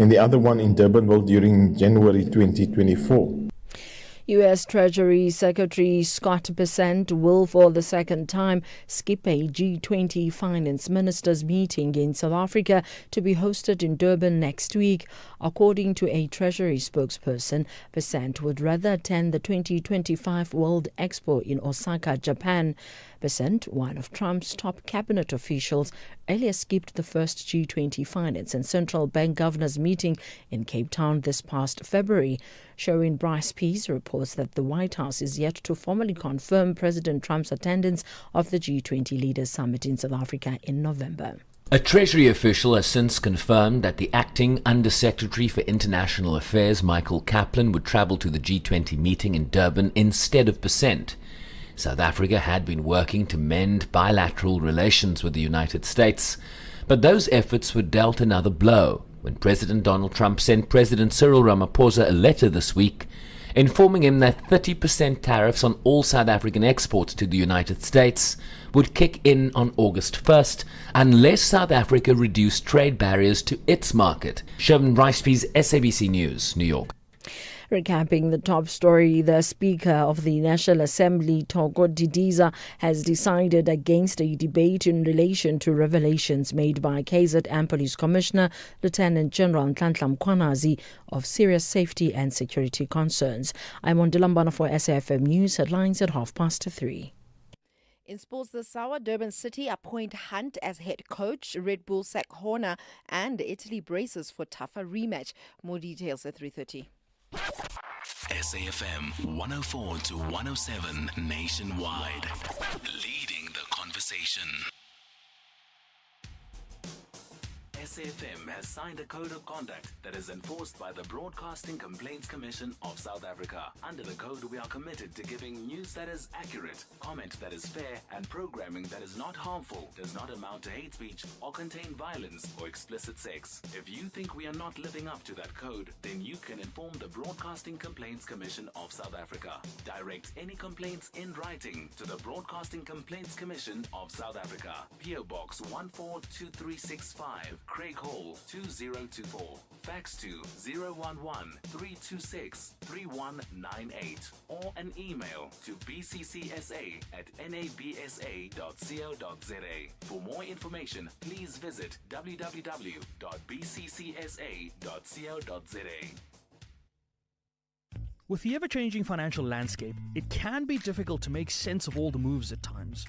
and the other one in Durbanville during January 2024. U.S. Treasury Secretary Scott Bessent will for the second time skip a G20 finance ministers meeting in South Africa to be hosted in Durban next week. According to a Treasury spokesperson, Bessent would rather attend the 2025 World Expo in Osaka, Japan. Bessent, one of Trump's top cabinet officials, earlier skipped the first G20 finance and central bank governors meeting in Cape Town this past February. Showing Bryce Pease reports that the White House is yet to formally confirm President Trump's attendance of the G20 Leaders Summit in South Africa in November. A Treasury official has since confirmed that the acting Undersecretary for International Affairs, Michael Kaplan, would travel to the G20 meeting in Durban instead of Bessent. South Africa had been working to mend bilateral relations with the United States, but those efforts were dealt another blow when President Donald Trump sent President Cyril Ramaphosa a letter this week informing him that 30% tariffs on all South African exports to the United States would kick in on August 1st unless South Africa reduced trade barriers to its market. Sherman Ricepease, SABC News, New York. Recapping the top story, the Speaker of the National Assembly, Thoko Didiza, has decided against a debate in relation to revelations made by KZN Police Commissioner Lieutenant General Nhlanhla Mkhwanazi of serious safety and security concerns. I'm Ondilambana for SAFM News, headlines at 3:30. In sports this hour, Durban City appoint Hunt as head coach. Red Bull sack Horner and Italy braces for tougher rematch. More details at 3:30. SAFM 104 to 107 nationwide. Leading the conversation. SAFM has signed a code of conduct that is enforced by the Broadcasting Complaints Commission of South Africa. Under the code, we are committed to giving news that is accurate, comment that is fair, and programming that is not harmful, does not amount to hate speech, or contain violence or explicit sex. If you think we are not living up to that code, then you can inform the Broadcasting Complaints Commission of South Africa. Direct any complaints in writing to the Broadcasting Complaints Commission of South Africa. PO Box 142365. Craig Hall 2024. Fax to 011-326-3198 or an email to bccsa@nabsa.co.za. For more information, please visit www.bccsa.co.za. With the ever-changing financial landscape, it can be difficult to make sense of all the moves at times.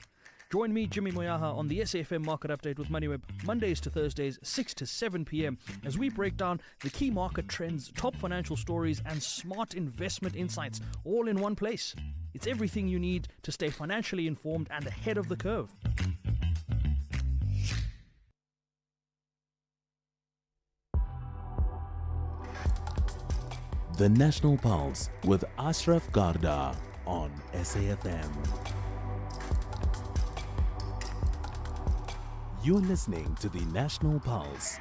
Join me, Jimmy Moyaha, on the SAFM Market Update with MoneyWeb, Mondays to Thursdays, 6 to 7 p.m, as we break down the key market trends, top financial stories, and smart investment insights, all in one place. It's everything you need to stay financially informed and ahead of the curve. The National Pulse with Ashraf Garda on SAFM. You're listening to the National Pulse,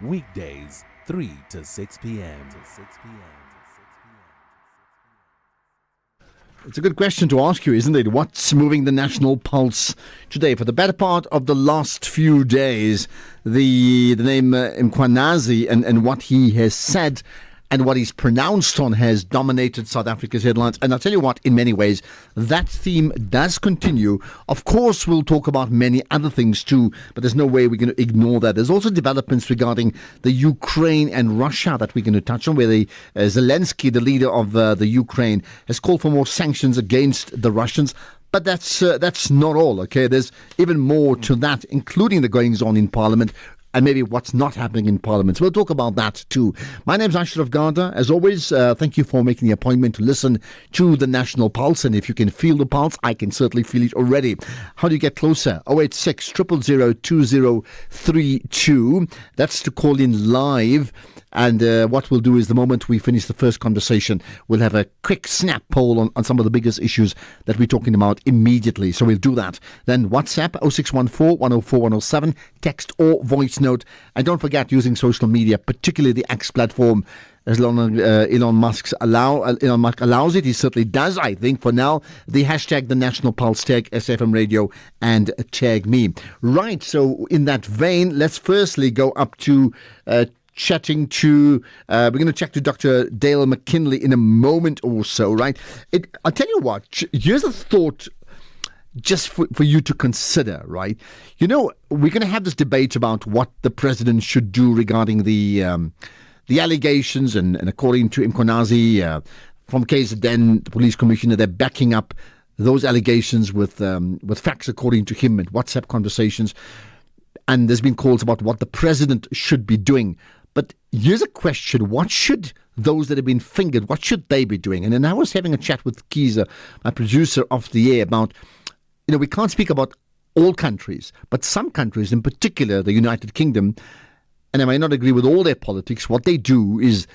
weekdays 3 to 6 p.m. It's a good question to ask you, isn't it? What's moving the National Pulse today? For the better part of the last few days, the name Mkhwanazi and what he has said and what he's pronounced on has dominated South Africa's headlines. And I'll tell you what, in many ways, that theme does continue. Of course, we'll talk about many other things too, but there's no way we're going to ignore that. There's also developments regarding the Ukraine and Russia that we're going to touch on, where Zelensky, the leader of the Ukraine, has called for more sanctions against the Russians. But that's not all, okay? There's even more to that, including the goings on in Parliament, and maybe what's not happening in Parliament. So we'll talk about that too. My name's Ashraf Garda. As always, thank you for making the appointment to listen to the National Pulse. And if you can feel the pulse, I can certainly feel it already. How do you get closer? 086 000 2032. That's to call in live. And what we'll do is the moment we finish the first conversation, we'll have a quick snap poll on some of the biggest issues that we're talking about immediately. So we'll do that. Then WhatsApp 0614 104 107, text or voice note. And don't forget using social media, particularly the X platform. As long as Elon Musk allows it, he certainly does, I think, for now. The hashtag, the National Pulse, tag SAFM Radio and tag me. Right, so in that vein, let's firstly go up to chatting to, we're going to chat to Dr. Dale McKinley in a moment or so, right? I'll tell you what, here's a thought just for you to consider, right? You know, we're going to have this debate about what the president should do regarding the allegations, and according to Mkhwanazi from KZN, the police commissioner, they're backing up those allegations with facts according to him and WhatsApp conversations. And there's been calls about what the president should be doing. But here's a question. What should those that have been fingered, what should they be doing? And then I was having a chat with Kiza, my producer, off the air about, you know, we can't speak about all countries, but some countries, in particular the United Kingdom, and I might not agree with all their politics, what they do is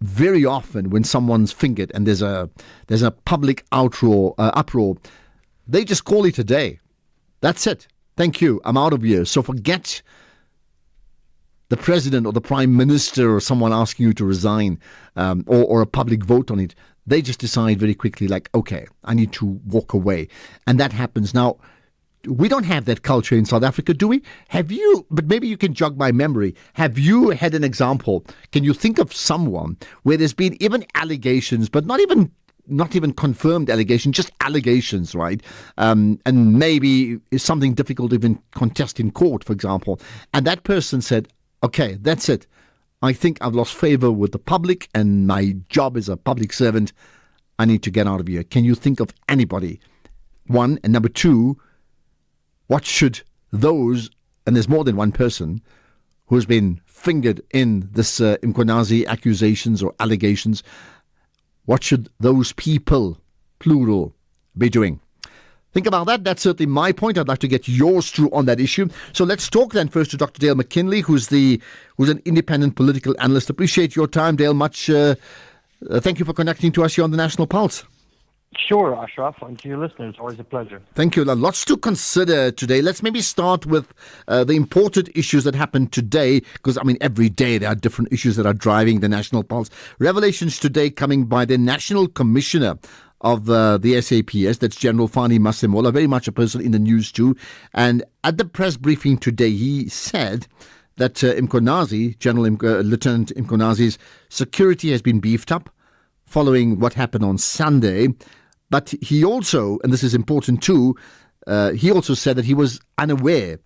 very often when someone's fingered and there's a public uproar, they just call it a day. That's it. Thank you. I'm out of here. So forget the president or the prime minister or someone asking you to resign, or a public vote on it. They just decide very quickly, like, okay, I need to walk away. And that happens. Now, we don't have that culture in South Africa, do we? Have you, but maybe you can jog my memory, have you had an example? Can you think of someone where there's been even allegations, but not even confirmed allegations, just allegations, right? And maybe it's something difficult to even contest in court, for example. And that person said, okay, that's it. I think I've lost favor with the public and my job as a public servant. I need to get out of here. Can you think of anybody? One. And number two, what should those, and there's more than one person who's been fingered in this Mkhwanazi accusations or allegations, what should those people, plural, be doing? Think about that. That's certainly my point. I'd like to get yours through on that issue. So let's talk then first to Dr. Dale McKinley, who's an independent political analyst. Appreciate your time, Dale. Much. Thank you for connecting to us here on the National Pulse. Sure, Ashraf, and to your listeners, always a pleasure. Thank you. Lots to consider today. Let's maybe start with the important issues that happened today, because, I mean, every day there are different issues that are driving the National Pulse. Revelations today coming by the National Commissioner of the SAPS, that's General Fani Masemola, very much a person in the news too. And at the press briefing today, he said that Mkhwanazi, Lieutenant Mkhwanazi's security has been beefed up following what happened on Sunday. But he also, and this is important too, he also said that he was unaware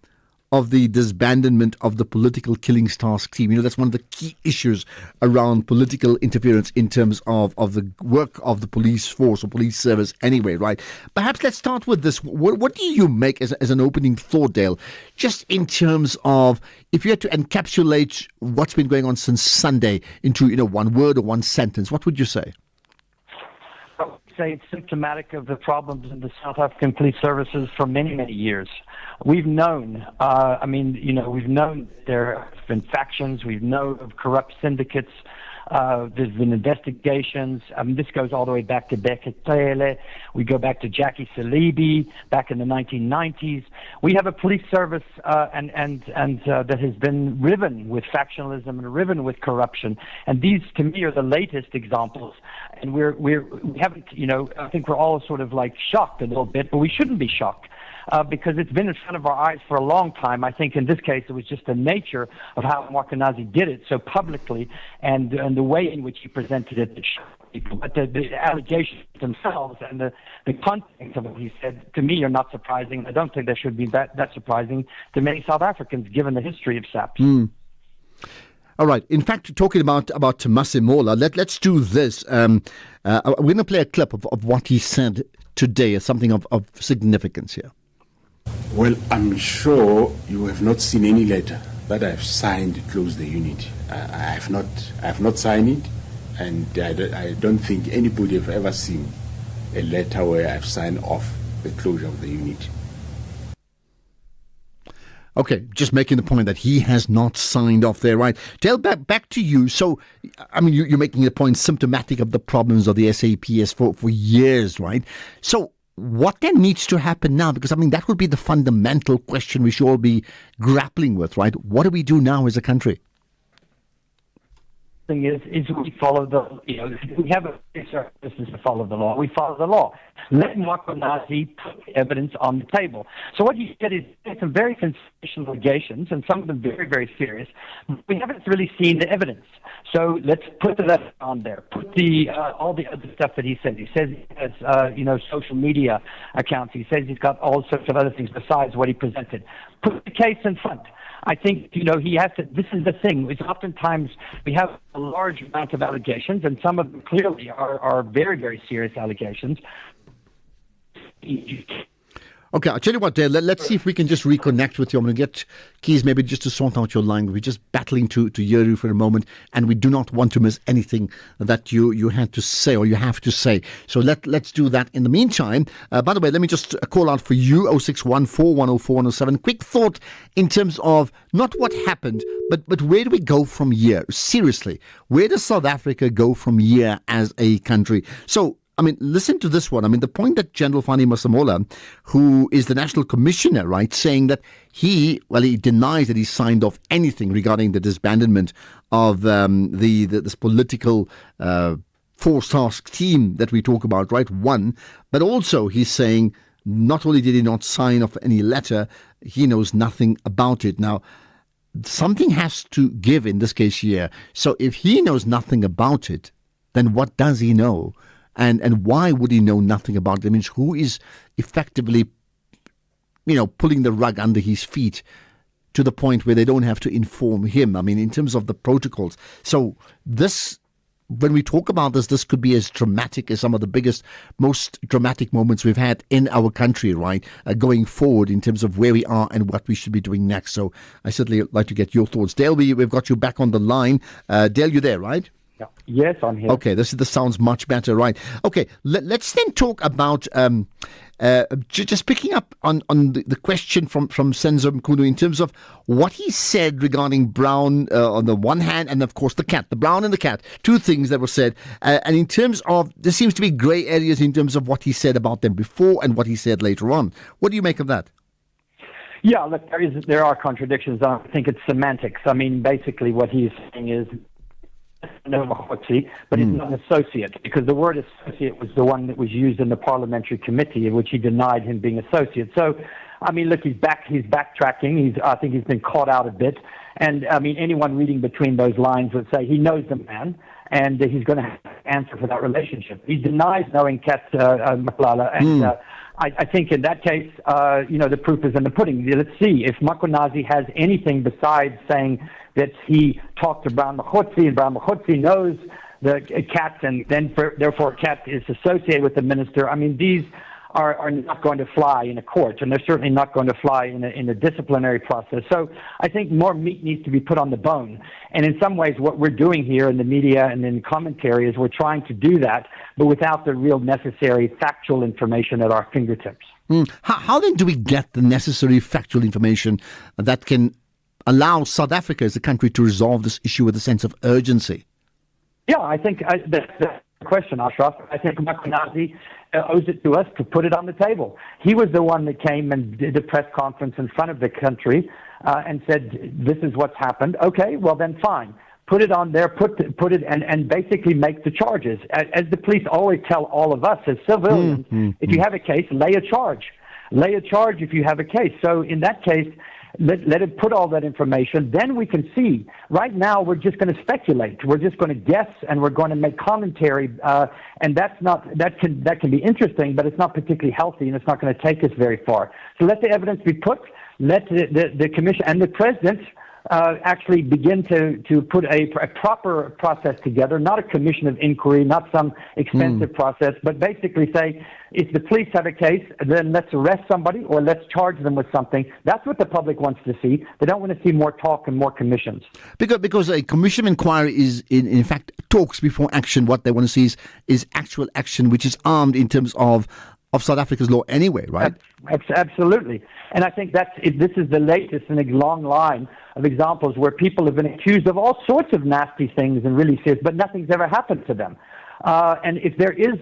of the disbandment of the political killings task team. You know, that's one of the key issues around political interference in terms of the work of the police force or police service anyway, right? Perhaps let's start with this. What do you make as an opening thought, Dale, just in terms of if you had to encapsulate what's been going on since Sunday into, you know, one word or one sentence, what would you say? It's symptomatic of the problems in the South African police services for many, many years. We've known, we've known there have been factions, we've known of corrupt syndicates, there's been investigations. This goes all the way back to Bheki Cele. We go back to Jackie Salibi back in the 1990s. We have a police service that has been riven with factionalism and riven with corruption. And these, to me, are the latest examples. And we haven't, I think we're all sort of like shocked a little bit, but we shouldn't be shocked. Because it's been in front of our eyes for a long time. I think in this case it was just the nature of how Mkhwanazi did it so publicly and the way in which he presented it to people. But the allegations themselves and the context of what he said, to me, are not surprising. I don't think they should be that surprising to many South Africans, given the history of SAPS. All right. In fact, talking about Masemola, let's do this. We're going to play a clip of what he said today, something of significance here. Well, I'm sure you have not seen any letter that I've signed to close the unit. I have not signed it, and I don't think anybody have ever seen a letter where I've signed off the closure of the unit. Okay, just making the point that he has not signed off there, right? Dale, back to you. So, I mean, you're making the point symptomatic of the problems of the SAPS for years, right? So, what then needs to happen now? Because, I mean, that would be the fundamental question we should all be grappling with, right? What do we do now as a country? thing is we follow we have a service to follow the law. We follow the law. Let Mkhwanazi put the evidence on the table. So what you get is some very sensational allegations, and some of them very, very serious. We haven't really seen the evidence. So let's put that on there. Put all the other stuff that he said. He says he has social media accounts. He says he's got all sorts of other things besides what he presented. Put the case in front. I think, he has to, this is the thing, is oftentimes we have a large amount of allegations, and some of them clearly are very, very serious allegations. Okay, I'll tell you what, Dale, let's see if we can just reconnect with you. I'm going to get Keys maybe just to sort out your line. We're just battling to hear you for a moment, and we do not want to miss anything that you had to say or you have to say. So let's do that. In the meantime, by the way, let me just call out for you, 0614104107. Quick thought in terms of not what happened, but where do we go from here? Seriously, where does South Africa go from here as a country? So, listen to this one. The point that General Fani Masemola, who is the National Commissioner, right, saying that he denies that he signed off anything regarding the disbandment of this political force task team that we talk about, right, but also he's saying not only did he not sign off any letter, he knows nothing about it. Now, something has to give in this case here. So if he knows nothing about it, then what does he know? And why would he know nothing about it? That means who is effectively, pulling the rug under his feet to the point where they don't have to inform him. In terms of the protocols. So when we talk about this could be as dramatic as some of the biggest, most dramatic moments we've had in our country, right? Going forward in terms of where we are and what we should be doing next. So I certainly like to get your thoughts. Dale, we've got you back on the line. Dale, you there, right? Yes, I'm here. Okay, this sounds much better, right? Okay, let's then talk about just picking up on the question from Senzo Mkhunu in terms of what he said regarding Brown on the one hand, and of course the Brown and the cat, two things that were said, and in terms of there seems to be grey areas in terms of what he said about them before and what he said later on. What do you make of that? Yeah, look, there are contradictions. I think it's semantics. Basically what he's saying is no Makhotsi, but he's not an associate, because the word associate was the one that was used in the parliamentary committee in which he denied him being associate. So, look, he's backtracking. I think he's been caught out a bit. And, anyone reading between those lines would say he knows the man, and he's going to have to answer for that relationship. He denies knowing Kat Maklala, and I think in that case, the proof is in the pudding. Let's see if Mkhwanazi has anything besides saying that he talked to Brown Makhotsi, and Brown Makhotsi knows the Kat, and then therefore Kat is associated with the minister. These are not going to fly in a court, and they're certainly not going to fly in a disciplinary process. So I think more meat needs to be put on the bone. And in some ways, what we're doing here in the media and in commentary is we're trying to do that, but without the real necessary factual information at our fingertips. How then do we get the necessary factual information that can allow South Africa as a country to resolve this issue with a sense of urgency? Yeah, I think that's the question, Ashraf. I think Mkhwanazi owes it to us to put it on the table. He was the one that came and did a press conference in front of the country and said, this is what's happened. Okay, well then fine. Put it on there, put it and basically make the charges. As the police always tell all of us as civilians, if you have a case, lay a charge. Lay a charge if you have a case. So in that case, let it put all that information. Then we can see. Right now, we're just going to speculate. We're just going to guess, and we're going to make commentary. And that can be interesting, but it's not particularly healthy, and it's not going to take us very far. So let the evidence be put. Let the commission and the president actually begin to put a proper process together, not a commission of inquiry, not some expensive process, but basically say, if the police have a case, then let's arrest somebody or let's charge them with something. That's what the public wants to see. They don't want to see more talk and more commissions. Because a commission inquiry is, in fact, talks before action. What they want to see is actual action, which is armed in terms of of South Africa's law anyway, right? Absolutely. And I think this is the latest in a long line of examples where people have been accused of all sorts of nasty things and really serious, but nothing's ever happened to them. And if there is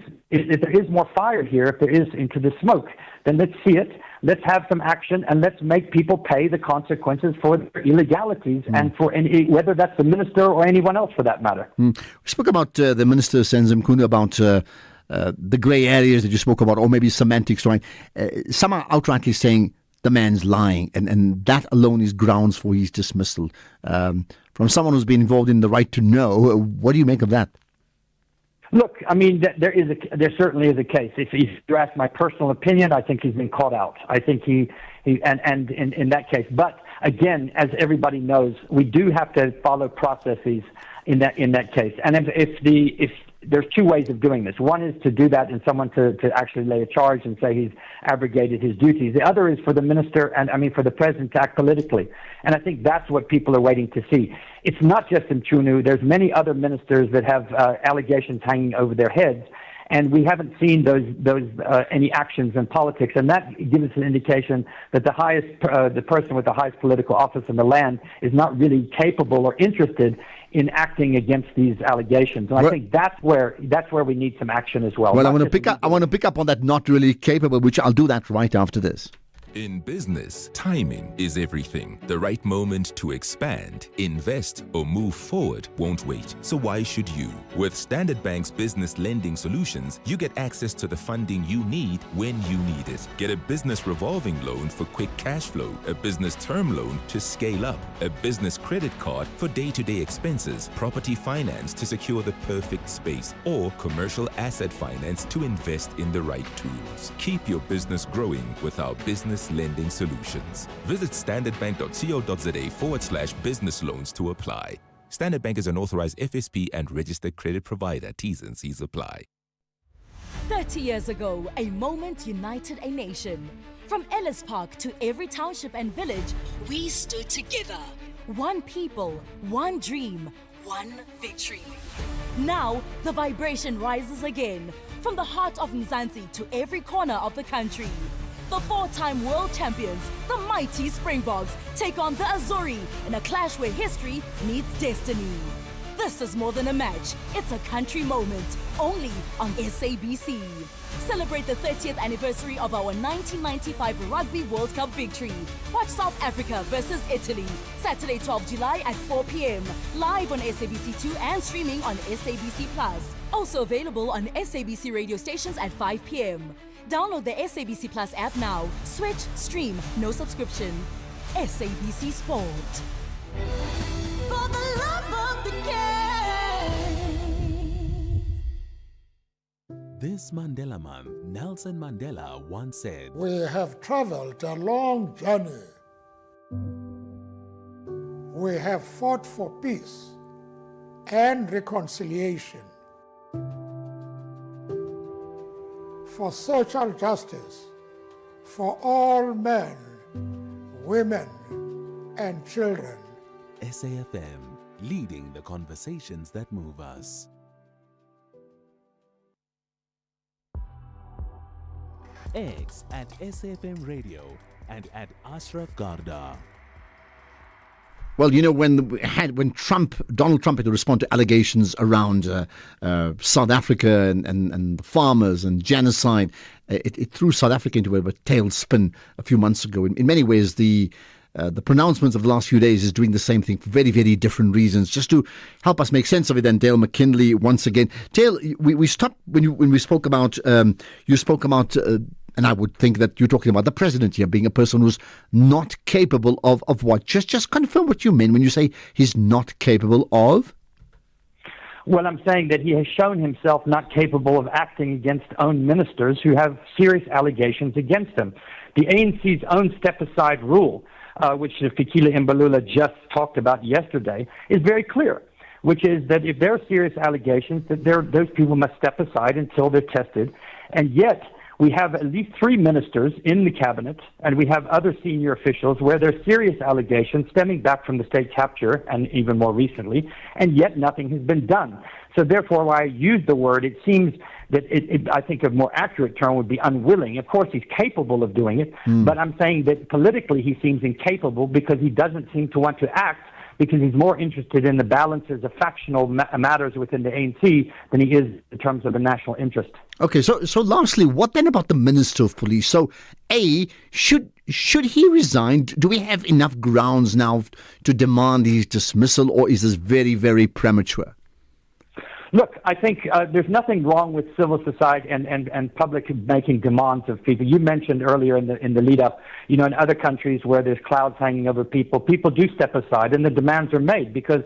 more fire here, if there is into the smoke, then let's see it. Let's have some action, and let's make people pay the consequences for their illegalities, and for whether that's the minister or anyone else for that matter. We spoke about the Minister Senzo Mchunu, about the grey areas that you spoke about, or maybe semantics, right? Some are outrightly saying the man's lying, and that alone is grounds for his dismissal. From someone who's been involved in the right to know, what do you make of that? Look, I mean, there certainly is a case. If you ask my personal opinion, I think he's been caught out. I think he and in that case. But again, as everybody knows, we do have to follow processes in that case. And if there's two ways of doing this. One is to do that and someone to actually lay a charge and say he's abrogated his duties. The other is for the minister for the president to act politically. And I think that's what people are waiting to see. It's not just Mchunu. There's many other ministers that have allegations hanging over their heads, and we haven't seen those any actions in politics. And that gives us an indication that the person with the highest political office in the land is not really capable or interested in acting against these allegations. And I think that's where we need some action as well. Well, I want to pick up on that not really capable, which I'll do that right after this. In business, timing is everything. The right moment to expand, invest, or move forward won't wait. So why should you? With Standard Bank's business lending solutions, you get access to the funding you need when you need it. Get a business revolving loan for quick cash flow, a business term loan to scale up, a business credit card for day-to-day expenses, property finance to secure the perfect space, or commercial asset finance to invest in the right tools. Keep your business growing with our business lending solutions. Visit standardbank.co.za/business loans to apply. Standard Bank is an authorized FSP and registered credit provider. T's and C's apply. 30 years ago, a moment united a nation. From Ellis Park to every township and village, we stood together. One people, one dream, one victory. Now, the vibration rises again. From the heart of Mzansi to every corner of the country. The four-time world champions, the mighty Springboks, take on the Azuri in a clash where history meets destiny. This is more than a match, it's a country moment, only on SABC. Celebrate the 30th anniversary of our 1995 Rugby World Cup victory. Watch South Africa versus Italy, Saturday 12 July at 4 p.m. Live on SABC2 and streaming on SABC+. Also available on SABC radio stations at 5 p.m. Download the SABC Plus app now. Switch, stream, no subscription. SABC Sport. For the love of the game. This Mandela Month, Nelson Mandela once said, "We have traveled a long journey. We have fought for peace and reconciliation, for social justice, for all men, women, and children." SAFM, leading the conversations that move us. X at SAFM Radio and at Ashraf Garda. Well, you know, when Donald Trump had to respond to allegations around South Africa and the farmers and genocide, it threw South Africa into a tailspin a few months ago. In many ways, the pronouncements of the last few days is doing the same thing for very, very different reasons. Just to help us make sense of it, then, Dale McKinley once again. Dale, we stopped when we spoke about you spoke about. And I would think that you're talking about the president here being a person who's not capable of what? Just confirm what you mean when you say he's not capable of? Well, I'm saying that he has shown himself not capable of acting against own ministers who have serious allegations against him. The ANC's own step-aside rule, which Fikile Mbalula just talked about yesterday, is very clear, which is that if there are serious allegations, that those people must step aside until they're tested. And yet, We have at least 3 ministers in the cabinet, and we have other senior officials where there's serious allegations stemming back from the state capture and even more recently, and yet nothing has been done. So therefore, why I use the word, it seems that I think a more accurate term would be unwilling. Of course, he's capable of doing it, but I'm saying that politically he seems incapable because he doesn't seem to want to act, because he's more interested in the balances of factional matters within the ANC than he is in terms of the national interest. Okay, so lastly, what then about the Minister of Police? So, should he resign? Do we have enough grounds now to demand his dismissal, or is this very, very premature? Look, I think there's nothing wrong with civil society and public making demands of people. You mentioned earlier in the lead up, in other countries where there's clouds hanging over people do step aside and the demands are made because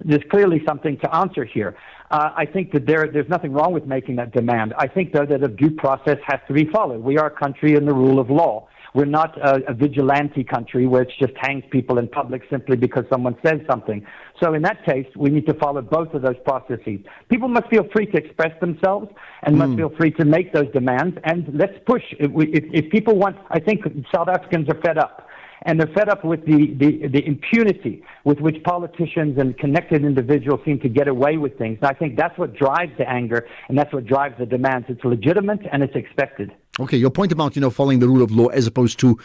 there's clearly something to answer here. I think that there's nothing wrong with making that demand. I think, though, that a due process has to be followed. We are a country in the rule of law. We're not a vigilante country which just hangs people in public simply because someone says something. So in that case, we need to follow both of those processes. People must feel free to express themselves and must feel free to make those demands. And let's push. If people want, I think South Africans are fed up. And they're fed up with the impunity with which politicians and connected individuals seem to get away with things. And I think that's what drives the anger and that's what drives the demands. It's legitimate and it's expected. Okay, your point about, following the rule of law as opposed to,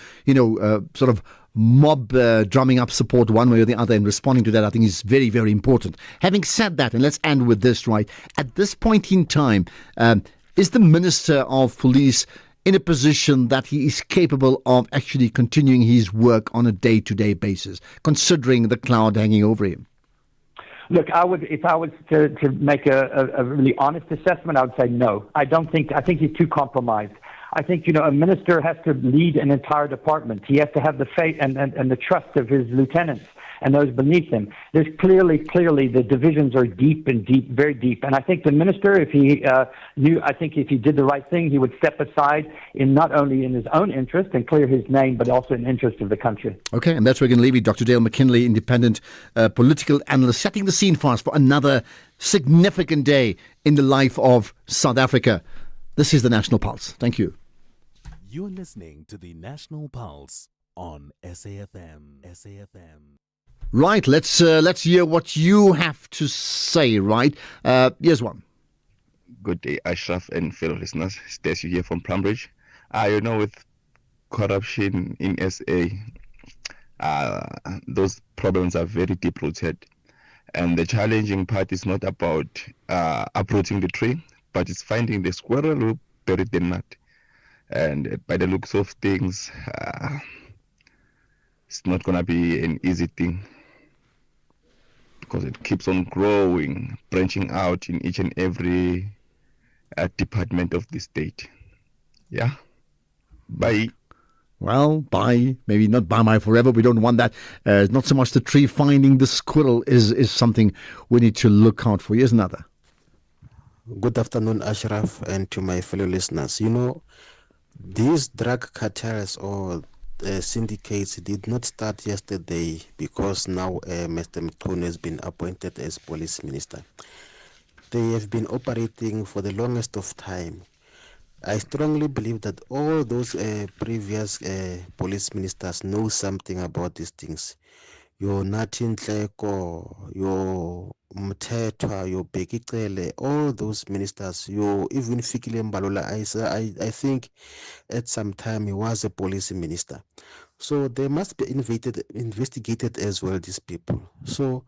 sort of mob drumming up support one way or the other and responding to that, I think is very, very important. Having said that, and let's end with this, right? At this point in time, is the Minister of Police in a position that he is capable of actually continuing his work on a day-to-day basis, considering the cloud hanging over him? Look, if I was to make a really honest assessment, I would say no. I think he's too compromised. I think, a minister has to lead an entire department. He has to have the faith and the trust of his lieutenants and those beneath him. There's clearly the divisions are deep, very deep. And I think the minister, if he if he did the right thing, he would step aside not only in his own interest and clear his name, but also in the interest of the country. Okay, and that's where we're going to leave it. Dr. Dale McKinley, independent political analyst, setting the scene for us for another significant day in the life of South Africa. This is the National Pulse. Thank you. You're listening to the National Pulse on SAFM. Right, let's hear what you have to say, right? Here's one. Good day, Ashraf and fellow listeners. Stacey here from Plumbridge. With corruption in SA, those problems are very deep-rooted. And the challenging part is not about uprooting the tree, but it's finding the squirrel who buried the nut. And by the looks of things, it's not going to be an easy thing because it keeps on growing, branching out in each and every department of the state. Yeah. Bye. Well, bye. Maybe not bye forever. We don't want that. Not so much the tree. Finding the squirrel is something we need to look out for. Here's another. Good afternoon, Ashraf, and to my fellow listeners. These drug cartels or syndicates did not start yesterday because now Mr. Mthunu has been appointed as police minister. They have been operating for the longest of time. I strongly believe that all those previous police ministers know something about these things. Your Nathi Nhleko, your Mthethwa, your Bheki Cele, all those ministers, your even Fikile Mbalula, I think at some time he was a police minister. So they must be investigated as well, these people. So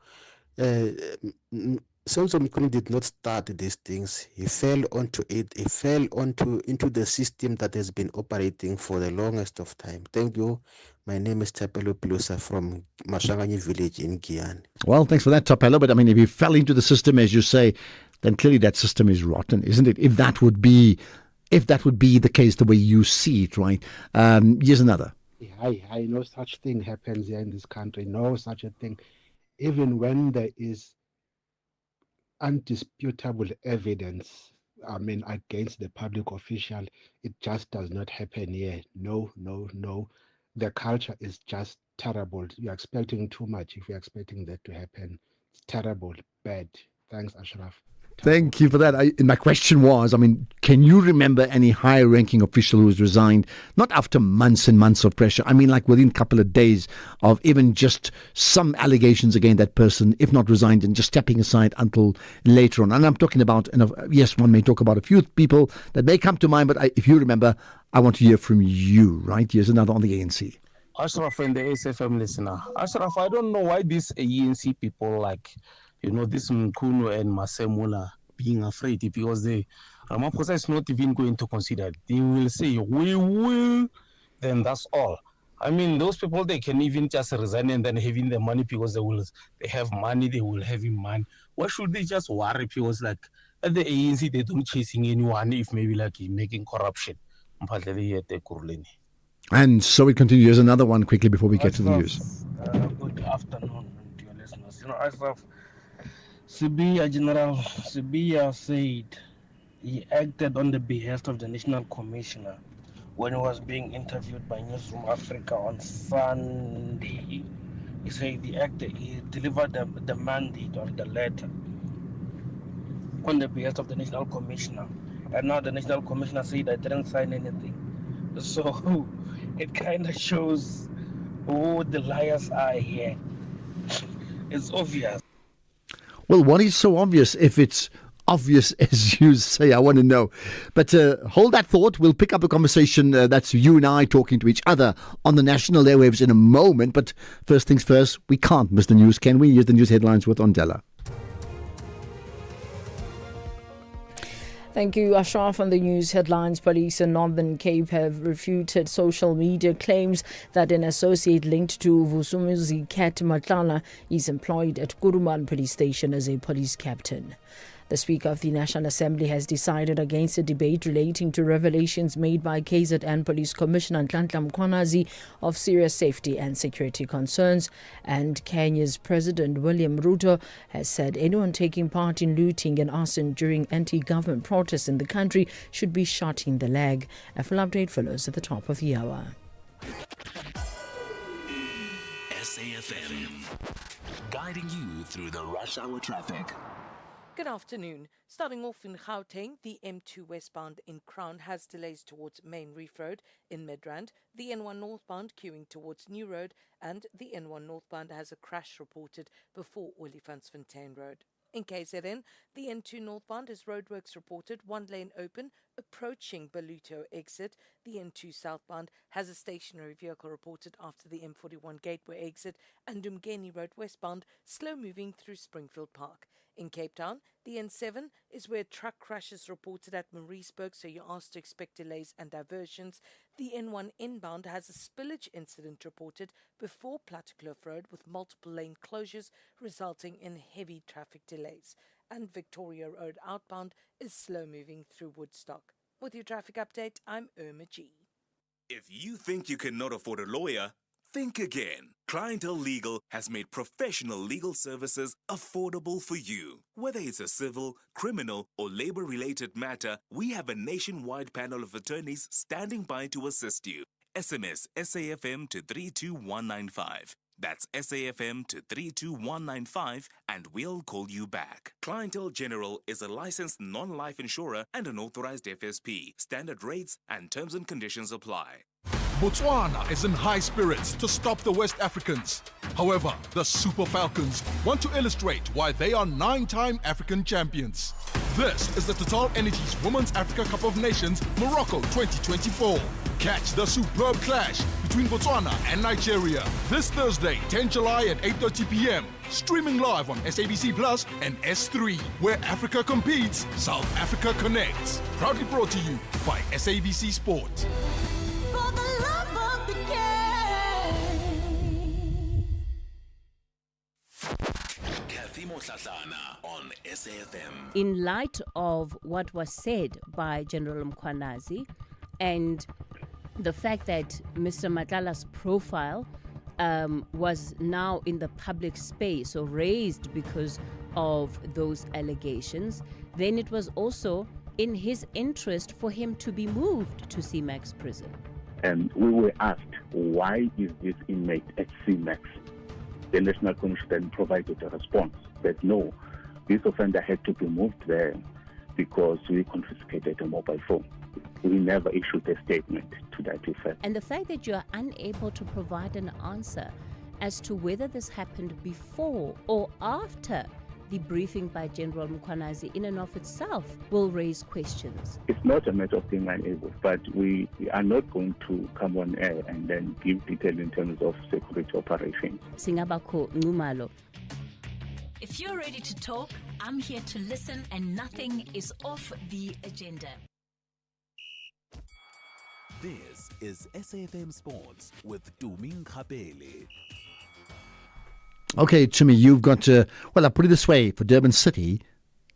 Sonso Mkhulu did not start these things. He fell onto it. He fell into the system that has been operating for the longest of time. Thank you. My name is Tapelo Pilusa from Mashanganyi village in Giyani. Well, thanks for that, Tapelo. But if he fell into the system, as you say, then clearly that system is rotten, isn't it? If that would be the case, the way you see it, right? Here's another. I know such thing happens here in this country. No such a thing. Even when there is undisputable evidence, against the public official, it just does not happen here. No. The culture is just terrible. You're expecting too much if you're expecting that to happen. It's terrible, bad. Thanks, Ashraf. Thank you for that. My question was, can you remember any high-ranking official who has resigned, not after months and months of pressure, like within a couple of days of even just some allegations against that person, if not resigned, and just stepping aside until later on. And I'm talking about, yes, one may talk about a few people that may come to mind, but if you remember, I want to hear from you, right? Here's another on the ANC. Ashraf and the SFM listener. Ashraf, I don't know why these ANC people this Mkhunu and Masemula being afraid, because Ramaphosa is not even going to consider it. They will say, we will, then that's all. Those people, they can even just resign and then having the money because they have money, they will have money. Why should they just worry? Because at the ANC, they don't chasing anyone if maybe making corruption. And so we continue. Here's another one quickly before we get to the news. Good afternoon, dear listeners. Ashraf, General Sibiya said he acted on the behest of the National Commissioner when he was being interviewed by Newsroom Africa on Sunday. He said he delivered the mandate or the letter on the behest of the National Commissioner. And now the National Commissioner said I didn't sign anything. So it kind of shows who the liars are here. It's obvious. Well, what is so obvious? If it's obvious as you say, I want to know. But hold that thought. We'll pick up a conversation that's you and I talking to each other on the national airwaves in a moment. But first things first, we can't miss the news, can we? Here's the news headlines with Ondela. Thank you, Ashraf. On the news headlines, police in Northern Cape have refuted social media claims that an associate linked to Vusumuzi Kat Matlala is employed at Kuruman police station as a police captain. The Speaker of the National Assembly has decided against a debate relating to revelations made by KZN Police Commissioner Nhlanhla Mkhwanazi of serious safety and security concerns. And Kenya's President William Ruto has said anyone taking part in looting and arson during anti-government protests in the country should be shot in the leg. A full update follows at the top of the hour. SAFM, guiding you through the rush hour traffic. Good afternoon. Starting off in Gauteng, the M2 westbound in Crown has delays towards Main Reef Road in Midrand, the N1 northbound queuing towards New Road, and the N1 northbound has a crash reported before Olifantsfontein Road. In KZN, the N2 northbound has roadworks reported, one lane open, approaching Baluto exit. The N2 southbound has a stationary vehicle reported after the M41 gateway exit, and Umgeni Road westbound slow moving through Springfield Park. In Cape Town, the N7 is where truck crashes reported at Maritzburg, so you're asked to expect delays and diversions. The N1 inbound has a spillage incident reported before Plattekloof Road with multiple lane closures resulting in heavy traffic delays. And Victoria Road outbound is slow moving through Woodstock. With your traffic update, I'm Irma G. If you think you cannot afford a lawyer, think again. Clientele Legal has made professional legal services affordable for you. Whether it's a civil, criminal, or labor-related matter, we have a nationwide panel of attorneys standing by to assist you. SMS SAFM to 32195. That's SAFM to 32195 and we'll call you back. Clientele General is a licensed non-life insurer and an authorized FSP. Standard rates and terms and conditions apply. Botswana is in high spirits to stop the West Africans. However, the Super Falcons want to illustrate why they are 9-time African champions. This is the Total Energies Women's Africa Cup of Nations Morocco 2024. Catch the superb clash between Botswana and Nigeria this Thursday, 10 July at 8:30 p.m. Streaming live on SABC Plus and S3. Where Africa competes, South Africa connects. Proudly brought to you by SABC Sport. Kathy Motlatlana on SAFM. In light of what was said by General Mkhwanazi and the fact that Mr. Matlala's profile was now in the public space or raised because of those allegations, then it was also in his interest for him to be moved to CMAX prison. And we were asked, why is this inmate at CMAX? The National Commission then provided a response that no, This offender had to be moved there because we confiscated a mobile phone. We never issued a statement to that effect. And the fact that you are unable to provide an answer as to whether this happened before or after the briefing by General Mkhwanazi in and of itself will raise questions. It's not a matter of being unable, but we are not going to come on air and then give detail in terms of security operations. Singabako Ngumalo. If you're ready to talk, I'm here to listen, and nothing is off the agenda. This is SAFM Sports with Tuming Khapele. Okay, Chumi, you've got, well, I'll put it this way, for Durban City,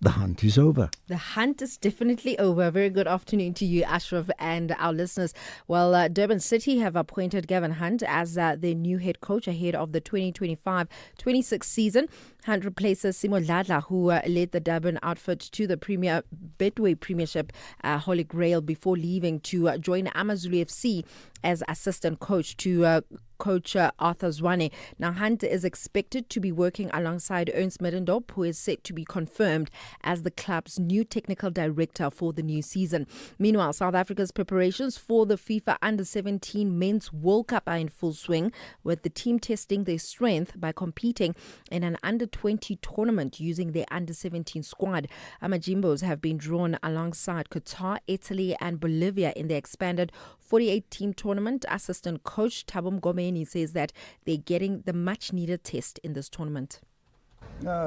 the hunt is over. The hunt is definitely over. Very good afternoon to you, Ashraf, and our listeners. Well, Durban City have appointed Gavin Hunt as their new head coach ahead of the 2025-26 season. Hunt replaces Simo Dladla, who led the Durban outfit to the Premier Betway Premiership Holy Grail before leaving to join Amazulu FC as assistant coach to coach Arthur Zwane. Now, Hunt is expected to be working alongside Ernst Middendorp, who is set to be confirmed as the club's new technical director for the new season. Meanwhile, South Africa's preparations for the FIFA Under-17 Men's World Cup are in full swing, with the team testing their strength by competing in an Under-20 tournament using their Under-17 squad. Amajimbos have been drawn alongside Qatar, Italy and Bolivia in the expanded 48-team tournament. Assistant coach Thabo Mngomeni says that they're getting the much-needed test in this tournament.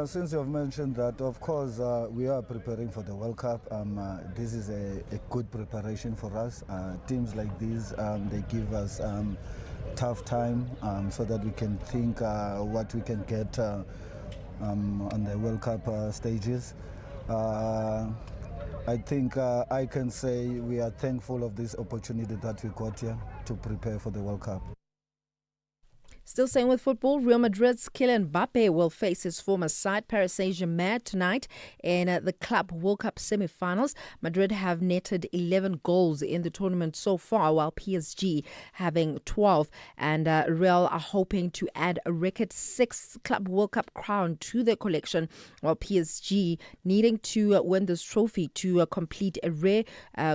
Since you've mentioned that, of course, we are preparing for the World Cup. This is a good preparation for us. Teams like these, they give us tough time so that we can think what we can get on the World Cup stages. I think I can say we are thankful of this opportunity that we got here to prepare for the World Cup. Still staying with football, Real Madrid's Kylian Mbappe will face his former side Paris Saint-Germain tonight in the Club World Cup semi-finals. Madrid have netted 11 goals in the tournament so far, while PSG having 12. And Real are hoping to add a record 6th Club World Cup crown to their collection, while PSG needing to win this trophy to complete a rare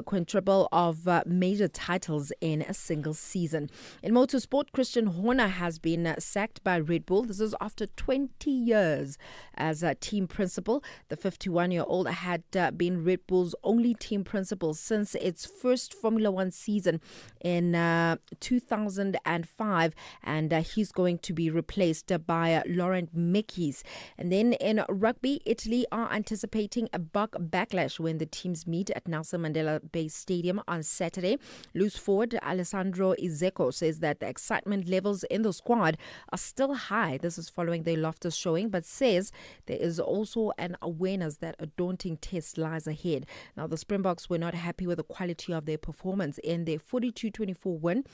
quintuple of major titles in a single season. In motorsport, Christian Horner has been sacked by Red Bull. This is after 20 years as a team principal. The 51-year-old had been Red Bull's only team principal since its first Formula One season in 2005, and he's going to be replaced by Laurent Mekies. And then in rugby, Italy are anticipating a backlash when the teams meet at Nelson Mandela Bay Stadium on Saturday. Loose forward Alessandro Iseko says that the excitement levels in the squad are still high. This is following their Loftus showing, but says there is also an awareness that a daunting test lies ahead. Now, the Springboks were not happy with the quality of their performance in their 42-24 win.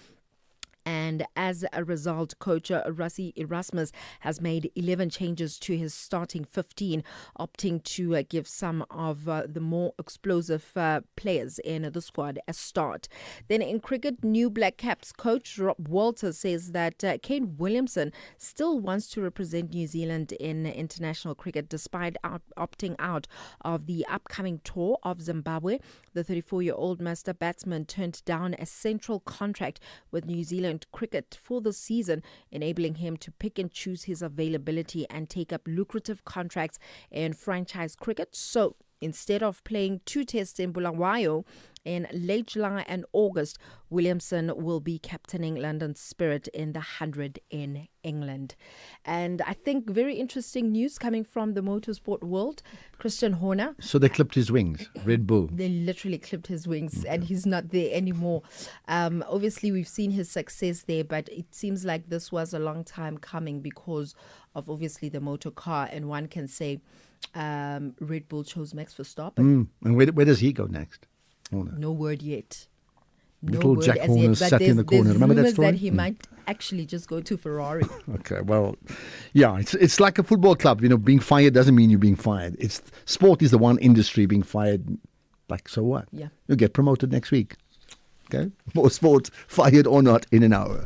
And as a result, coach Rassie Erasmus has made 11 changes to his starting 15, opting to give some of the more explosive players in the squad a start. Then in cricket, new Black Caps coach Rob Walter says that Kane Williamson still wants to represent New Zealand in international cricket despite opting out of the upcoming tour of Zimbabwe. The 34-year-old master batsman turned down a central contract with New Zealand cricket for the season, enabling him to pick and choose his availability and take up lucrative contracts in franchise cricket. So instead of playing 2 tests in Bulawayo in late July and August, Williamson will be captaining London Spirit in the 100 in England. And I think very interesting news coming from the motorsport world. Christian Horner. So they clipped his wings, Red Bull. They literally clipped his wings and he's not there anymore. Obviously, we've seen his success there, but it seems like this was a long time coming because of obviously the motor car. And one can say Red Bull chose Max Verstappen. And where does he go next? No word yet. Little Jack Horner sat in the corner. Remember that story? That he might actually just go to Ferrari. Okay, well, yeah, it's like a football club. You know, being fired doesn't mean you're being fired. It's sport is the one industry being fired. Like, so what? Yeah. You'll get promoted next week. Okay? More sports, fired or not, in an hour.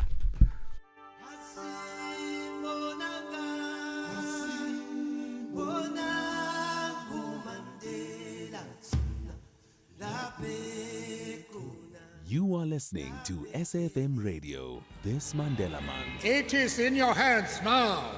You are listening to SAFM Radio this Mandela Month. It is in your hands now.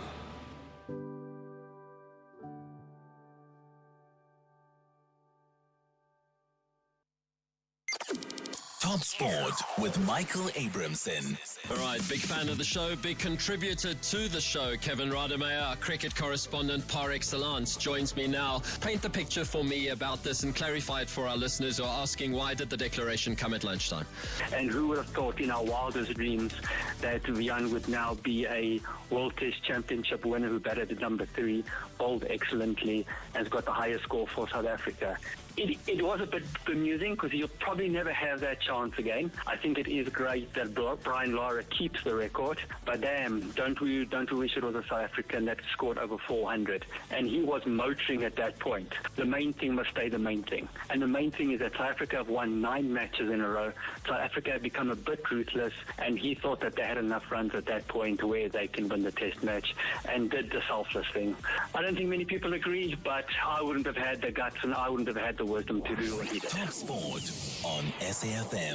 Top Sport with Michael Abramson. All right, big fan of the show, big contributor to the show. Kevin Rademacher, our cricket correspondent par excellence, joins me now. Paint the picture for me about this and clarify it for our listeners who are asking why did the declaration come at lunchtime? And who would have thought in our wildest dreams that Rian would now be a World Test Championship winner who batted at number 3, bowled excellently, and has got the highest score for South Africa. It was a bit bemusing because he'll probably never have that chance again. I think it is great that Brian Lara keeps the record, but damn, don't we wish it was a South African that scored over 400? And he was motoring at that point. The main thing must stay the main thing. And the main thing is that South Africa have won 9 matches in a row. South Africa have become a bit ruthless, and he thought that they had enough runs at that point where they can win the test match and did the selfless thing. I don't think many people agree, but I wouldn't have had the guts and I wouldn't have had the wisdom to do what he did. Top Sport on SAFM.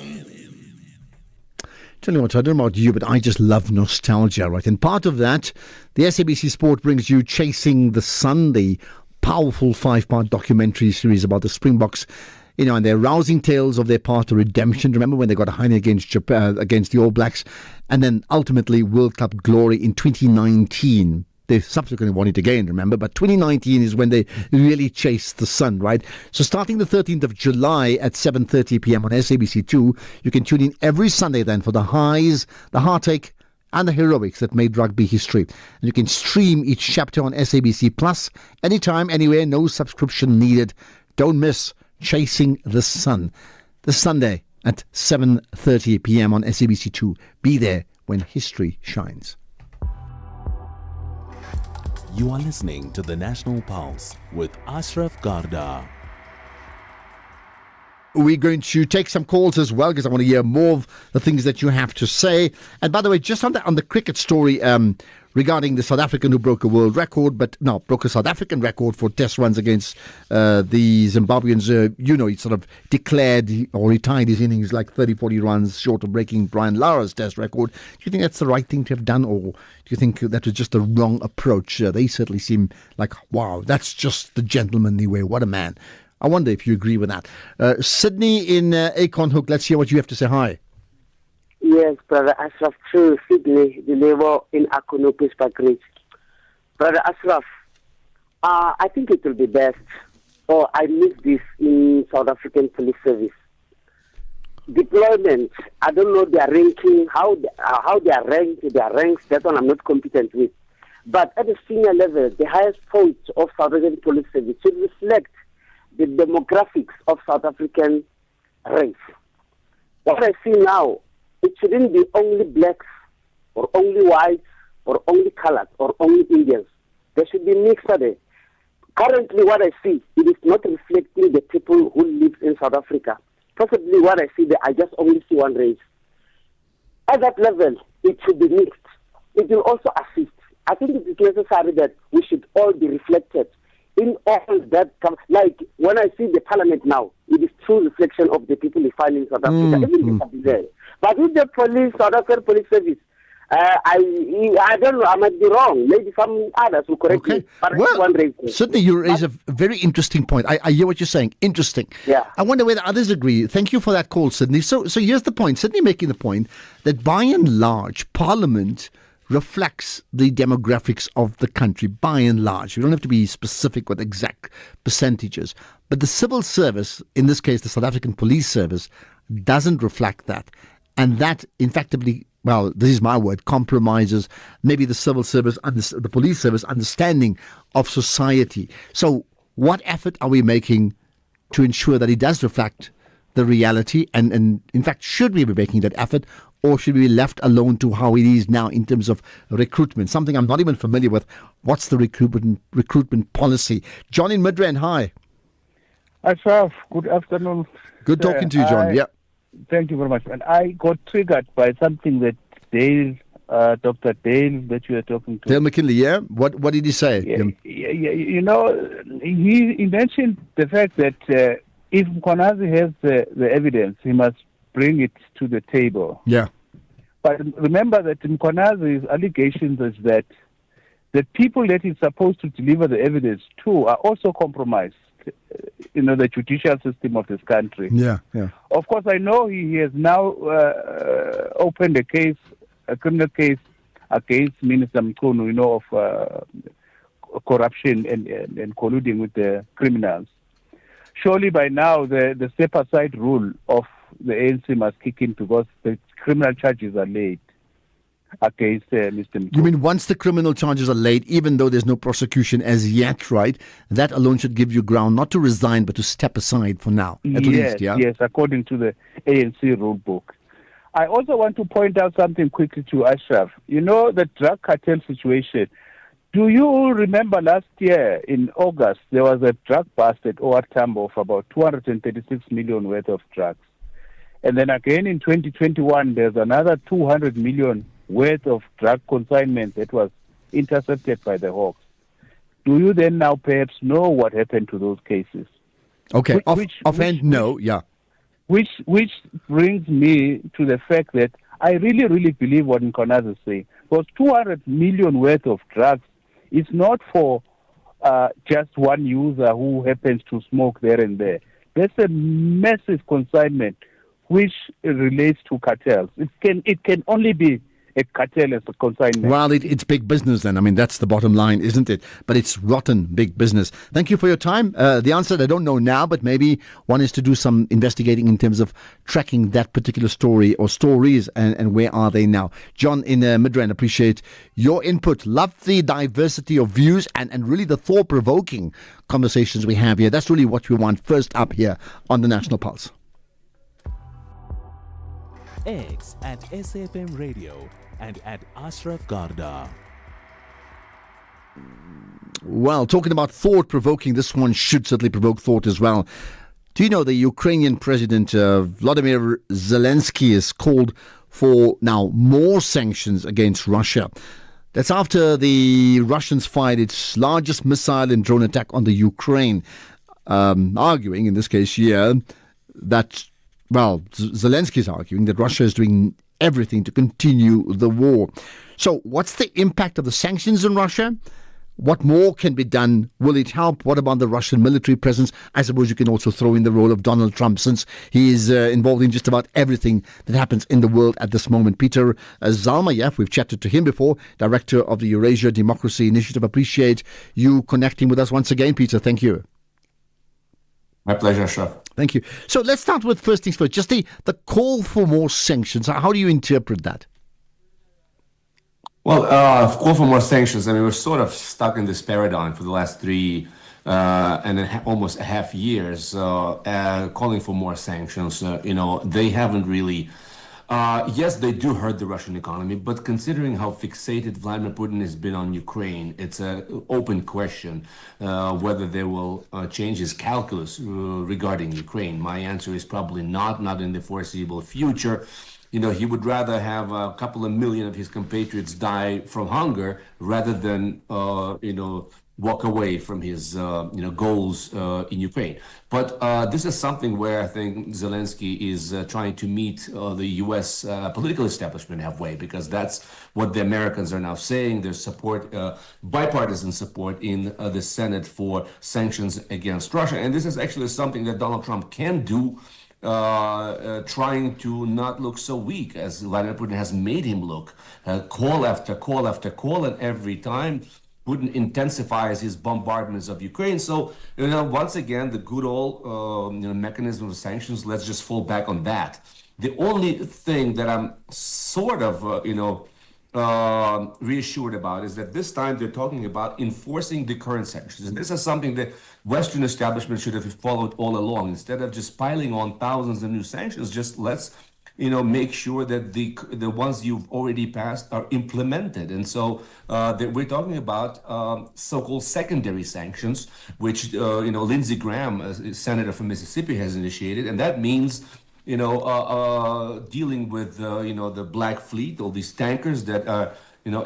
Tell you what, I don't know about you, but I just love nostalgia, right? And part of that, the SABC Sport brings you Chasing the Sun, the powerful 5-part documentary series about the Springboks, you know, and their rousing tales of their path to redemption. Remember when they got a high against Japan, against the All Blacks, and then ultimately World Cup glory in 2019. They subsequently won it again, remember? But 2019 is when they really chased the sun, right? So starting the 13th of July at 7:30 p.m. on SABC2, you can tune in every Sunday then for the highs, the heartache, and the heroics that made rugby history. And you can stream each chapter on SABC Plus anytime, anywhere, no subscription needed. Don't miss Chasing the Sun. This Sunday at 7:30 p.m. on SABC2. Be there when history shines. You are listening to the National Pulse with Ashraf Garda. We're going to take some calls as well because I want to hear more of the things that you have to say. And by the way, just on the cricket story regarding the South African who broke a world record, broke a South African record for test runs against the Zimbabweans. He sort of declared or retired his innings like 30, 40 runs short of breaking Brian Lara's test record. Do you think that's the right thing to have done, or do you think that was just the wrong approach? They certainly seem like, wow, that's just the gentlemanly way. What a man. I wonder if you agree with that. Sydney in Acornhoek, let's hear what you have to say. Hi. Yes, Brother Ashraf, through Sydney, the labor in Akonopis Pakridge. Brother Ashraf, I think it will be best, or I miss this in South African Police Service. Deployment, I don't know their ranking, how they are ranked, their ranks, that one I'm not competent with. But at the senior level, the highest post of South African Police Service should reflect the demographics of South African race. What I see now, it shouldn't be only blacks or only whites or only colored or only Indians. There should be mixed there. Currently what I see, it is not reflecting the people who live in South Africa. Possibly what I see there, I just only see one race. At that level, it should be mixed. It will also assist. I think it is necessary that we should all be reflected in all that. Like when I see the parliament now, it is true reflection of the people who find in South Africa. Even there. But with the police, South African Police Service, I don't know, I might be wrong. Maybe some others will correct me. But certainly you raise a very interesting point. I hear what you're saying. Interesting. Yeah. I wonder whether others agree. Thank you for that call, Sydney. So here's the point. Sydney making the point that by and large, Parliament reflects the demographics of the country, by and large. You don't have to be specific with exact percentages. But the civil service, in this case the South African Police Service, doesn't reflect that. And that, effectively, well, this is my word, compromises maybe the civil service, the police service understanding of society. So what effort are we making to ensure that it does reflect the reality? And in fact, should we be making that effort, or should we be left alone to how it is now in terms of recruitment? Something I'm not even familiar with. What's the recruitment policy? John in Midrand, hi. Ashraf, good afternoon. Good talking to you, John. Yeah. Thank you very much. And I got triggered by something that Dale, Dr. Dale, that you were talking to. Dale McKinley, yeah? What did he say? You know, he mentioned the fact that if Mkhwanazi has the evidence, he must bring it to the table. Yeah. But remember that Mkhwanazi's allegations is that the people that he's supposed to deliver the evidence to are also compromised, the judicial system of this country. Yeah, yeah. Of course, I know he has now opened a criminal case against Minister Mchunu, of corruption and colluding with the criminals. Surely by now the step-aside rule of the ANC must kick in because the criminal charges are laid against Mr. Mchunu. You mean once the criminal charges are laid, even though there's no prosecution as yet, right? That alone should give you ground not to resign but to step aside for now, at least, yeah? Yes, according to the ANC rule book. I also want to point out something quickly to Ashraf. The drug cartel situation. Do you remember last year in August, there was a drug bust at OR Tambo of about 236 million worth of drugs. And then again in 2021, there's another 200 million worth of drug consignment that was intercepted by the Hawks. Do you then now perhaps know what happened to those cases? Okay, offhand, no, yeah. Which brings me to the fact that I really, really believe what Mkhwanazi is saying. Because 200 million worth of drugs is not for just one user who happens to smoke there and there. That's a massive consignment which relates to cartels. It can only be a cartel as a consignment. Well, it's big business then. I mean, that's the bottom line, isn't it? But it's rotten big business. Thank you for your time. The answer I don't know now, but maybe one is to do some investigating in terms of tracking that particular story or stories and where are they now. John in Midrand, appreciate your input. Love the diversity of views and really the thought-provoking conversations we have here. That's really what we want first up here on the National Pulse. X at SAFM Radio and at Ashraf Garda. Well, talking about thought-provoking, this one should certainly provoke thought as well. Do you know the Ukrainian President Vladimir Zelensky has called for now more sanctions against Russia? That's after the Russians fired its largest missile and drone attack on the Ukraine, arguing, in this case here, that Zelensky is arguing that Russia is doing everything to continue the war. So what's the impact of the sanctions on Russia? What more can be done? Will it help? What about the Russian military presence? I suppose you can also throw in the role of Donald Trump, since he is involved in just about everything that happens in the world at this moment. Peter Zalmayev, we've chatted to him before, Director of the Eurasia Democracy Initiative. Appreciate you connecting with us once again, Peter. Thank you. My pleasure, Ashraf. Thank you. So let's start with first things first, just the call for more sanctions. How do you interpret that? Well, call for more sanctions. I mean, we're sort of stuck in this paradigm for the last three almost a half years, calling for more sanctions. They haven't really... yes, they do hurt the Russian economy, but considering how fixated Vladimir Putin has been on Ukraine, it's an open question whether they will change his calculus regarding Ukraine. My answer is probably not in the foreseeable future. He would rather have a couple of million of his compatriots die from hunger rather than, walk away from his, goals in Ukraine. But this is something where I think Zelensky is trying to meet the U.S. Political establishment halfway, because that's what the Americans are now saying. There's support, bipartisan support in the Senate for sanctions against Russia. And this is actually something that Donald Trump can do, trying to not look so weak as Vladimir Putin has made him look. Call after call after call, and every time Putin intensifies his bombardments of Ukraine. So, once again, the good old mechanism of sanctions, let's just fall back on that. The only thing that I'm sort of, reassured about is that this time they're talking about enforcing the current sanctions. And this is something that Western establishment should have followed all along. Instead of just piling on thousands of new sanctions, just let's make sure that the ones you've already passed are implemented. And so that we're talking about so-called secondary sanctions, which Lindsey Graham, a senator from Mississippi, has initiated, and that means dealing with the Black Fleet, all these tankers that are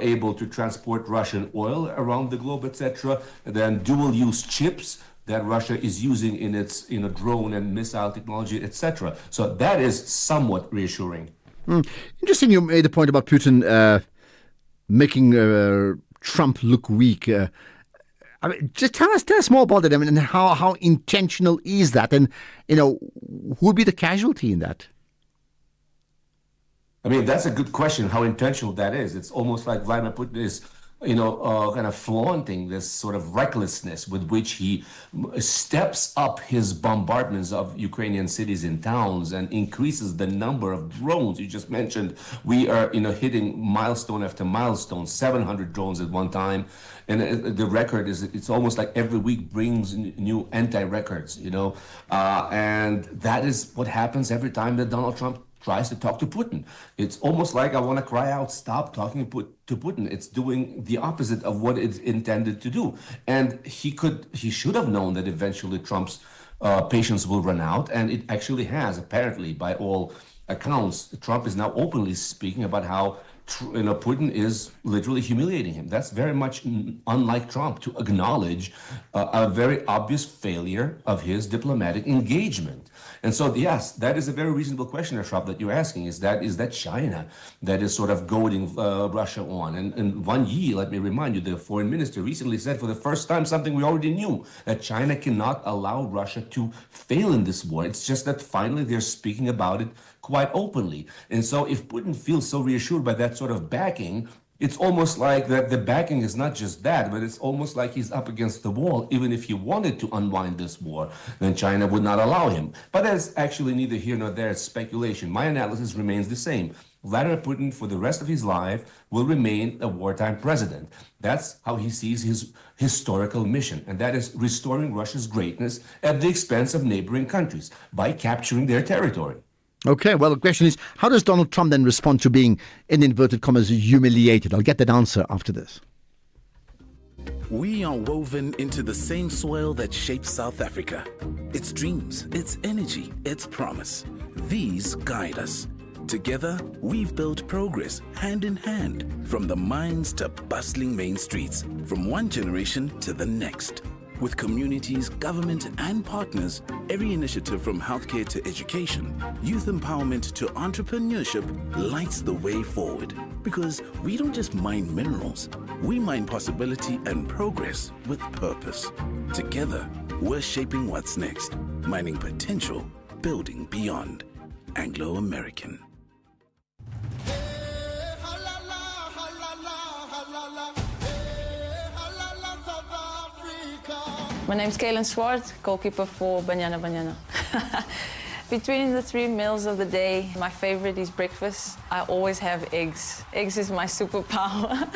able to transport Russian oil around the globe, etc. Then dual-use chips, that Russia is using in its drone and missile technology, etc. So that is somewhat reassuring. Interesting, you made the point about Putin making Trump look weak. I mean, just tell us more about it. I mean, and how intentional is that, and who would be the casualty in that? I mean, that's a good question. How intentional that is? It's almost like Vladimir Putin is, kind of flaunting this sort of recklessness with which he steps up his bombardments of Ukrainian cities and towns and increases the number of drones. You just mentioned we are, hitting milestone after milestone, 700 drones at one time. And the record is, it's almost like every week brings new anti-records, and that is what happens every time that Donald Trump tries to talk to Putin. It's almost like I want to cry out, stop talking to Putin. It's doing the opposite of what it's intended to do. And he should have known that eventually Trump's patience will run out. And it actually has, apparently, by all accounts. Trump is now openly speaking about how Putin is literally humiliating him. That's very much unlike Trump to acknowledge a very obvious failure of his diplomatic engagement. And so, yes, that is a very reasonable question, Ashraf, that you're asking. Is that China that is sort of goading Russia on? And Wang Yi, let me remind you, the foreign minister recently said for the first time something we already knew, that China cannot allow Russia to fail in this war. It's just that finally they're speaking about it quite openly. And so if Putin feels so reassured by that sort of backing, it's almost like that the backing is not just that, but it's almost like he's up against the wall. Even if he wanted to unwind this war, then China would not allow him. But that's actually neither here nor there. It's speculation. My analysis remains the same. Vladimir Putin, for the rest of his life, will remain a wartime president. That's how he sees his historical mission, and that is restoring Russia's greatness at the expense of neighboring countries by capturing their territory. Okay, well, the question is, how does Donald Trump then respond to being, in inverted commas, humiliated? I'll get that answer after this. We are woven into the same soil that shapes South Africa. Its dreams, its energy, its promise. These guide us. Together, we've built progress hand in hand, from the mines to bustling main streets, from one generation to the next. With communities, government, and partners, every initiative from healthcare to education, youth empowerment to entrepreneurship lights the way forward. Because we don't just mine minerals, we mine possibility and progress with purpose. Together, we're shaping what's next, mining potential, building beyond. Anglo American. My name's Kaylin Swart, goalkeeper for Banyana Banyana. Between the 3 meals of the day, my favorite is breakfast. I always have eggs. Eggs is my superpower.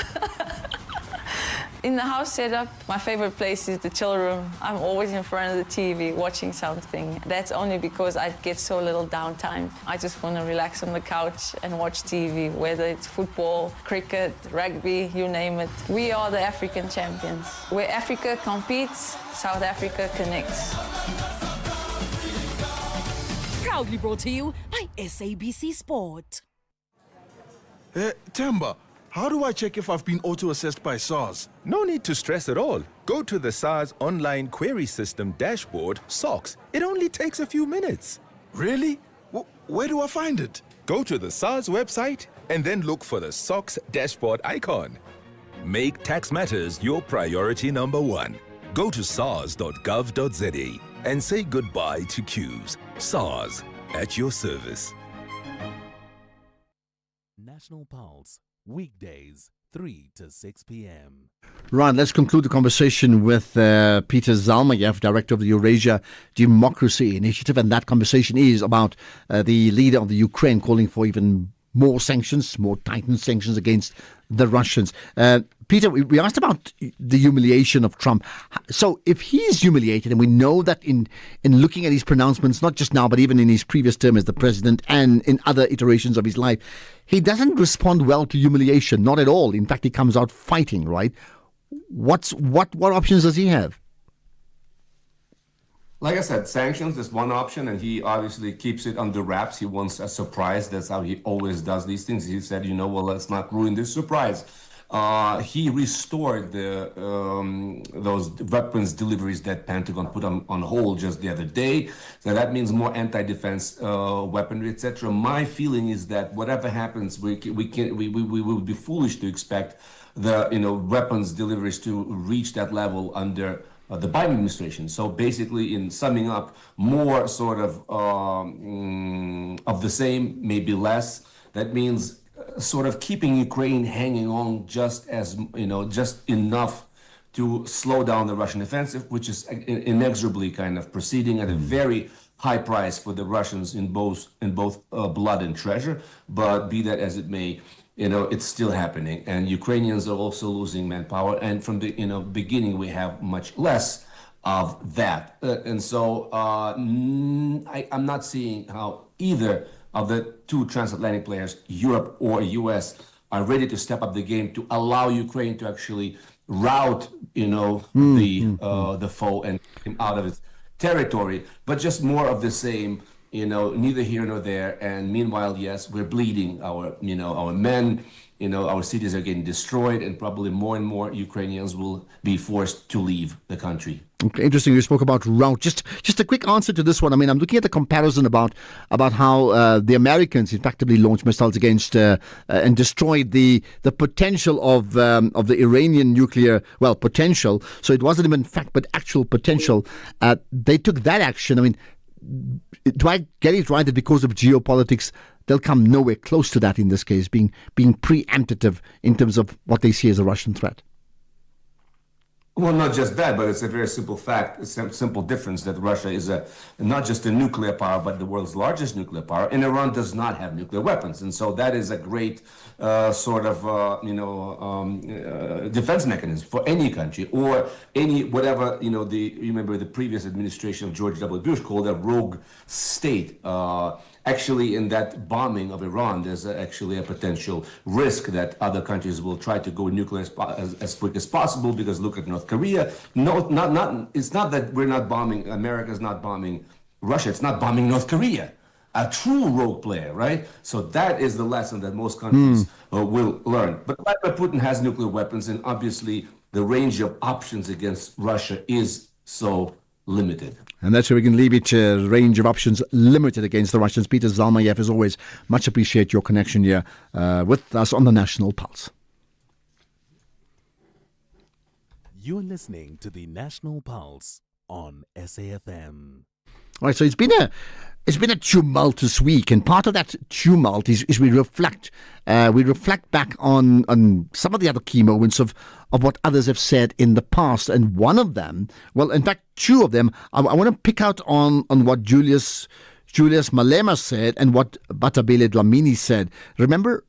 In the house setup, my favorite place is the chill room. I'm always in front of the TV watching something. That's only because I get so little downtime. I just want to relax on the couch and watch TV, whether it's football, cricket, rugby, you name it. We are the African champions. Where Africa competes, South Africa connects. Proudly brought to you by SABC Sport. Temba, how do I check if I've been auto-assessed by SARS? No need to stress at all. Go to the SARS online query system dashboard, SOX. It only takes a few minutes. Really? Where do I find it? Go to the SARS website and then look for the SOX dashboard icon. Make tax matters your priority number one. Go to sars.gov.za and say goodbye to queues. SARS, at your service. National Pulse, weekdays, 3 to 6 p.m. Right, let's conclude the conversation with Peter Zalmayev, Director of the Eurasia Democracy Initiative. And that conversation is about the leader of the Ukraine calling for even more sanctions, more tightened sanctions against the Russians. Peter, we asked about the humiliation of Trump. So if he's humiliated, and we know that in looking at his pronouncements, not just now, but even in his previous term as the president and in other iterations of his life, he doesn't respond well to humiliation, not at all. In fact, he comes out fighting, right? What options does he have? Like I said, sanctions is one option, and he obviously keeps it under wraps. He wants a surprise. That's how he always does these things. He said, well, let's not ruin this surprise. he restored those weapons deliveries that Pentagon put on hold just the other day. So that means more anti-defense weaponry, etc. My feeling is that whatever happens, we would be foolish to expect the weapons deliveries to reach that level under the Biden administration. So basically, in summing up, more sort of the same, maybe less. That means sort of keeping Ukraine hanging on just enough to slow down the Russian offensive, which is inexorably kind of proceeding at a very high price for the Russians in both blood and treasure. But be that as it may, it's still happening, and Ukrainians are also losing manpower. And from the beginning, we have much less of that, and so I'm not seeing how either of the two transatlantic players, Europe or US, are ready to step up the game to allow Ukraine to actually rout, the foe and him out of its territory. But just more of the same, neither here nor there. And meanwhile, yes, we're bleeding our men. Our cities are getting destroyed, and probably more and more Ukrainians will be forced to leave the country. Okay, interesting. You spoke about rout. Just a quick answer to this one. I mean, I'm looking at the comparison about how the Americans effectively launched missiles against and destroyed the potential of the Iranian nuclear potential. So it wasn't even fact, but actual potential. They took that action. I mean, do I get it right that because of geopolitics, they'll come nowhere close to that in this case, being preemptive in terms of what they see as a Russian threat? Well, not just that, but it's a very simple fact, a simple difference that Russia is not just a nuclear power, but the world's largest nuclear power, and Iran does not have nuclear weapons. And so that is a great defense mechanism for any country or any whatever, remember the previous administration of George W. Bush called a rogue state. Actually, in that bombing of Iran, there's actually a potential risk that other countries will try to go nuclear as quick as possible, because look at North Korea. No, it's not that we're not bombing, America's not bombing Russia, it's not bombing North Korea. A true rogue player, right? So that is the lesson that most countries will learn. But Vladimir Putin has nuclear weapons, and obviously the range of options against Russia is so limited. And that's where we can leave it. Range of options limited against the Russians. Peter Zalmayev, as always, much appreciate your connection here with us on the National Pulse. You're listening to the National Pulse on SAFM. All right, so it's been a tumultuous week, and part of that tumult is we reflect back on some of the other key moments of what others have said in the past. And one of them, well, in fact, two of them, I want to pick out on what Julius Malema said and what Batabile Dlamini said. Remember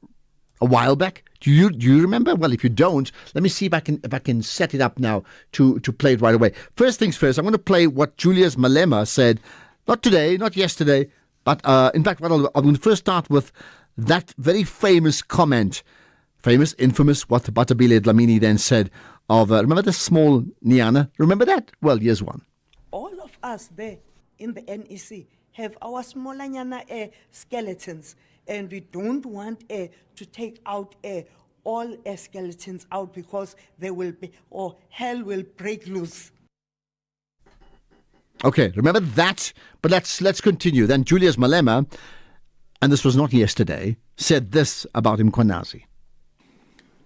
a while back? Do you remember? Well, if you don't, let me see if I can set it up now to play it right away. First things first, I'm going to play what Julius Malema said. Not today, not yesterday, but in fact, I'm going to first start with that very famous comment, infamous, what Batabile Dlamini then said of, remember the small Nyana? Remember that? Well, here's one. All of us there in the NEC have our small Nyana skeletons, and we don't want to take out all skeletons out, because there will be, or hell will break loose. Okay, remember that, but let's continue. Then Julius Malema, and this was not yesterday, said this about Mkhwanazi.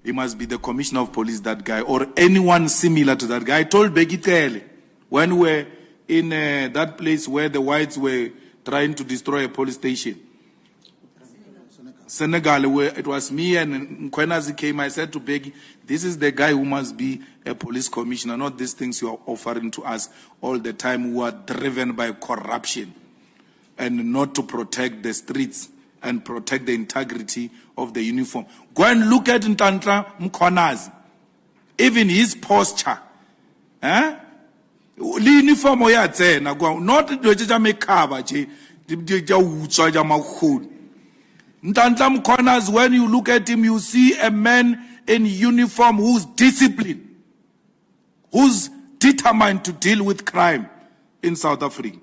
He must be the commissioner of police, that guy, or anyone similar to that guy. I told Bheki Cele when we were in that place where the whites were trying to destroy a police station. Senegal, where it was me and Mkhwanazi came, I said to Bheki, this is the guy who must be a police commissioner, not these things you are offering to us all the time, who are driven by corruption and not to protect the streets and protect the integrity of the uniform. Go and look at Ntantla Mkhwanazi, even his posture. Uniform not Ntantla Mkhwanazi, when you look at him, you see a man in uniform who's disciplined, who's determined to deal with crime in South Africa.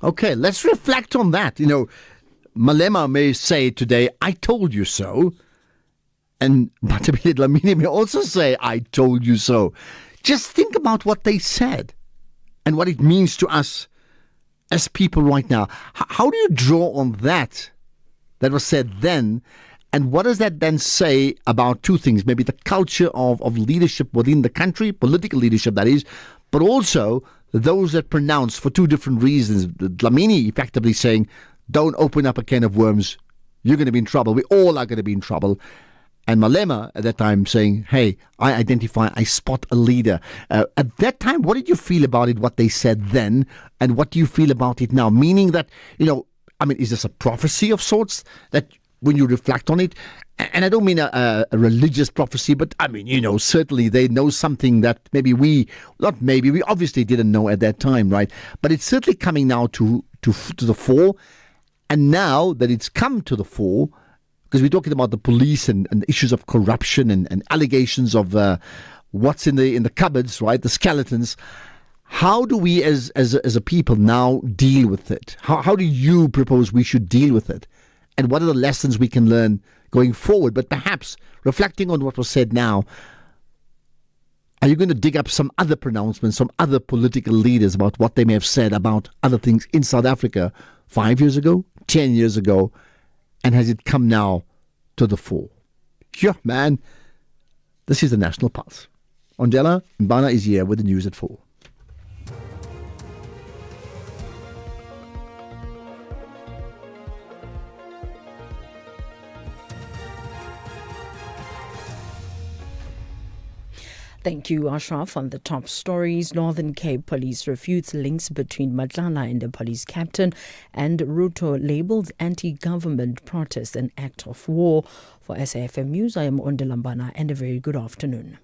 Okay, let's reflect on that. Malema may say today, I told you so. And Matabile Dlamini may also say, I told you so. Just think about what they said and what it means to us as people right now. How do you draw on that was said then? And what does that then say about two things? Maybe the culture of leadership within the country, political leadership that is, but also those that pronounce for two different reasons. Dlamini effectively saying, don't open up a can of worms. You're going to be in trouble. We all are going to be in trouble. And Malema at that time saying, hey, I spot a leader. At that time, what did you feel about it, what they said then? And what do you feel about it now? Meaning that, is this a prophecy of sorts that when you reflect on it? And I don't mean a religious prophecy, but certainly they know something that we obviously didn't know at that time, right? But it's certainly coming now to the fore. And now that it's come to the fore, because we're talking about the police and issues of corruption and allegations of what's in the cupboards, right? The skeletons. How do we as a people now deal with it? How do you propose we should deal with it? And what are the lessons we can learn going forward? But perhaps reflecting on what was said now, are you going to dig up some other pronouncements, some other political leaders about what they may have said about other things in South Africa 5 years ago, 10 years ago? And has it come now to the fore? Yeah, man. This is the National Pulse. Ondela Mbana is here with the news at 4. Thank you, Ashraf. On the top stories, Northern Cape Police refutes links between Matlala and the police captain, and Ruto labels anti-government protest an act of war. For SAFM News, I am Ondela Mbana, and a very good afternoon.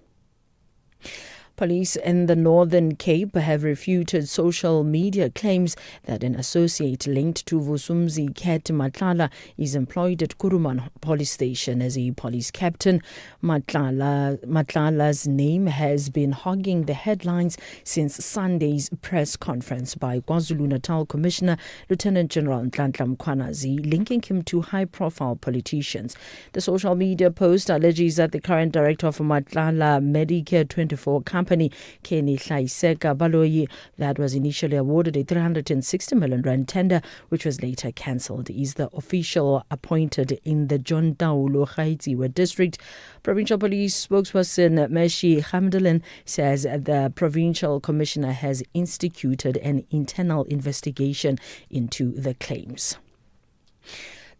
Police in the Northern Cape have refuted social media claims that an associate linked to Vusumuzi Cat Matlala is employed at Kuruman police station as a police captain. Matlala's name has been hogging the headlines since Sunday's press conference by KwaZulu-Natal Commissioner Lieutenant General Nhlanhla Mkhwanazi, linking him to high-profile politicians. The social media post alleges that the current director of Matlala Medicare 24 company, Kenny Hlaiseka Baloyi, that was initially awarded a 360 million rand tender, which was later cancelled, is the official appointed in the John Taulo Gaitziwe district. Provincial Police spokesperson Meshi Hamdalin says the provincial commissioner has instituted an internal investigation into the claims.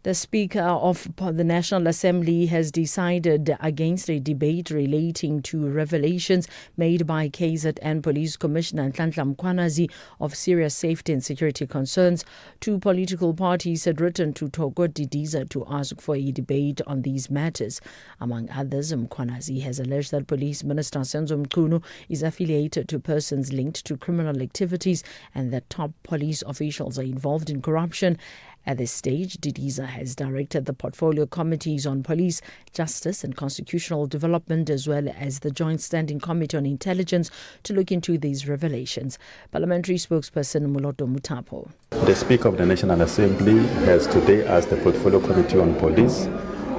The Speaker of the National Assembly has decided against a debate relating to revelations made by KZN Police Commissioner Nhlanhla Mkhwanazi of serious safety and security concerns. Two political parties had written to Thoko Didiza to ask for a debate on these matters. Among others, Mkhwanazi has alleged that Police Minister Senzo Mchunu is affiliated to persons linked to criminal activities and that top police officials are involved in corruption. At this stage, Didiza has directed the portfolio committees on police, justice and constitutional development, as well as the Joint Standing Committee on Intelligence, to look into these revelations. Parliamentary spokesperson Moloto Mutapo. The Speaker of the National Assembly has today asked the Portfolio Committee on Police,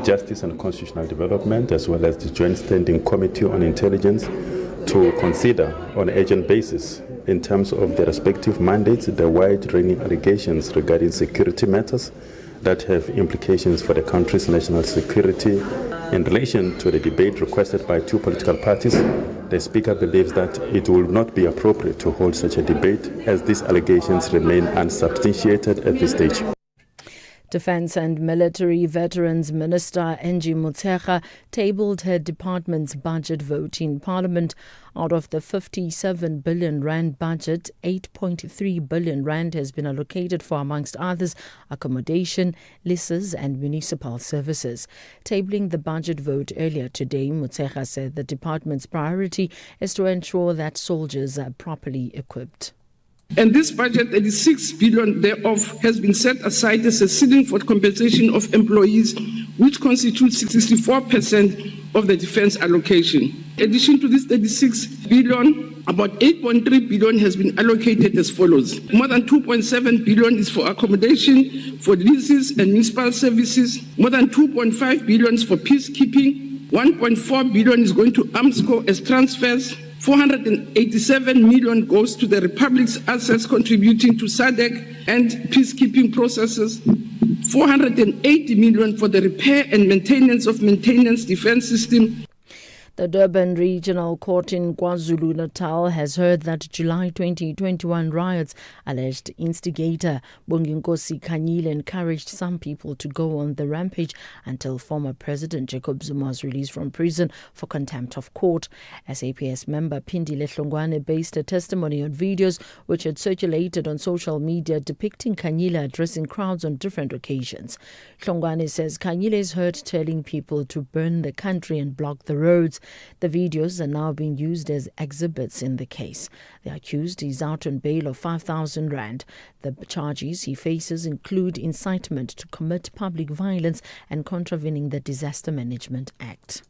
Justice and Constitutional Development, as well as the Joint Standing Committee on Intelligence, to consider on an urgent basis, in terms of their respective mandates, the wide-ranging allegations regarding security matters that have implications for the country's national security. In relation to the debate requested by two political parties, the Speaker believes that it will not be appropriate to hold such a debate as these allegations remain unsubstantiated at this stage. Defence and Military Veterans Minister Angie Motshekga tabled her department's budget vote in Parliament. Out of the 57 billion rand budget, 8.3 billion rand has been allocated for, amongst others, accommodation, leases and municipal services. Tabling the budget vote earlier today, Motshekga said the department's priority is to ensure that soldiers are properly equipped. And this budget, 36 billion thereof, has been set aside as a ceiling for compensation of employees, which constitutes 64% of the defence allocation. In addition to this 36 billion, about 8.3 billion has been allocated as follows. More than 2.7 billion is for accommodation, for leases and municipal services. More than 2.5 billion is for peacekeeping. 1.4 billion is going to AMSCO as transfers. 487 million goes to the Republic's assets contributing to SADC and peacekeeping processes. 480 million for the repair and maintenance of maintenance defense system. The Durban Regional Court in KwaZulu-Natal has heard that July 2021 riots alleged instigator Bonginkosi Khanyile encouraged some people to go on the rampage until former President Jacob Zuma was released from prison for contempt of court. SAPS member Phindile Hlongwane based a testimony on videos which had circulated on social media depicting Khanyile addressing crowds on different occasions. Hlongwane says Khanyile is heard telling people to burn the country and block the roads. The videos are now being used as exhibits in the case. The accused is out on bail of 5,000 rand. The charges he faces include incitement to commit public violence and contravening the Disaster Management Act.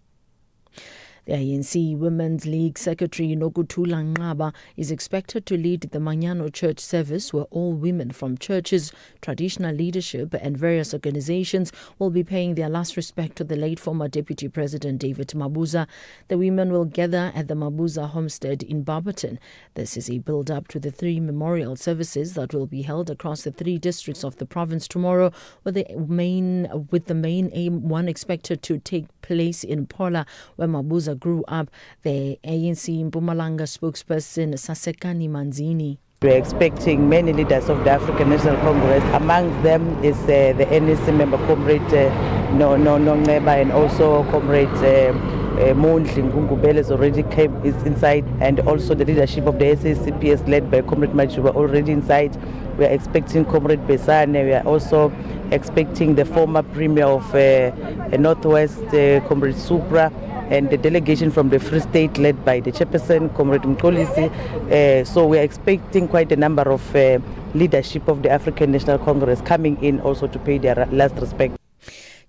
The ANC Women's League Secretary Nokuthula Nqaba is expected to lead the Manyano Church service, where all women from churches, traditional leadership and various organizations will be paying their last respect to the late former Deputy President David Mabuza. The women will gather at the Mabuza homestead in Barberton. This is a build-up to the 3 memorial services that will be held across the 3 districts of the province tomorrow, with the main aim one expected to take place in Pola, where Mabuza grew up. The ANC Mpumalanga spokesperson Sasekani Manzini. We are expecting many leaders of the African National Congress. Among them is the NEC member, Comrade Nongeba, and also Comrade Mondli Ngungubele already is inside, and also the leadership of the SACPS led by Comrade Majuba already inside. We are expecting Comrade Besane. We are also expecting the former Premier of Northwest, Comrade Supra, and the delegation from the Free State led by the chairperson, Comrade Mkolisi. So we are expecting quite a number of leadership of the African National Congress coming in also to pay their last respect.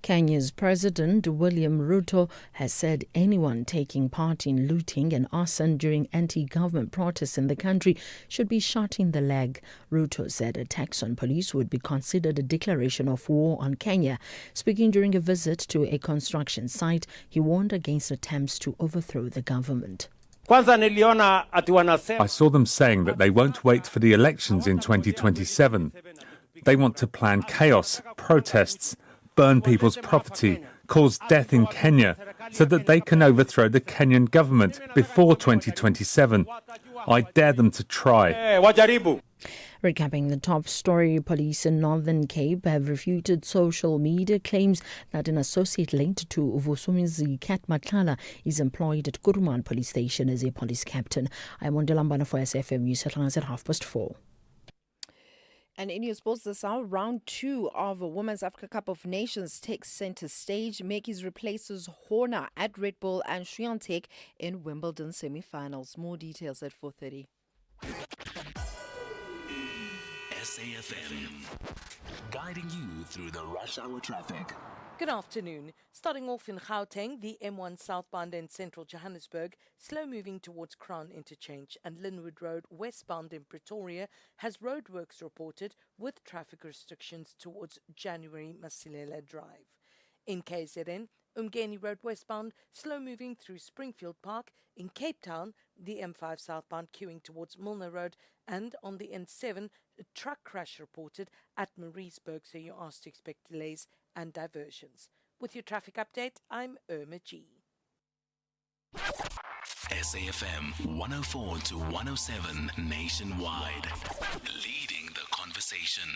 Kenya's President William Ruto has said anyone taking part in looting and arson during anti-government protests in the country should be shot in the leg. Ruto said attacks on police would be considered a declaration of war on Kenya. Speaking during a visit to a construction site, he warned against attempts to overthrow the government. I saw them saying that they won't wait for the elections in 2027. They want to plan chaos, protests, burn people's property, cause death in Kenya, so that they can overthrow the Kenyan government before 2027. I dare them to try. Recapping the top story, police in Northern Cape have refuted social media claims that an associate linked to Vusumizi Kat Matlala is employed at Kuruman police station as a police captain. I'm Mondelambana for SFM News headlines at 4:30. And in your sports this hour, round 2 of the Women's Africa Cup of Nations takes centre stage. Mekies replaces Horner at Red Bull and Swiatek in Wimbledon semi-finals. More details at 4:30. SAFM, guiding you through the rush hour traffic. Good afternoon. Starting off in Gauteng, the M1 southbound in central Johannesburg, slow moving towards Crown Interchange, and Linwood Road westbound in Pretoria has roadworks reported with traffic restrictions towards January Masilela Drive. In KZN, Umgeni Road westbound, slow moving through Springfield Park. In Cape Town, the M5 southbound queuing towards Milner Road, and on the N7, a truck crash reported at Mariesburg, so you're asked to expect delays and diversions. With your traffic update, I'm Irma G. SAFM 104 to 107 nationwide, leading the conversation.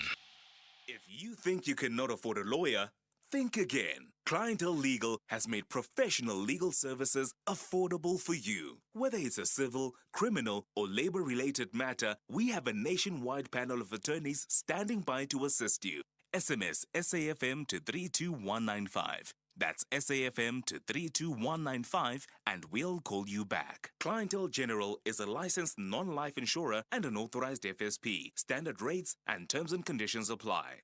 If you think you cannot afford a lawyer, think again. Clientele Legal has made professional legal services affordable for you. Whether it's a civil, criminal, or labor-related matter, we have a nationwide panel of attorneys standing by to assist you. SMS SAFM to 32195. That's SAFM to 32195 and we'll call you back. Clientele General is a licensed non-life insurer and an authorized FSP. Standard rates and terms and conditions apply.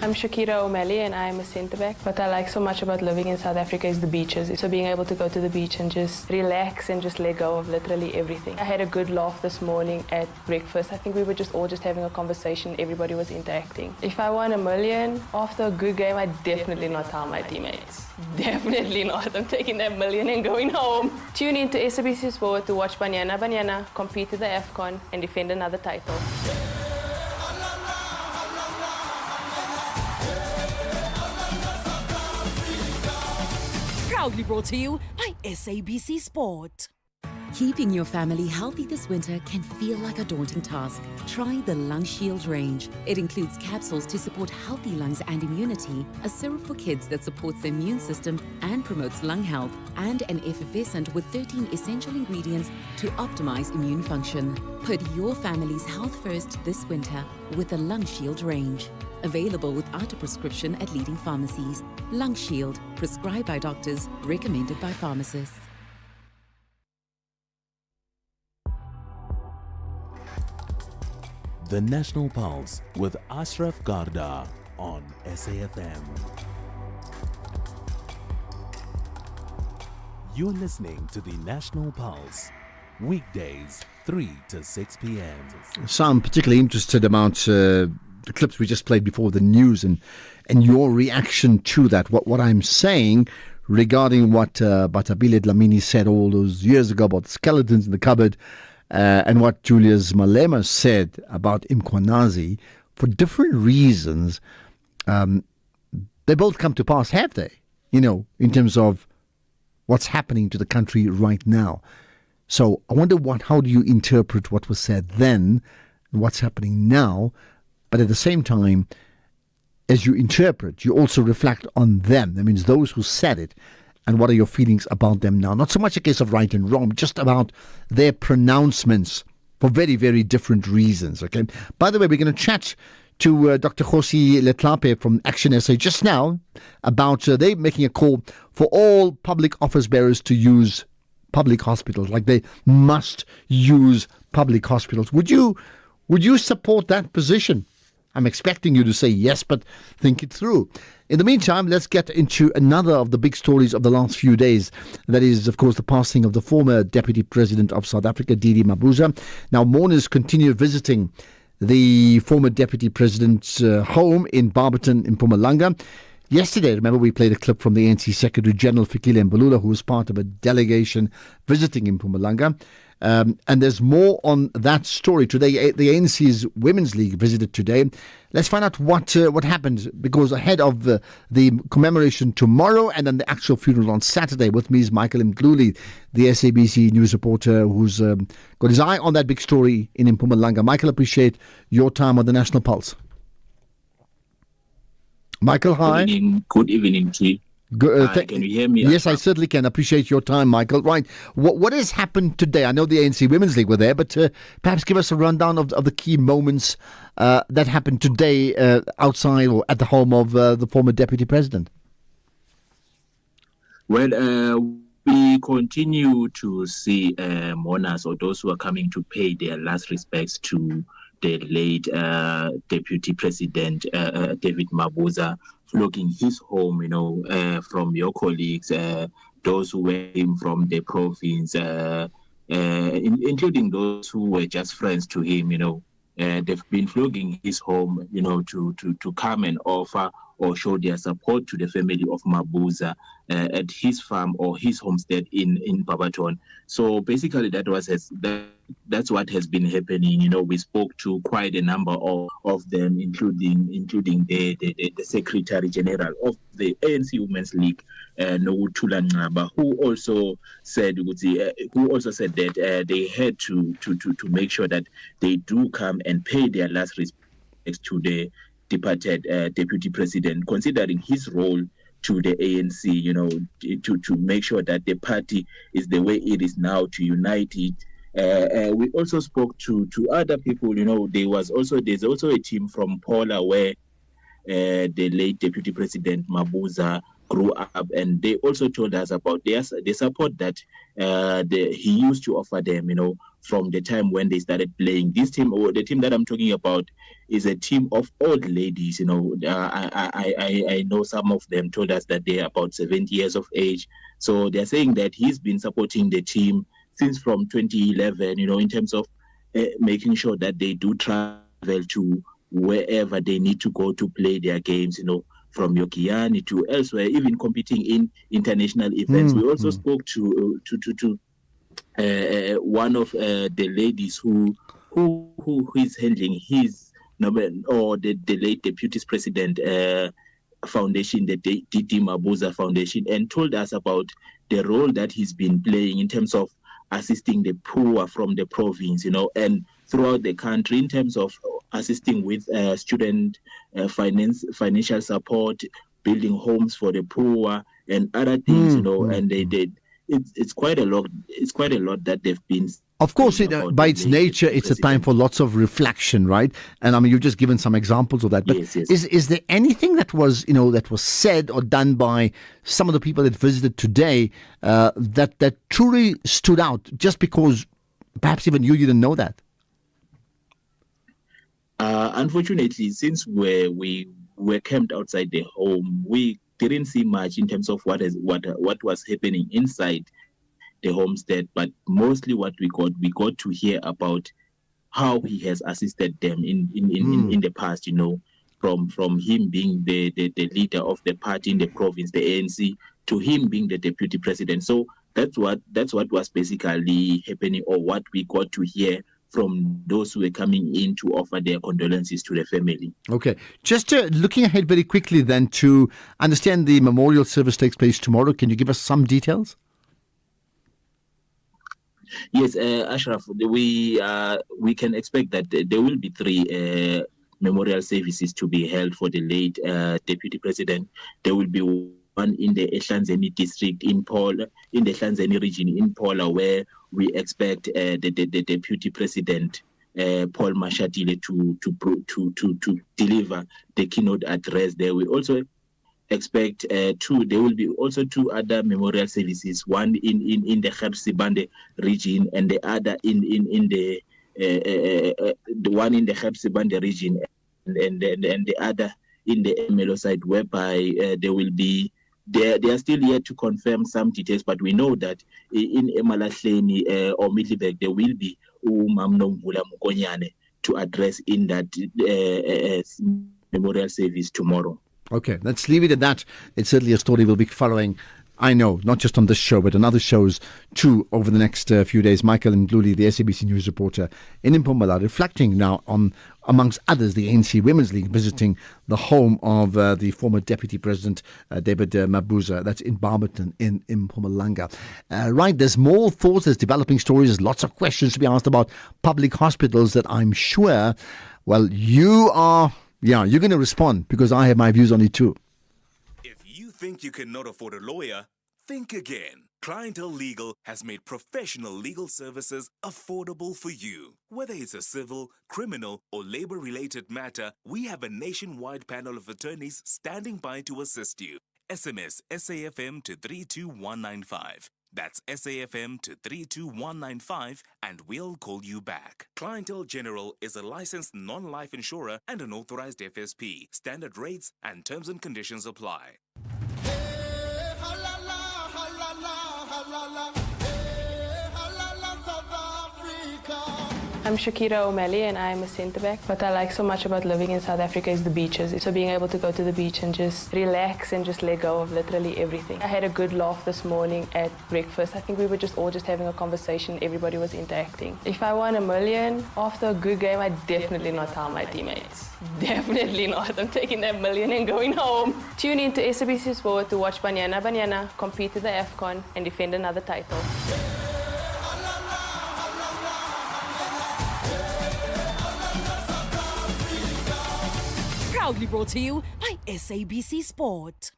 I'm Shakira O'Malley and I'm a centre back. What I like so much about living in South Africa is the beaches. So being able to go to the beach and just relax and just let go of literally everything. I had a good laugh this morning at breakfast. I think we were just all just having a conversation. Everybody was interacting. If I won $1 million after a good game, I'd definitely not tell my teammates. Definitely not. I'm taking that $1 million and going home. Tune in to SABC Sport to watch Banyana Banyana compete at the AFCON and defend another title. Proudly brought to you by SABC Sport. Keeping your family healthy this winter can feel like a daunting task. Try the Lung Shield range. It includes capsules to support healthy lungs and immunity, a syrup for kids that supports the immune system and promotes lung health, and an effervescent with 13 essential ingredients to optimize immune function. Put your family's health first this winter with the Lung Shield range. Available without a prescription at leading pharmacies. Lung Shield, prescribed by doctors, recommended by pharmacists. The National Pulse with Ashraf Garda on SAFM. You're listening to the National Pulse, weekdays 3 to 6 p.m. So I'm particularly interested about the clips we just played before the news and your reaction to that. What I'm saying regarding what Batabile Dlamini said all those years ago about skeletons in the cupboard, and what Julius Malema said about Mkhwanazi, for different reasons, they both come to pass, have they? You know, in terms of what's happening to the country right now. So I wonder how do you interpret what was said then and what's happening now? But at the same time, as you interpret, you also reflect on them. That means those who said it. And what are your feelings about them now? Not so much a case of right and wrong, just about their pronouncements for very, very different reasons. Okay. By the way, we're going to chat to Dr. Khosi Letlape from Action SA just now about they making a call for all public office bearers to use public hospitals. Like they must use public hospitals. Would you support that position? I'm expecting you to say yes, but think it through. In the meantime, let's get into another of the big stories of the last few days. That is, of course, the passing of the former Deputy President of South Africa, Didi Mabuza. Now, mourners continue visiting the former Deputy President's home in Barberton in Mpumalanga. Yesterday, remember, we played a clip from the ANC Secretary General Fikile Mbalula, who was part of a delegation visiting in Mpumalanga. And there's more on that story today. The ANC's Women's League visited today. Let's find out what happened, because ahead of the commemoration tomorrow and then the actual funeral on Saturday. With me is Michael Mdluli, the SABC news reporter who's got his eye on that big story in Mpumalanga. Michael, appreciate your time on the National Pulse. Michael, hi. Good evening, T. Can you hear me? Yes, I certainly can. Appreciate your time, Michael. Right. What has happened today? I know the ANC Women's League were there, but perhaps give us a rundown of the key moments that happened today outside or at the home of the former Deputy President. Well, we continue to see mourners or those who are coming to pay their last respects to the late Deputy President David Mabuza, flocking his home, from your colleagues, those who came from the province, including those who were just friends to him, they've been flocking his home, to come and offer or show their support to the family of Mabuza at his farm or his homestead in Barberton. So basically that's what has been happening. We spoke to quite a number of them, including the Secretary General of the ANC Women's League, Nokuthula Nxaba, who also said that they had to make sure that they do come and pay their last respects to the departed Deputy President, considering his role to the ANC, to make sure that the party is the way it is now, to unite it. We also spoke to other people. There's also a team from Paula where the late Deputy President Mabuza grew up, and they also told us about the support that he used to offer them, from the time when they started playing. This team, or the team that I'm talking about, is a team of old ladies. I know some of them told us that they're about 70 years of age. So they're saying that he's been supporting the team since from 2011, in terms of making sure that they do travel to wherever they need to go to play their games, from Yokiani to elsewhere, even competing in international events. We also spoke to one of the ladies who is handling his or the late Deputy President Foundation, the Didi Mabuza Foundation, and told us about the role that he's been playing in terms of assisting the poor from the province, and throughout the country in terms of assisting with student financial support, building homes for the poor, and other things, and they did. It's quite a lot. It's quite a lot that they've been. Of course, by its nature, it's a time for lots of reflection, right? And I mean, you've just given some examples of that. But yes. Is there anything that was, that was said or done by some of the people that visited today that truly stood out, just because perhaps even you didn't know that? Unfortunately, since we were camped outside the home, we didn't see much in terms of what was happening inside the homestead, but mostly what we got to hear about how he has assisted them in the past, from him being the leader of the party in the province, the ANC, to him being the deputy president. So that's what was basically happening, or what we got to hear from those who were coming in to offer their condolences to the family. Okay. Just looking ahead very quickly then, to understand the memorial service takes place tomorrow. Can you give us some details? Yes, Ashraf, we can expect that there will be 3 memorial services to be held for the late Deputy President. There will be one in the Ehlanzeni district in the Ehlanzeni region in Paula, where we expect the Deputy President Paul Mashatile to deliver the keynote address there. We also expect there will be also 2 other memorial services, one in the Gebsibande region, and the other in the one in the Gebsibande region, and the other in the Emelo side, whereby there will be. They are still yet to confirm some details, but we know that in Emalahleni or Middleburg there will be Umamno Mvula Mukonyane to address in that memorial service tomorrow. Okay, let's leave it at that. It's certainly a story we'll be following, I know, not just on this show, but on other shows too over the next few days. Michael Ndluli, the SABC News reporter in Mpumalanga, reflecting now on, amongst others, the ANC Women's League visiting the home of the former Deputy President, David Mabuza. That's in Barberton in Mpumalanga. Right, there's more thoughts, there's developing stories, there's lots of questions to be asked about public hospitals that I'm sure, well, you're going to respond, because I have my views on it too. If you think you cannot afford a lawyer, think again. Clientele Legal has made professional legal services affordable for you. Whether it's a civil, criminal, or labor-related matter, we have a nationwide panel of attorneys standing by to assist you. SMS SAFM to 32195. That's SAFM to 32195, and we'll call you back. Clientele General is a licensed non-life insurer and an authorized FSP. Standard rates and terms and conditions apply. I'm Shakira O'Malley and I'm a centre back. What I like so much about living in South Africa is the beaches. So being able to go to the beach and just relax and just let go of literally everything. I had a good laugh this morning at breakfast. I think we were all just having a conversation. Everybody was interacting. If I won $1 million after a good game, I'd definitely not tell my teammates. Definitely not. I'm taking that $1 million and going home. Tune in to SABC Sport to watch Banyana compete at the AFCON and defend another title. Proudly brought to you by SABC Sport.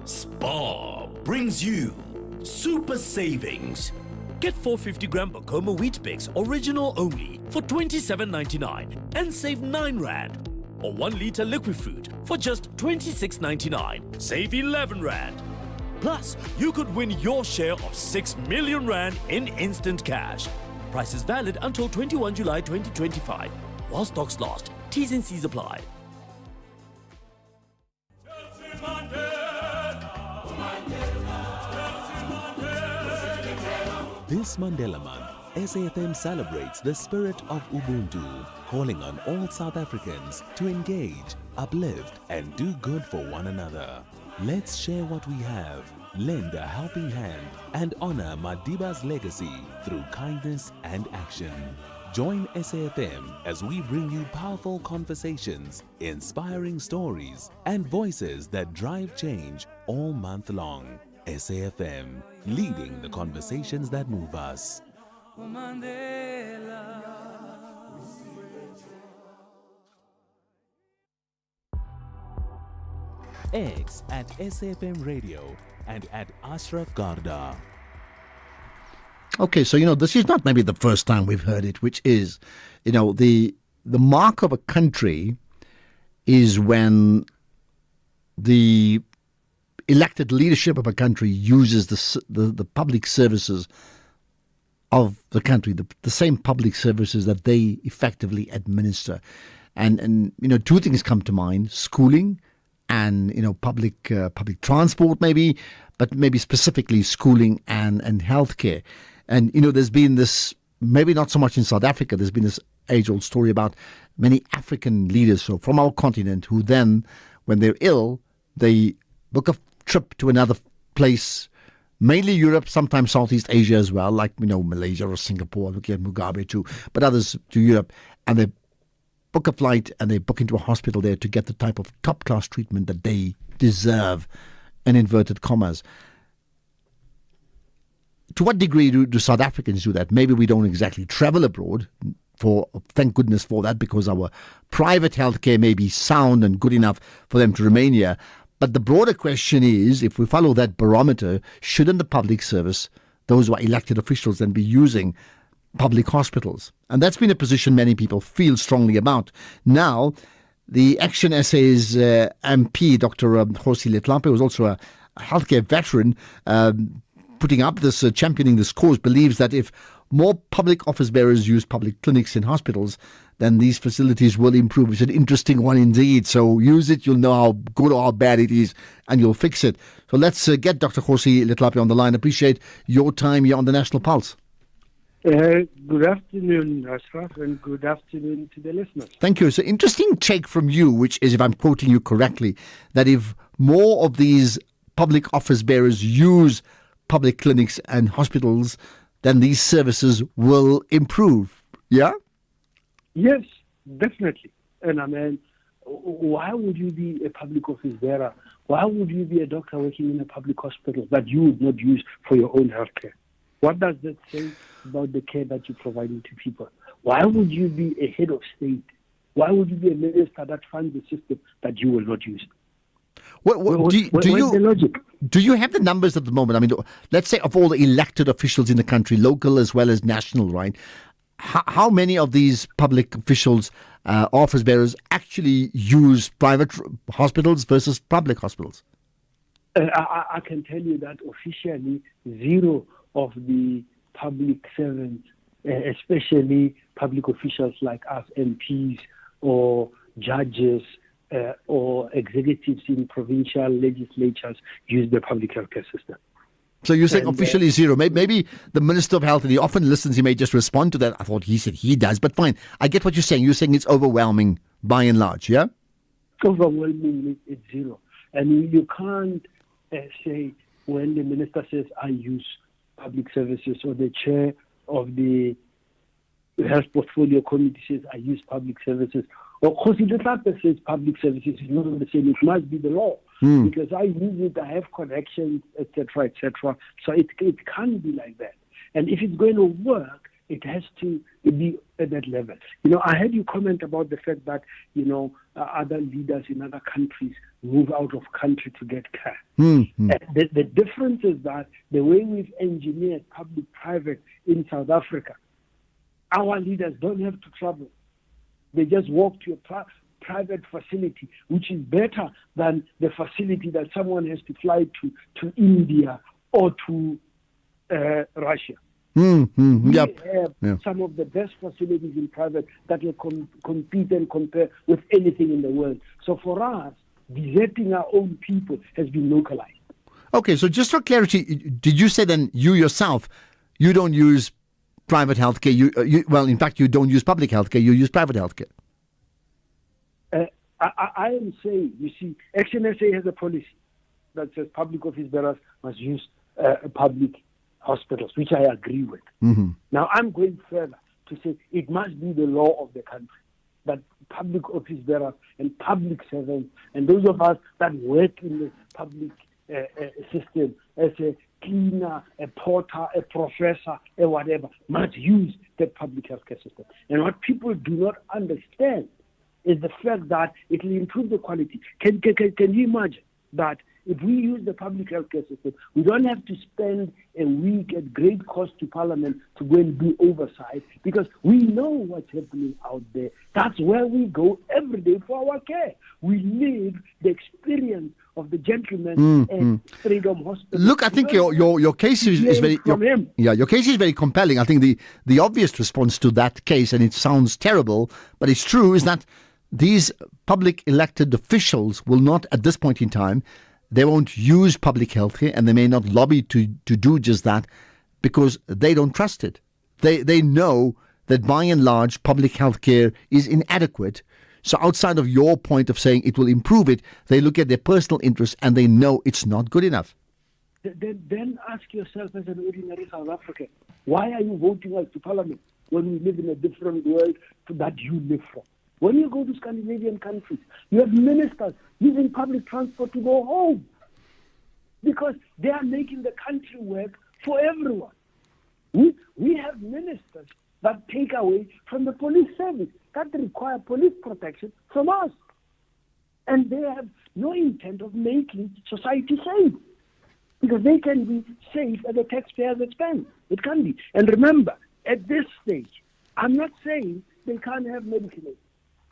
Spar brings you super savings. Get 450 gram Bacoma Wheat Bix original only for $27.99 and save R9. or 1 litre liquid fruit for just 26.99. Save 11 Rand. Plus, you could win your share of 6 million Rand in instant cash. Price is valid until 21 July 2025. While stocks last, T's and C's apply. This Mandela Month, SAFM celebrates the spirit of Ubuntu, calling on all South Africans to engage, uplift, and do good for one another. Let's share what we have, lend a helping hand, and honor Madiba's legacy through kindness and action. Join SAFM as we bring you powerful conversations, inspiring stories, and voices that drive change all month long. SAFM, leading the conversations that move us. X at SAFM Radio and at Ashraf Garda. Okay, so, this is not maybe the first time we've heard it, which is, the mark of a country is when the elected leadership of a country uses the public services of the country, the same public services that they effectively administer. And two things come to mind: schooling and, public transport maybe, but maybe specifically schooling and healthcare. And, there's been this, maybe not so much in South Africa, there's been this age-old story about many African leaders from our continent who then, when they're ill, they book a trip to another place, mainly Europe, sometimes Southeast Asia as well, like, Malaysia or Singapore, looking at Mugabe too, but others to Europe, and they book a flight and they book into a hospital there to get the type of top-class treatment that they deserve, in inverted commas. To what degree do South Africans do that? Maybe we don't exactly travel abroad, thank goodness for that, because our private healthcare may be sound and good enough for them to remain here. But the broader question is, if we follow that barometer, shouldn't the public service, those who are elected officials, then be using public hospitals? And that's been a position many people feel strongly about. Now, the Action SA's MP, Dr. Kgosi Letlhapa, who's also a healthcare veteran, championing this cause, believes that if more public office bearers use public clinics in hospitals, then these facilities will improve. It's an interesting one indeed. So use it, you'll know how good or how bad it is, and you'll fix it. So let's get Dr. Kgosi Letlhapa on the line. Appreciate your time here on the National Pulse. Good afternoon, Ashraf, and good afternoon to the listeners. Thank you. It's an interesting take from you, which is, if I'm quoting you correctly, that if more of these public office bearers use public clinics and hospitals, then these services will improve. Yeah? Yes, definitely. And I mean, why would you be a public office bearer? Why would you be a doctor working in a public hospital that you would not use for your own health care? What does that say about the care that you're providing to people? Why would you be a head of state? Why would you be a minister that funds a system that you will not use? Do you have the numbers at the moment? I mean, let's say of all the elected officials in the country, local as well as national, right? How many of these public officials, office bearers, actually use private hospitals versus public hospitals? I can tell you that officially, zero of the public servants, especially public officials like us, MPs or judges, or executives in provincial legislatures, use the public healthcare system. So you're saying officially zero. Maybe the Minister of Health, and he often listens, he may just respond to that. I thought he said he does, but fine. I get what you're saying. You're saying it's overwhelming by and large, yeah? Overwhelmingly, it's zero. And you can't say when the minister says, I use public services, or the chair of the Health Portfolio Committee says, I use public services, or Kgosi Letlhapa says public services is not the same. It must be the law. Because I use it, I have connections, etc., etc. So it can't be like that. And if it's going to work, it has to be at that level. I heard you comment about the fact that, other leaders in other countries move out of country to get care. The difference is that the way we've engineered public-private in South Africa, our leaders don't have to travel. They just walk to your private facility, which is better than the facility that someone has to fly to India or to Russia. We have some of the best facilities in private that will compete and compare with anything in the world. So for us, deserting our own people has been localized. Okay, so just for clarity, did you say then you yourself, you don't use private healthcare? Well, in fact, you don't use public healthcare, you use private healthcare. I am saying, you see, Action SA has a policy that says public office bearers must use public hospitals, which I agree with. Now, I'm going further to say it must be the law of the country that public office bearers and public servants and those of us that work in the public system as a cleaner, a porter, a professor, or whatever, must use the public healthcare system. And what people do not understand is the fact that it will improve the quality. Can you imagine that if we use the public healthcare system, we don't have to spend a week at great cost to Parliament to go and do oversight, because we know what's happening out there. That's where we go every day for our care. We live the experience of the gentleman at Freedom Hospital. Look, I think your case is very your case is very compelling. I think the obvious response to that case, and it sounds terrible, but it's true, is that these public elected officials will not, at this point in time, they won't use public healthcare, and they may not lobby to do just that because they don't trust it. They know that by and large public healthcare is inadequate. So outside of your point of saying it will improve it, they look at their personal interests and they know it's not good enough. Then ask yourself, as an ordinary South African, why are you voting us to Parliament when we live in a different world that you live from? When you go to Scandinavian countries, you have ministers using public transport to go home because they are making the country work for everyone. We have ministers that take away from the police service, that require police protection from us. And they have no intent of making society safe, because they can be safe at the taxpayer's expense. It can be. And remember, at this stage, I'm not saying they can't have medical aid.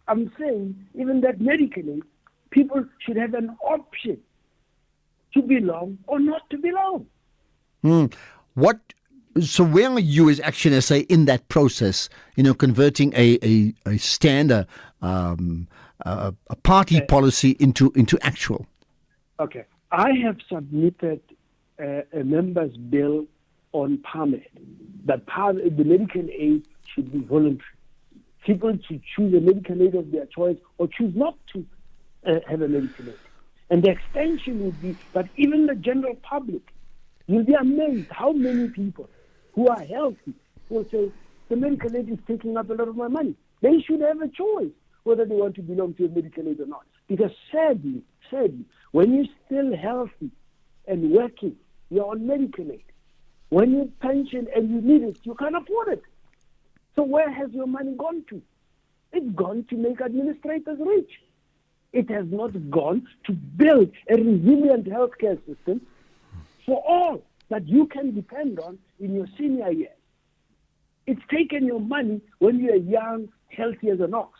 I'm saying even that medical aid, people should have an option to belong or not to belong. So where are you as Action SA in that process? Converting a standard, a party policy into actual. Okay, I have submitted a members' bill on PAMED, that the medical aid should be voluntary. People should choose a medical aid of their choice or choose not to have a medical aid. And the extension would be that even the general public, you'll be amazed how many people who are healthy will say, the medical aid is taking up a lot of my money. They should have a choice whether they want to belong to a medical aid or not. Because sadly, when you're still healthy and working, you're on medical aid. When you're pensioned and you need it, you can't afford it. So where has your money gone to? It's gone to make administrators rich. It has not gone to build a resilient healthcare system for all that you can depend on in your senior years. It's taken your money when you're young, healthy as an ox.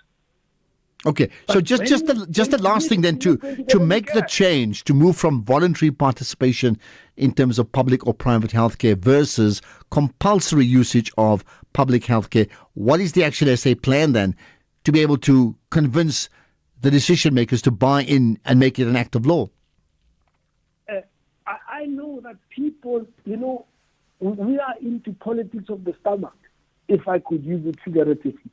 Okay, so just the last thing then, to make the change, to move from voluntary participation in terms of public or private healthcare versus compulsory usage of public healthcare, what is the Action SA plan then to be able to convince the decision makers to buy in and make it an act of law? I know that people, we are into politics of the stomach, if I could use it figuratively.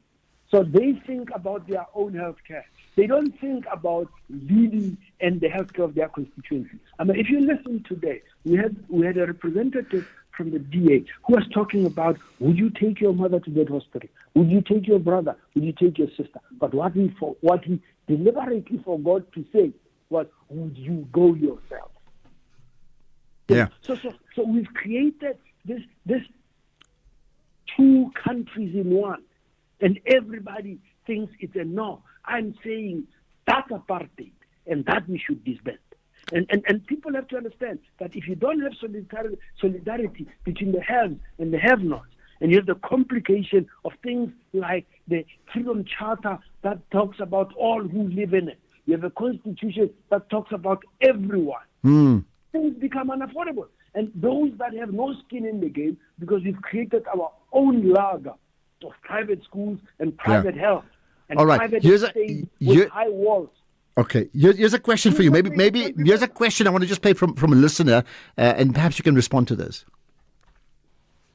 So they think about their own health care. They don't think about leading and the health care of their constituency. I mean, if you listen today, we had a representative from the DA who was talking about, would you take your mother to that hospital? Would you take your brother? Would you take your sister? But what he deliberately forgot to say was, would you go yourself? Yeah. So we've created this two countries in one. And everybody thinks it's a no. I'm saying that's apartheid, and that we should disband. And people have to understand that if you don't have solidarity between the haves and the have-nots, and you have the complication of things like the Freedom Charter that talks about all who live in it. You have a constitution that talks about everyone. Things become unaffordable. And those that have no skin in the game, because we've created our own lager of private schools and private health and All right. private Here's estate with high walls. Okay, here's a question for you. Maybe here's a question I want to just play from a listener, and perhaps you can respond to this.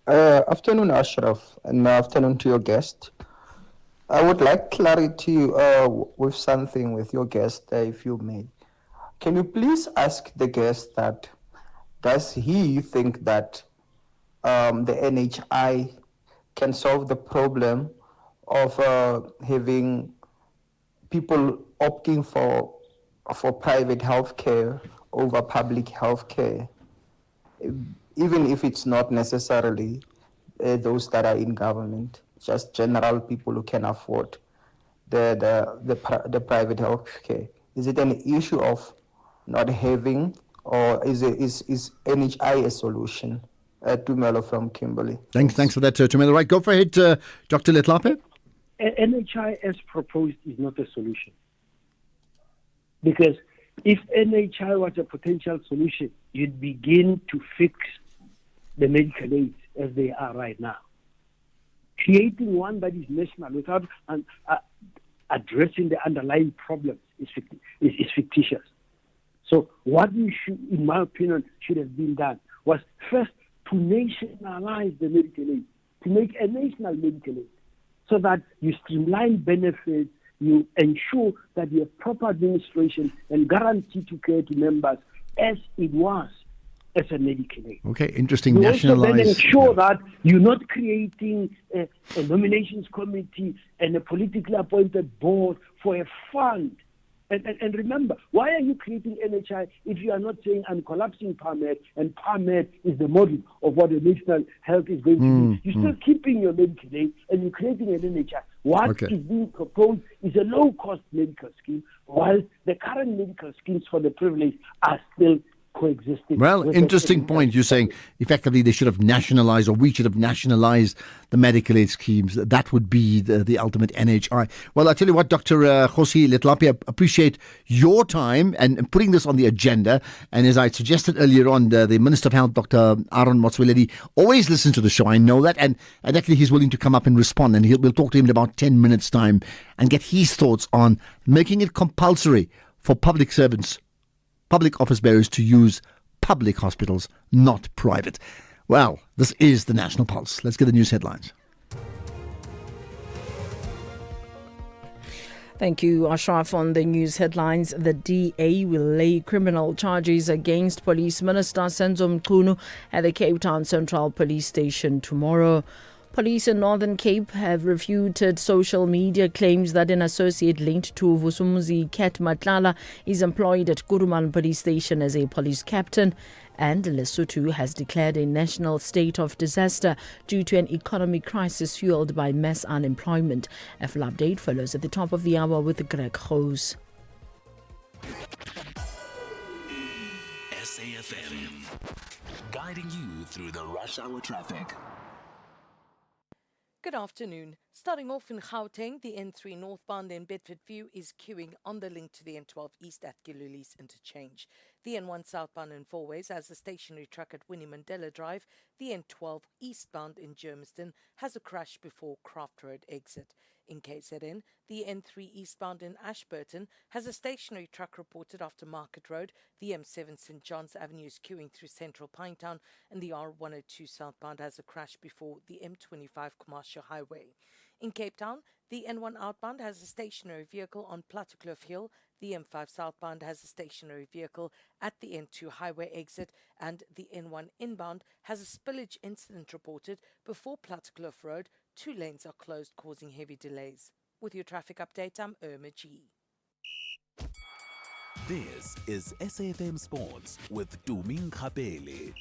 Afternoon, Ashraf, and afternoon to your guest. I would like clarity with something with your guest, if you may. Can you please ask the guest that does he think that the NHI can solve the problem of having people opting for private healthcare over public healthcare, even if it's not necessarily those that are in government, just general people who can afford the private healthcare? Is it an issue of not having, or is NHI a solution? Tumelo from Kimberley. Thanks for that, Tumelo. Right, go for it, Dr. Letlape. NHI as proposed is not a solution. Because if NHI was a potential solution, you'd begin to fix the medical aids as they are right now. Creating one that is national without addressing the underlying problems is fictitious. So what we should, in my opinion, should have been done was first to nationalize the medical aid, to make a national medical aid, so that you streamline benefits, you ensure that you have proper administration and guarantee to care to members as it was as a medical aid. Okay, interesting. You Nationalize. also then ensure that you're not creating a nominations committee and a politically appointed board for a fund. And remember, why are you creating NHI if you are not saying I'm collapsing PARMED, and PARMED is the model of what the national health is going to be? You're still keeping your medical aid and you're creating an NHI. What is being proposed is a low-cost medical scheme, while the current medical schemes for the privileged are still coexisting. Well, interesting point. You're saying effectively they should have nationalized, or we should have nationalized the medical aid schemes. That would be the ultimate NHI. Well, I tell you what, Dr. Kgosi Letlape, I appreciate your time and putting this on the agenda. And as I suggested earlier on, the Minister of Health, Dr. Aaron Motsoaledi, always listens to the show. I know that. And actually he's willing to come up and respond. And we'll talk to him in about 10 minutes' time and get his thoughts on making it compulsory for public servants, public office bearers, to use public hospitals, not private. Well, this is the National Pulse. Let's get the news headlines. Thank you, Ashraf. On the news headlines, the DA will lay criminal charges against Police Minister Senzo Mchunu at the Cape Town Central Police Station tomorrow. Police in Northern Cape have refuted social media claims that an associate linked to Vusumuzi Kat Matlala is employed at Kuruman Police Station as a police captain. And Lesotho has declared a national state of disaster due to an economic crisis fueled by mass unemployment. A full update follows at the top of the hour with Greg Hose. SAFM, guiding you through the rush hour traffic. Good afternoon. Starting off in Gauteng, the N3 northbound in Bedfordview is queuing on the link to the N12 east at Gilulis interchange. The N1 southbound in Fourways has a stationary truck at Winnie Mandela Drive. The N12 eastbound in Germiston has a crash before Craft Road exit. In KZN, the N3 eastbound in Ashburton has a stationary truck reported after Market Road. The M7 St. John's Avenue is queuing through central Pinetown, and the R102 southbound has a crash before the M25 Commercial Highway. In Cape Town, the N1 outbound has a stationary vehicle on Plattekloof Hill. The M5 southbound has a stationary vehicle at the N2 highway exit, and the N1 inbound has a spillage incident reported before Plattekloof Road. 2 lanes are closed, causing heavy delays. With your traffic update, I'm Irma G. This is SAFM Sports with Tuming Khapele.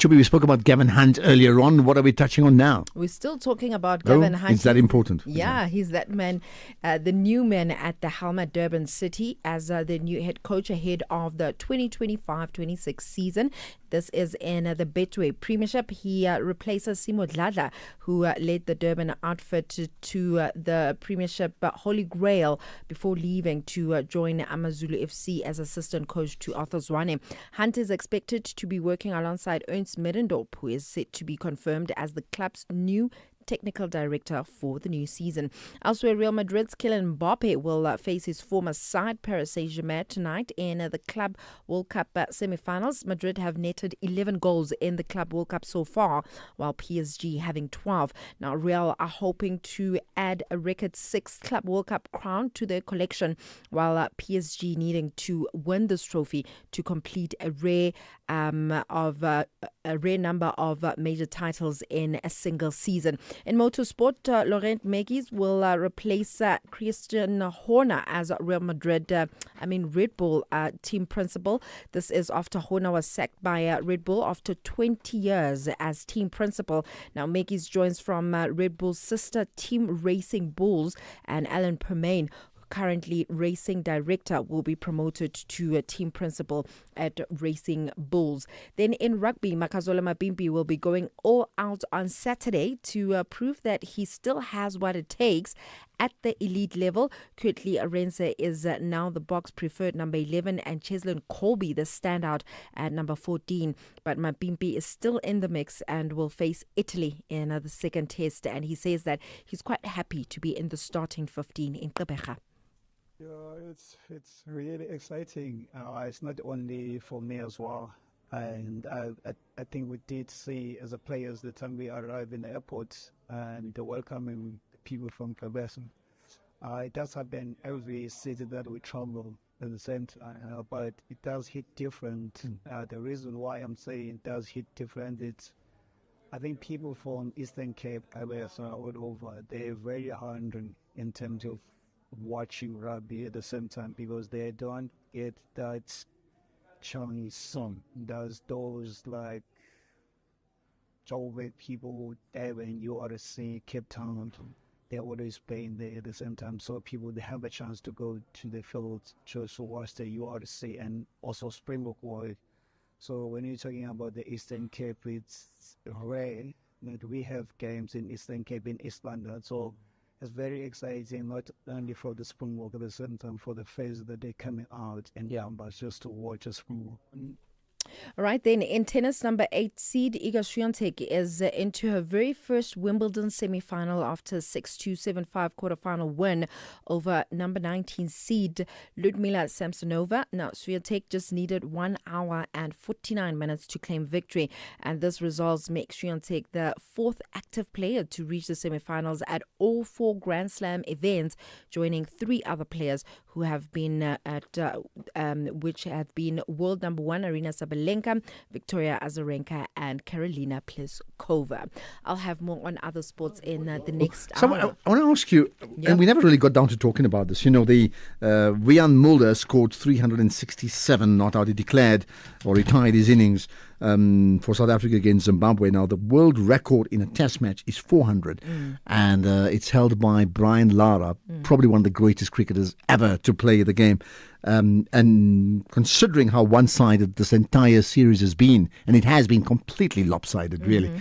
Chubby, we spoke about Gavin Hunt earlier on. What are we touching on now? We're still talking about Gavin Hunt. Is that important? Yeah, he's that man, the new man at the Helm at Durban City as the new head coach ahead of the 2025-26 season. This is in the Betway Premiership. He replaces Simo Dladla, who led the Durban outfit to the Premiership Holy Grail before leaving to join Amazulu FC as assistant coach to Arthur Zwane. Hunt is expected to be working alongside Ernst Middendorp, who is set to be confirmed as the club's new technical director for the new season. Elsewhere, Real Madrid's Kylian Mbappe will face his former side Paris Saint-Germain tonight in the Club World Cup semi-finals. Madrid have netted 11 goals in the Club World Cup so far, while PSG having 12. Now, Real are hoping to add a record 6th Club World Cup crown to their collection, while PSG needing to win this trophy to complete a rare number of major titles in a single season. In motorsport, Laurent Mekies will replace Christian Horner as Red Bull team principal. This is after Horner was sacked by Red Bull after 20 years as team principal. Now, Mekies joins from Red Bull's sister team Racing Bulls, and Alan Permain, currently racing director, will be promoted to a team principal at Racing Bulls. Then in rugby, Makazola Mabimpi will be going all out on Saturday to prove that he still has what it takes at the elite level. Kurtley Arense is now the box preferred number 11 and Cheslin Colby the standout at number 14. But Mabimpi is still in the mix and will face Italy in the second test, and he says that he's quite happy to be in the starting 15 in Gqeberha. Yeah, it's really exciting. It's not only for me as well. And I think we did see as a players the time we arrived in the airport and the welcoming people from Kabesa. It does happen every city that we travel at the same time, but it does hit different. The reason why I'm saying it does hit different, it's I think people from Eastern Cape, Kabesa, all over, they're very hungry in terms of watching rugby at the same time because they don't get that chance. There's those like Joburg people, Durban, URC, Cape Town, they're always playing there at the same time. So people, they have a chance to go to the field just to watch the URC and also Springbok World. So when you're talking about the Eastern Cape, it's rare that we have games in Eastern Cape in East London. So it's very exciting, not only for the Springbok, at the same time for the phase that they're coming out and but just to watch a Springbok. All right, then in tennis, number 8 seed Iga Swiatek is into her very first Wimbledon semi-final after a 6-2, 7-5 quarterfinal win over number 19 seed Ludmila Samsonova. Now, Swiatek just needed 1 hour and 49 minutes to claim victory, and this result makes Swiatek the 4th active player to reach the semi-finals at all 4 Grand Slam events, joining 3 other players who have been which have been world number 1 Arina Sabalenka, Victoria Azarenka, and Karolina Pliskova. I'll have more on other sports in the next So hour. I want to ask you, and we never really got down to talking about this. You know, the Rian Mulder scored 367 not out. He declared or retired his innings for South Africa against Zimbabwe. Now, the world record in a test match is 400, and it's held by Brian Lara, probably one of the greatest cricketers ever to play the game. And considering how one-sided this entire series has been, and it has been completely lopsided, really,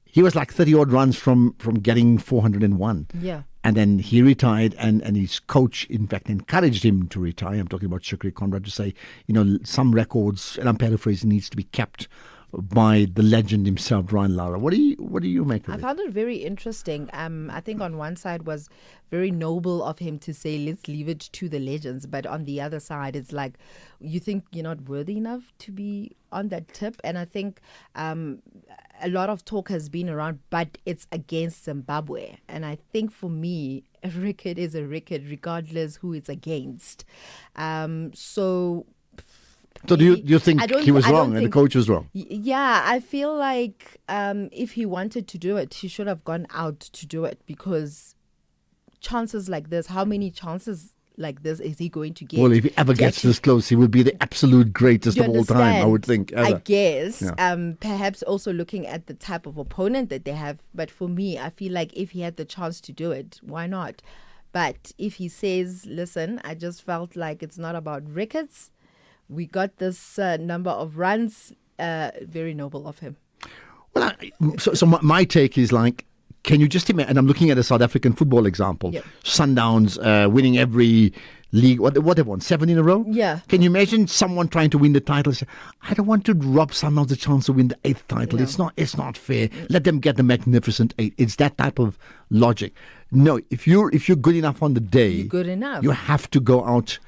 he was like 30-odd runs from getting 401. Yeah. And then he retired, and his coach, in fact, encouraged him to retire. I'm talking about Shukri Conrad, to say, you know, some records, and I'm paraphrasing, needs to be kept by the legend himself, Brian Lara. What do you make of it? I found it very interesting. I think on one side was very noble of him to say, let's leave it to the legends. But on the other side, it's like, you think you're not worthy enough to be on that tip. And I think a lot of talk has been around, but it's against Zimbabwe. And I think for me, a record is a record regardless who it's against. So do you think he was wrong and the coach was wrong? Yeah, I feel like if he wanted to do it, he should have gone out to do it, because chances like this, how many chances like this is he going to get? Well, if he ever gets this close, he will be the absolute greatest of all time, I would think. Ever. I guess. Yeah. Perhaps also looking at the type of opponent that they have. But for me, I feel like if he had the chance to do it, why not? But if he says, listen, I just felt like it's not about records. We got this number of runs. Very noble of him. Well, so my take is like, can you just imagine, and I'm looking at a South African football example, Sundowns winning every league, what they won, 7 in a row? Yeah. Can you imagine someone trying to win the title? Say, I don't want to rob Sundowns the chance to win the 8th title. No. It's not fair. Let them get the magnificent 8. It's that type of logic. No, if you're good enough on the day, You're good enough. you have to go out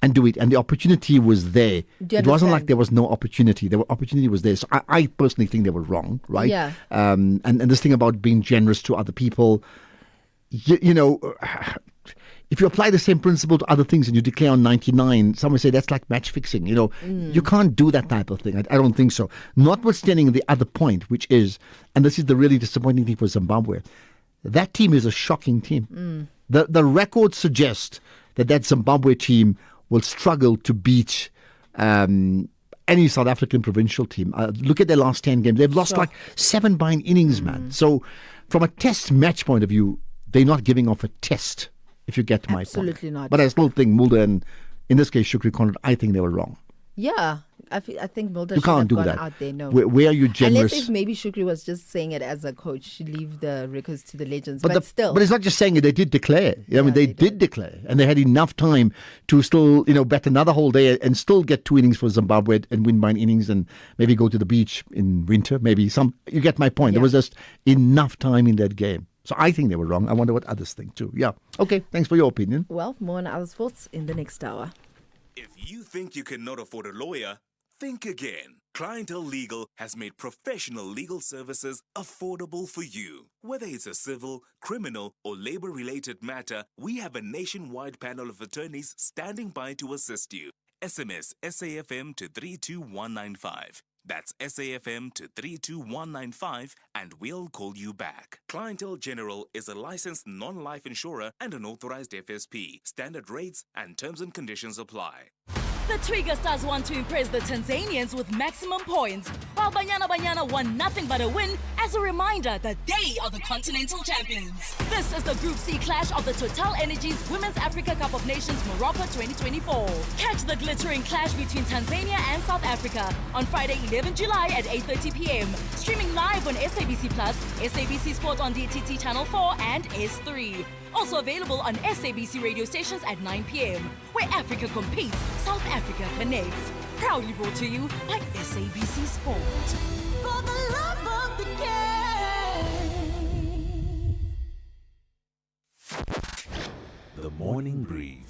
and do it. And the opportunity was there. It wasn't like there was no opportunity. The opportunity was there. So I personally think they were wrong, right? Yeah. And this thing about being generous to other people, you know, if you apply the same principle to other things and you declare on 99, someone say that's like match fixing. You know, you can't do that type of thing. I don't think so. Notwithstanding the other point, which is, and this is the really disappointing thing for Zimbabwe, that team is a shocking team. The records suggest that Zimbabwe team will struggle to beat any South African provincial team. Look at their last 10 games. They've lost like 7 by innings, man. So from a test match point of view, they're not giving off a test, if you get my point. Absolutely not. But I still think Mulder and, in this case, Shukri Conrad, I think they were wrong. Yeah, I think Mulder You should can't have do gone that. out there. No, Where are you generous? Unless if maybe Shukri was just saying it as a coach, leave the records to the legends. But still, But it's not just saying it. They did declare. I mean, they did declare, and they had enough time to still, bet another whole day and still get 2 innings for Zimbabwe and win by an innings and maybe go to the beach in winter. Maybe you get my point. There was just enough time in that game. So I think they were wrong. I wonder what others think too. Yeah. Okay. Thanks for your opinion. Well, more on other sports in the next hour. If you think you cannot afford a lawyer, think again. Clientele Legal has made professional legal services affordable for you. Whether it's a civil, criminal, or labor-related matter, we have a nationwide panel of attorneys standing by to assist you. SMS SAFM to 32195. That's SAFM to 32195 and we'll call you back. Clientele General is a licensed non-life insurer and an authorized FSP. Standard rates and terms and conditions apply. The Twiga Stars want to impress the Tanzanians with maximum points, while Banyana Banyana want nothing but a win as a reminder that they are the continental champions. This is the Group C clash of the Total Energies Women's Africa Cup of Nations Morocco 2024. Catch the glittering clash between Tanzania and South Africa on Friday 11 July at 8:30 p.m. Streaming live on SABC Plus, SABC Sport on DTT Channel 4 and S3. Also available on SABC radio stations at 9 p.m. Where Africa competes, South Africa connects. Proudly brought to you by SABC Sport. For the love of the game. The Morning Brief.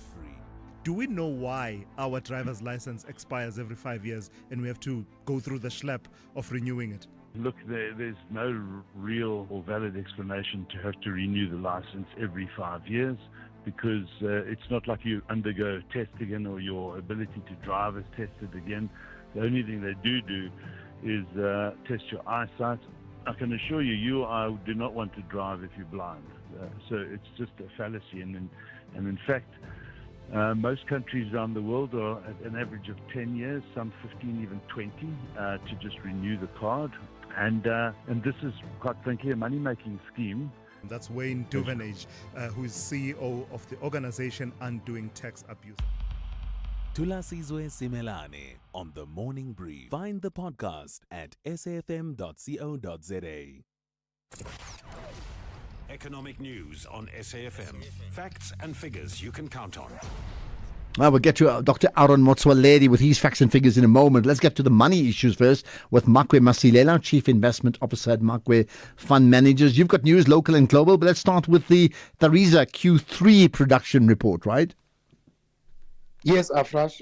Do we know why our driver's license expires every 5 years and we have to go through the schlep of renewing it? Look, there's no real or valid explanation to have to renew the license every 5 years because it's not like you undergo test again or your ability to drive is tested again. The only thing they do is test your eyesight. I can assure you or I do not want to drive if you're blind. So it's just a fallacy. And in fact, most countries around the world are at an average of 10 years, some 15, even 20, to just renew the card. And this is, quite frankly, a money-making scheme. That's Wayne Duvenage, who is CEO of the organization Undoing Tax Abuse. Tulasizwe Simelane on The Morning Brief. Find the podcast at safm.co.za. Economic news on SAFM. Facts and figures you can count on. Well, we'll get to Dr. Aaron Motsoaledi with his facts and figures in a moment. Let's get to the money issues first with Makwe Masilela, Chief Investment Officer at Makwe Fund Managers. You've got news local and global, but let's start with the Tharisa Q3 production report, right? Yes, Ashraf,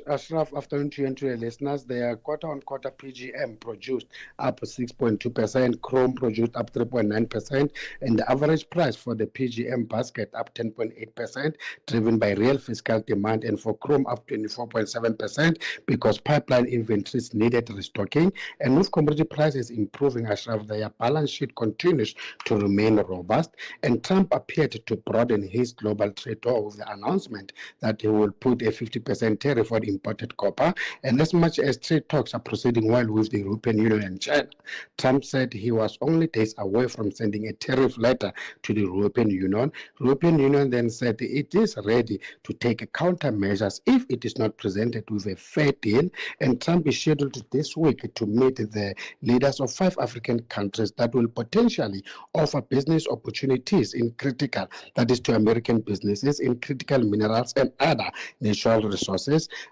afternoon to you and to your listeners. The quarter-on-quarter PGM produced up 6.2%, chrome produced up 3.9%, and the average price for the PGM basket up 10.8%, driven by real fiscal demand, and for chrome up 24.7% because pipeline inventories needed restocking. And with commodity prices improving, Ashraf, their balance sheet continues to remain robust, and Trump appeared to broaden his global trade war with the announcement that he will put a 50% tariff on imported copper. And as much as trade talks are proceeding well with the European Union and China, Trump said he was only days away from sending a tariff letter to the European Union. European Union then said it is ready to take countermeasures if it is not presented with a fair deal. And Trump is scheduled this week to meet the leaders of 5 African countries that will potentially offer business opportunities in critical, that is to American businesses, in critical minerals and other natural resources.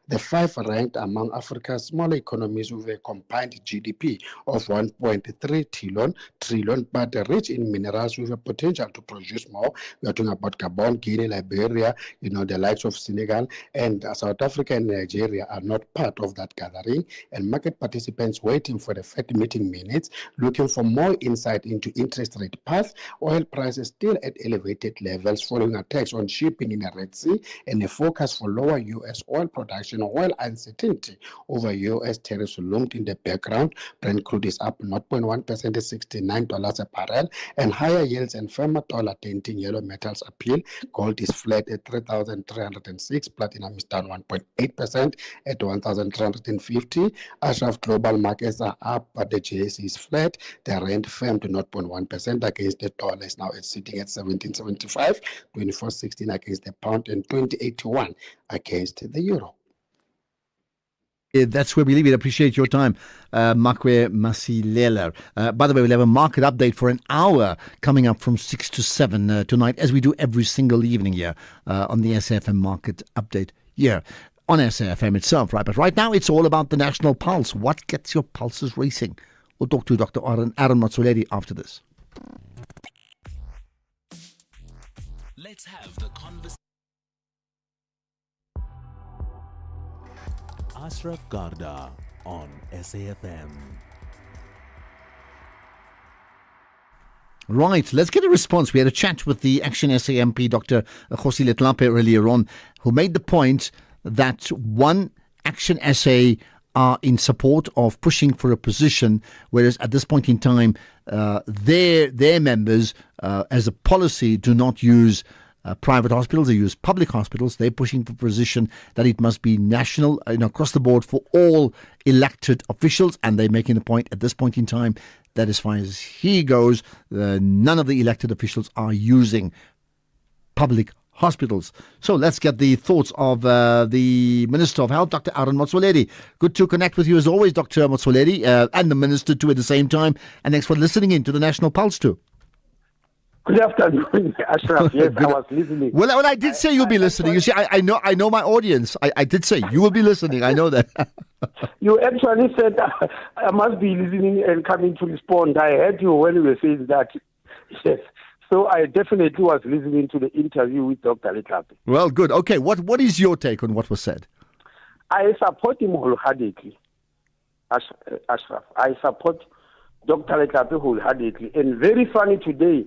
The 5 ranked among Africa's smaller economies with a combined GDP of 1.3 trillion, but rich in minerals with a potential to produce more. We are talking about Gabon, Guinea, Liberia, the likes of Senegal, and South Africa and Nigeria are not part of that gathering. And market participants waiting for the Fed meeting minutes, looking for more insight into interest rate path. Oil prices still at elevated levels following attacks on shipping in the Red Sea, and a focus for lower U.S. oil production, while uncertainty over U.S. tariffs loomed in the background. Brent crude is up 0.1% at $69 a barrel, and higher yields and firmer dollar denting yellow metals appeal. Gold is flat at 3,306. Platinum is down 1.8% at 1,350. Ashraf, global markets are up, but the JSE is flat. The rand firmed 0.1% against the dollar, is now sitting at 17.75, 24.16 against the pound, and 20.81 against the euro. That's where we leave it. Appreciate your time, Makwe Masilela. By the way, we'll have a market update for an hour coming up from 6 to 7 tonight, as we do every single evening here on the SAFM Market Update here on SAFM itself. Right, but right now it's all about the national pulse. What gets your pulses racing? We'll talk to Dr. Aaron Motsoaledi after this. Let's have the conversation. Ashraf Garda on SAFM. Right, let's get a response. We had a chat with the Action SA MP, Dr. Kgosi Letlape, earlier on, who made the point that one, Action SA are in support of pushing for a position, whereas at this point in time, their members, as a policy, do not use private hospitals, they use public hospitals. They're pushing for a position that it must be national, across the board for all elected officials, and they're making the point at this point in time that as far as he goes, none of the elected officials are using public hospitals. So let's get the thoughts of the Minister of Health, Dr. Aaron Motsoaledi. Good to connect with you as always, Dr. Motsoaledi, and the Minister too at the same time. And thanks for listening in to the National Pulse too. Good afternoon, Ashraf. Yes, I was listening. Well, I did say you'll be listening. You see, I know my audience. I did say you will be listening. I know that. You actually said I must be listening and coming to respond. I heard you when you were saying that. Yes. So I definitely was listening to the interview with Dr. Letlape. Well, good. Okay, what is your take on what was said? I support him wholeheartedly, Ashraf. I support Dr. Letlape wholeheartedly. And very funny today,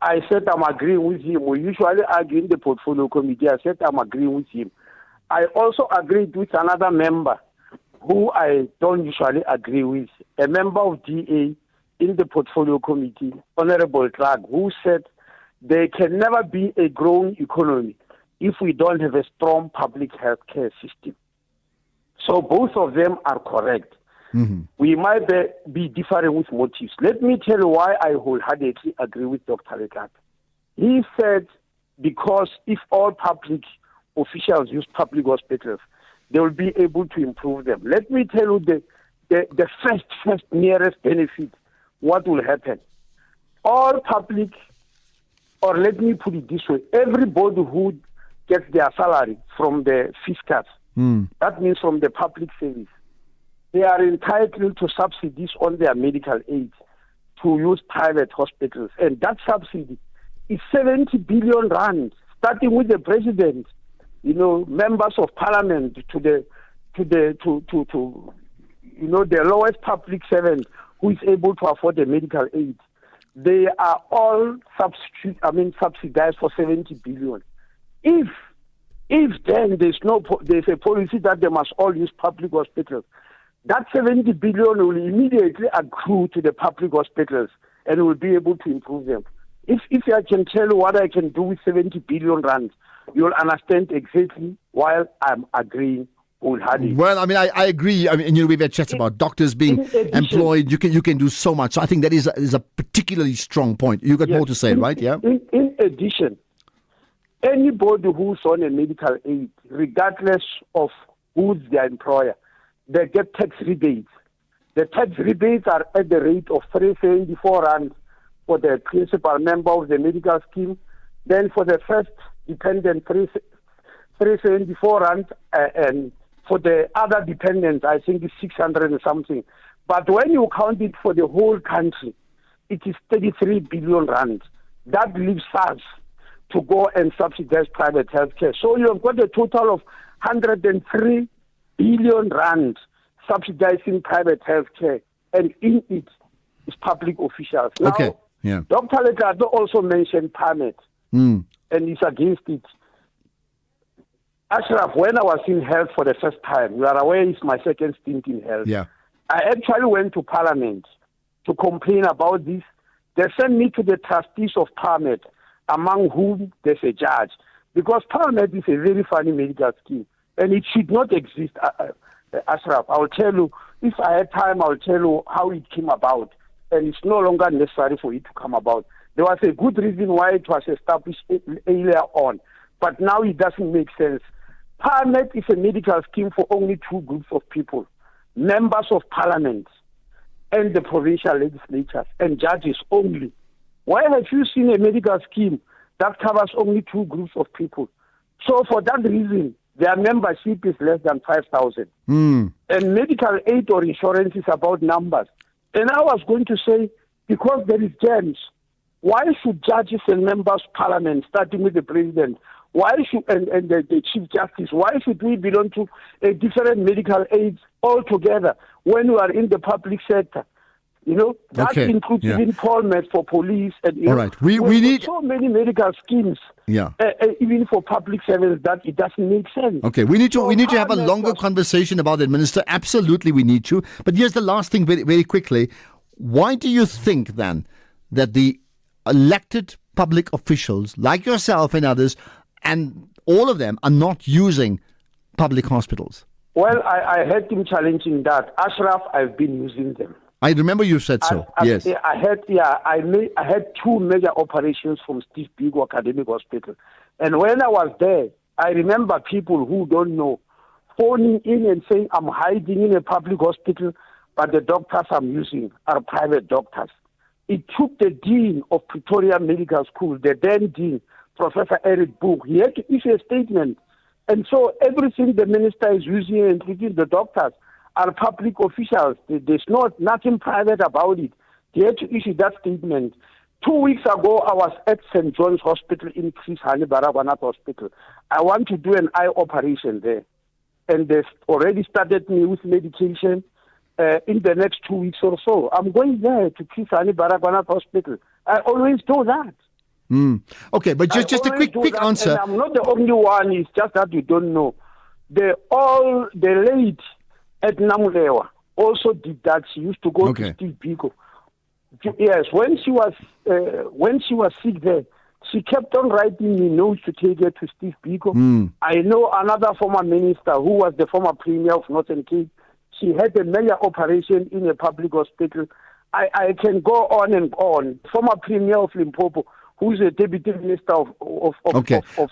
I said I'm agreeing with him. We usually argue in the portfolio committee. I said I'm agreeing with him. I also agreed with another member who I don't usually agree with, a member of DA in the portfolio committee, Honorable Clark, who said there can never be a growing economy if we don't have a strong public health care system. So both of them are correct. Mm-hmm. We might be differing with motives. Let me tell you why I wholeheartedly agree with Dr. Letlape. He said because if all public officials use public hospitals, they will be able to improve them. Let me tell you the first nearest benefit, what will happen. All public, or let me put it this way, everybody who gets their salary from the fiscals, that means from the public service, they are entitled to subsidies on their medical aid to use private hospitals. And that subsidy is 70 billion rand, starting with the president members of parliament to the lowest public servant who is able to afford the medical aid. They are all subsidized for 70 billion. If then there's a policy that they must all use public hospitals, that 70 billion will immediately accrue to the public hospitals and will be able to improve them. If I can tell you what I can do with 70 billion rand, you'll understand exactly why I'm agreeing wholeheartedly. Well, I agree. We've had chats about doctors being employed. You can do so much. So I think that is a particularly strong point. You got more to say, right? Yeah. In addition, anybody who's on a medical aid, regardless of who's their employer, they get tax rebates. The tax rebates are at the rate of 374 rand for the principal member of the medical scheme. Then for the first dependent, 374 rand, and for the other dependents, I think it's 600 and something. But when you count it for the whole country, it is 33 billion rand. That leaves us to go and subsidize private healthcare. So you have got a total of 103 billion rand subsidizing private healthcare, and in it is public officials. Now, okay. Yeah. Dr. Letlado also mentioned PAMET, and he's against it. Ashraf, when I was in health for the first time, you are aware it's my second stint in health. Yeah. I actually went to Parliament to complain about this. They sent me to the trustees of PAMET, among whom there's a judge, because PAMET is a very funny medical scheme, and it should not exist. Ashraf, I'll tell you, if I had time, I'll tell you how it came about, and it's no longer necessary for it to come about. There was a good reason why it was established earlier on, but now it doesn't make sense. PAMET is a medical scheme for only two groups of people, members of parliament and the provincial legislatures and judges only. Why have you seen a medical scheme that covers only two groups of people? So for that reason, their membership is less than 5,000. And medical aid or insurance is about numbers. And I was going to say, because there is gems, why should judges and members of parliament, starting with the president, why should and the chief justice, why should we belong to a different medical aids altogether when we are in the public sector? That includes even Polmed for police. And all right, we need so many medical schemes. Yeah, even for public servants, that it doesn't make sense. Okay, we need to have a longer conversation about it, Minister. Absolutely, we need to. But here's the last thing, very, very quickly. Why do you think then that the elected public officials like yourself and others, and all of them, are not using public hospitals? Well, I heard him challenging that. Ashraf, I've been using them. I remember you said so. Yes. I had two major operations from Steve Biko Academic Hospital. And when I was there, I remember people who don't know phoning in and saying, I'm hiding in a public hospital, but the doctors I'm using are private doctors. It took the dean of Pretoria Medical School, the then dean, Professor Eric Book. He had to issue a statement. And so everything the minister is using, including the doctors, are public officials. There's nothing private about it. They had to issue that statement. 2 weeks ago, I was at St. John's Hospital in Chris Hani Baragwanath Hospital. I want to do an eye operation there. And they've already started me with medication in the next 2 weeks or so. I'm going there to Chris Hani Baragwanath Hospital. I always do that. Okay, but just a quick answer. And I'm not the only one. It's just that you don't know. The late at Namulewa also did that. She used to go to Steve Biko. Yes, when she was sick there, she kept on writing me notes to take her to Steve Biko. I know another former minister who was the former premier of Northern Cape. She had a major operation in a public hospital. I can go on and on. Former premier of Limpopo, who's a deputy minister of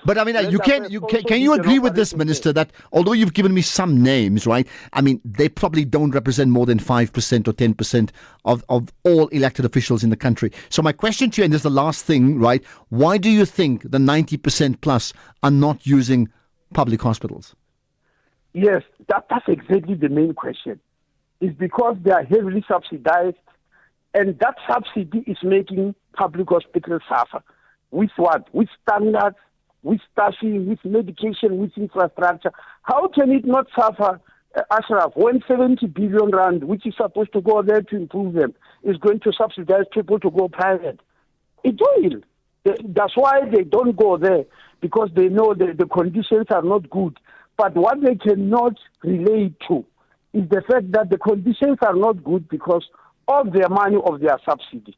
but I mean, can you agree with this, Minister, that although you've given me some names, right? I mean, they probably don't represent more than 5% or 10% of all elected officials in the country. So my question to you, and this is the last thing, right? Why do you think the 90% plus are not using public hospitals? Yes, that's exactly the main question. It's because they are heavily subsidized, and that subsidy is making public hospitals suffer. With what? With standards with staffing, with medication, with infrastructure. How can it not suffer, Ashraf, when 70 billion rand, which is supposed to go there to improve them, is going to subsidize people to go private? It will. That's why they don't go there, because they know that the conditions are not good. But what they cannot relate to is the fact that the conditions are not good because of their money, of their subsidy.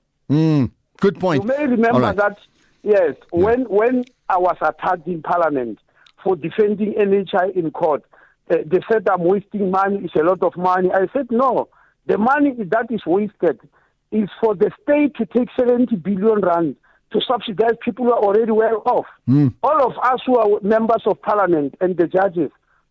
Good point. You may remember that, yes, when I was attacked in Parliament for defending NHI in court, they said I'm wasting money, it's a lot of money. I said, no, the money that is wasted is for the state to take 70 billion rand to subsidize people who are already well off. All of us who are members of Parliament and the judges,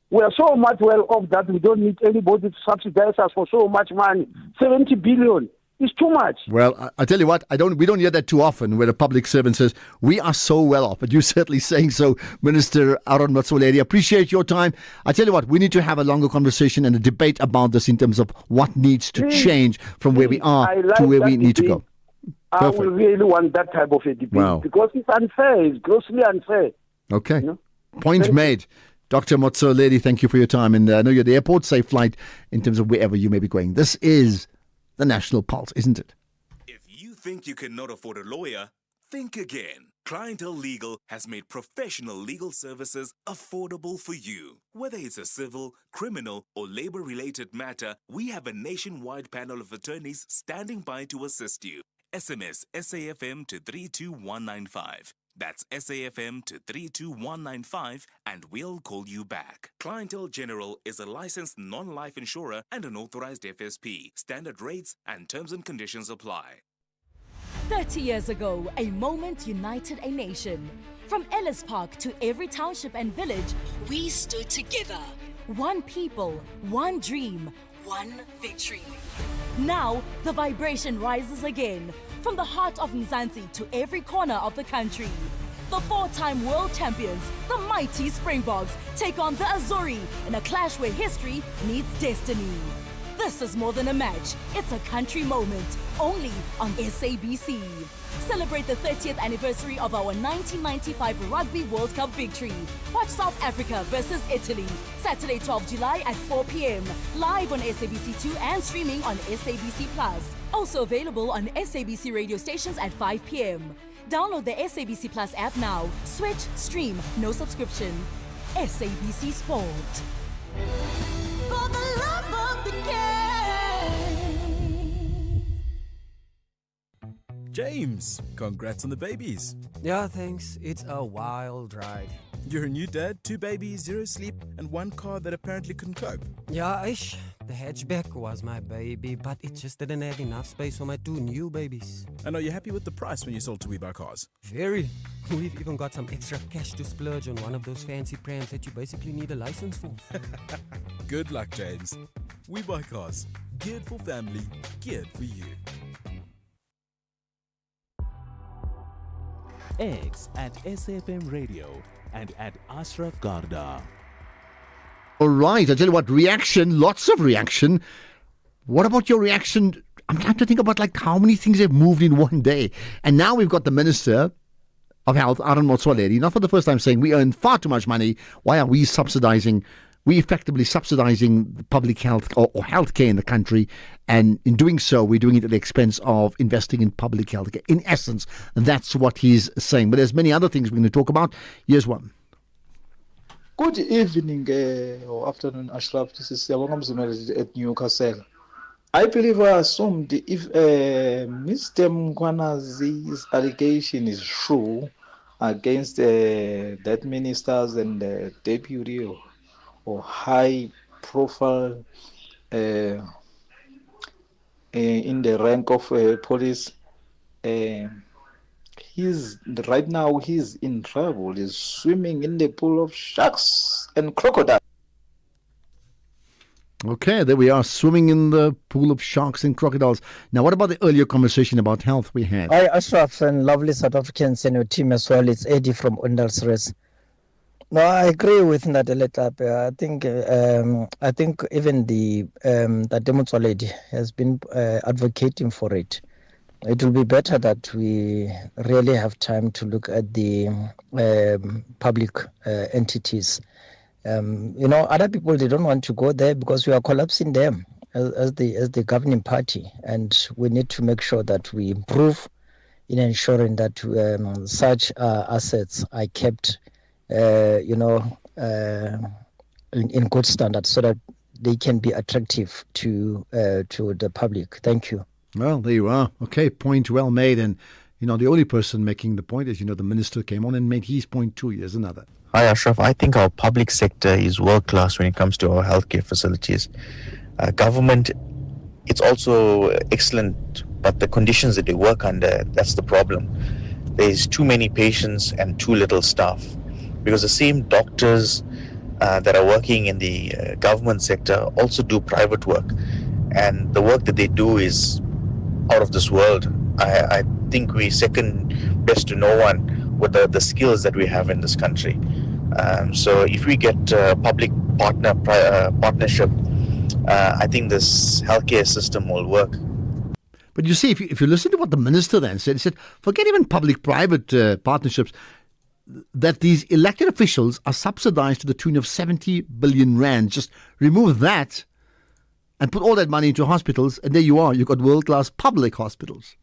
we are so much well off that we don't need anybody to subsidize us for so much money. 70 billion is too much. Well, I tell you what, we don't hear that too often where a public servant says, we are so well off. But you're certainly saying so, Minister Aaron Motsoaledi. Appreciate your time. I tell you what, we need to have a longer conversation and a debate about this in terms of what needs to change from where we are to where we need to go. I will really want that type of a debate because it's unfair. It's grossly unfair. Okay. Point made. Dr. Motsoaledi, thank you for your time. And I know you're at the airport. Safe flight in terms of wherever you may be going. This is the National Pulse, isn't it? If you think you cannot afford a lawyer, think again. Clientele Legal has made professional legal services affordable for you. Whether it's a civil, criminal, or labor-related matter, we have a nationwide panel of attorneys standing by to assist you. SMS SAFM to 32195. That's SAFM to 32195 and we'll call you back. Clientele General is a licensed non-life insurer and an authorized FSP. Standard rates and terms and conditions apply. 30 years ago, a moment united a nation. From Ellis Park to every township and village, we stood together. One people, one dream, one victory. Now, the vibration rises again. From the heart of Mzansi to every corner of the country. The four-time world champions, the mighty Springboks, take on the Azuri in a clash where history meets destiny. This is more than a match. It's a country moment, only on SABC. Celebrate the 30th anniversary of our 1995 Rugby World Cup victory. Watch South Africa versus Italy, Saturday 12 July at 4 p.m. Live on SABC2 and streaming on SABC+. Also available on SABC radio stations at 5 p.m. Download the SABC Plus app now. Switch, stream, no subscription. SABC Sport. For the love of the game. James, congrats on the babies. Yeah, thanks. It's a wild ride. You're a new dad, 2 babies, 0 sleep, and 1 car that apparently couldn't cope. Yeah, the hatchback was my baby, but it just didn't have enough space for my 2 new babies. And are you happy with the price when you sold to WeBuy Cars? Very. We've even got some extra cash to splurge on one of those fancy prams that you basically need a license for. Good luck, James. WeBuy Cars. Geared for family, geared for you. X at SAFM Radio and at Ashraf Garda. All right, I tell you what, reaction, lots of reaction. What about your reaction? I'm trying to think about like how many things have moved in one day. And now we've got the Minister of Health, Aaron Motsoaledi, not for the first time saying we earn far too much money. Why are we effectively subsidizing public health or healthcare in the country, and in doing so, we're doing it at the expense of investing in public healthcare. In essence, that's what he's saying. But there's many other things we're going to talk about. Here's one. Good evening or afternoon, Ashraf. This is Siyabonga Mzimeli at Newcastle. I believe I assumed if Mr. Mkwanazi's allegation is true against that ministers and deputy or high profile in the rank of police, he's in trouble. He's swimming in the pool of sharks and crocodiles. Okay, there we are, swimming in the pool of sharks and crocodiles. Now, what about the earlier conversation about health we had? Hi, Ashraf, and lovely South Africans and your team as well. It's Eddie from Undalsres. No, I agree with Nadele Tape. I think even the Motsoaledi has been advocating for it. it will be better that we really have time to look at the public entities. Other people, they don't want to go there because we are collapsing them as the governing party, and we need to make sure that we improve in ensuring that such assets are kept, in good standards, so that they can be attractive to the public. Thank you. Well, there you are. Okay, point well made. And, the only person making the point is, the minister came on and made his point too. Here's another. Hi, Ashraf. I think our public sector is world-class when it comes to our healthcare facilities. Government, it's also excellent, but the conditions that they work under, that's the problem. There's too many patients and too little staff. Because the same doctors that are working in the government sector also do private work. And the work that they do is out of this world. I think we're second best to no one with the skills that we have in this country. So if we get public partnership, I think this healthcare system will work. But you see, if you listen to what the minister then said, he said, forget even public-private partnerships, that these elected officials are subsidized to the tune of 70 billion rand. Just remove that and put all that money into hospitals, and there you are. You've got world-class public hospitals.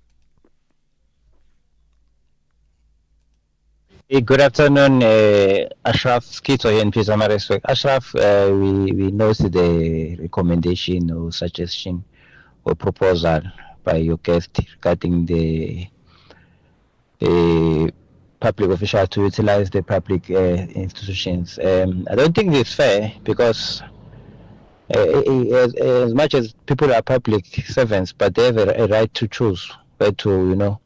Good afternoon, Ashraf. Skito here in Pizamareswek. Ashraf, we noticed the recommendation or suggestion or proposal by your guest regarding the public official to utilize the public institutions. I don't think it's fair because as much as people are public servants, but they have a right to choose where to,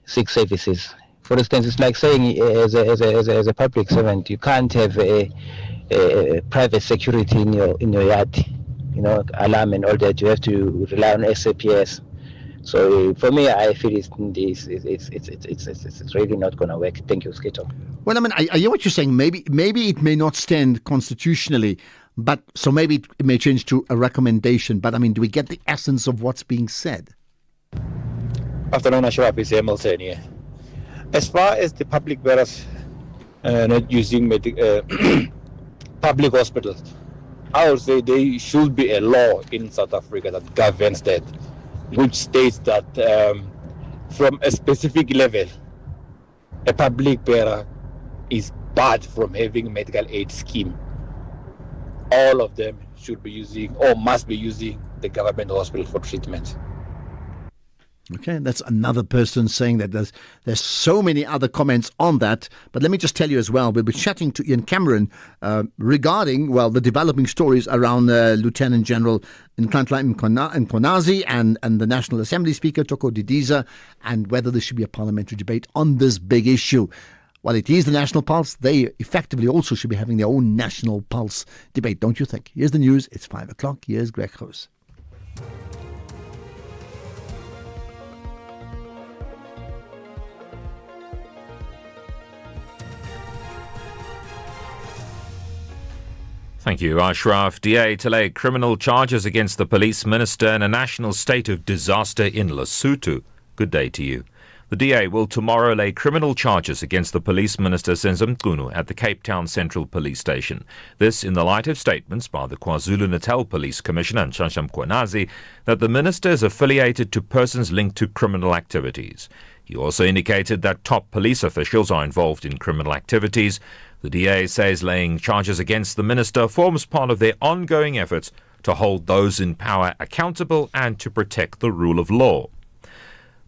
seek services. For instance, it's like saying as a public servant, you can't have a private security in your yard, alarm and all that. You have to rely on SAPS. So for me, I feel it's really not going to work. Thank you, Skito. Well, I hear what you're saying. Maybe it may not stand constitutionally, but so maybe it may change to a recommendation. But do we get the essence of what's being said? Afternoon, Ashraf. It's Hamilton here. As far as the public bearers not using public hospitals, I would say there should be a law in South Africa that governs that, which states that from a specific level, a public bearer is barred from having a medical aid scheme. All of them should be using or must be using the government hospital for treatment. Okay, that's another person saying that. There's so many other comments on that. But let me just tell you as well, we'll be chatting to Ian Cameron regarding, the developing stories around Lieutenant General Nhlanhla Mkhwanazi and the National Assembly Speaker, Toko Didiza, and whether there should be a parliamentary debate on this big issue. While it is the National Pulse, they effectively also should be having their own National Pulse debate, don't you think? Here's the news. It's 5 o'clock. Here's Greg Hoos. Thank you, Ashraf. DA to lay criminal charges against the police minister in a national state of disaster in Lesotho. Good day to you. The DA will tomorrow lay criminal charges against the police minister Senzo Mchunu at the Cape Town Central Police Station. This in the light of statements by the KwaZulu-Natal Police Commissioner Nhlanhla Mkhwanazi that the minister is affiliated to persons linked to criminal activities. He also indicated that top police officials are involved in criminal activities. The DA says laying charges against the minister forms part of their ongoing efforts to hold those in power accountable and to protect the rule of law.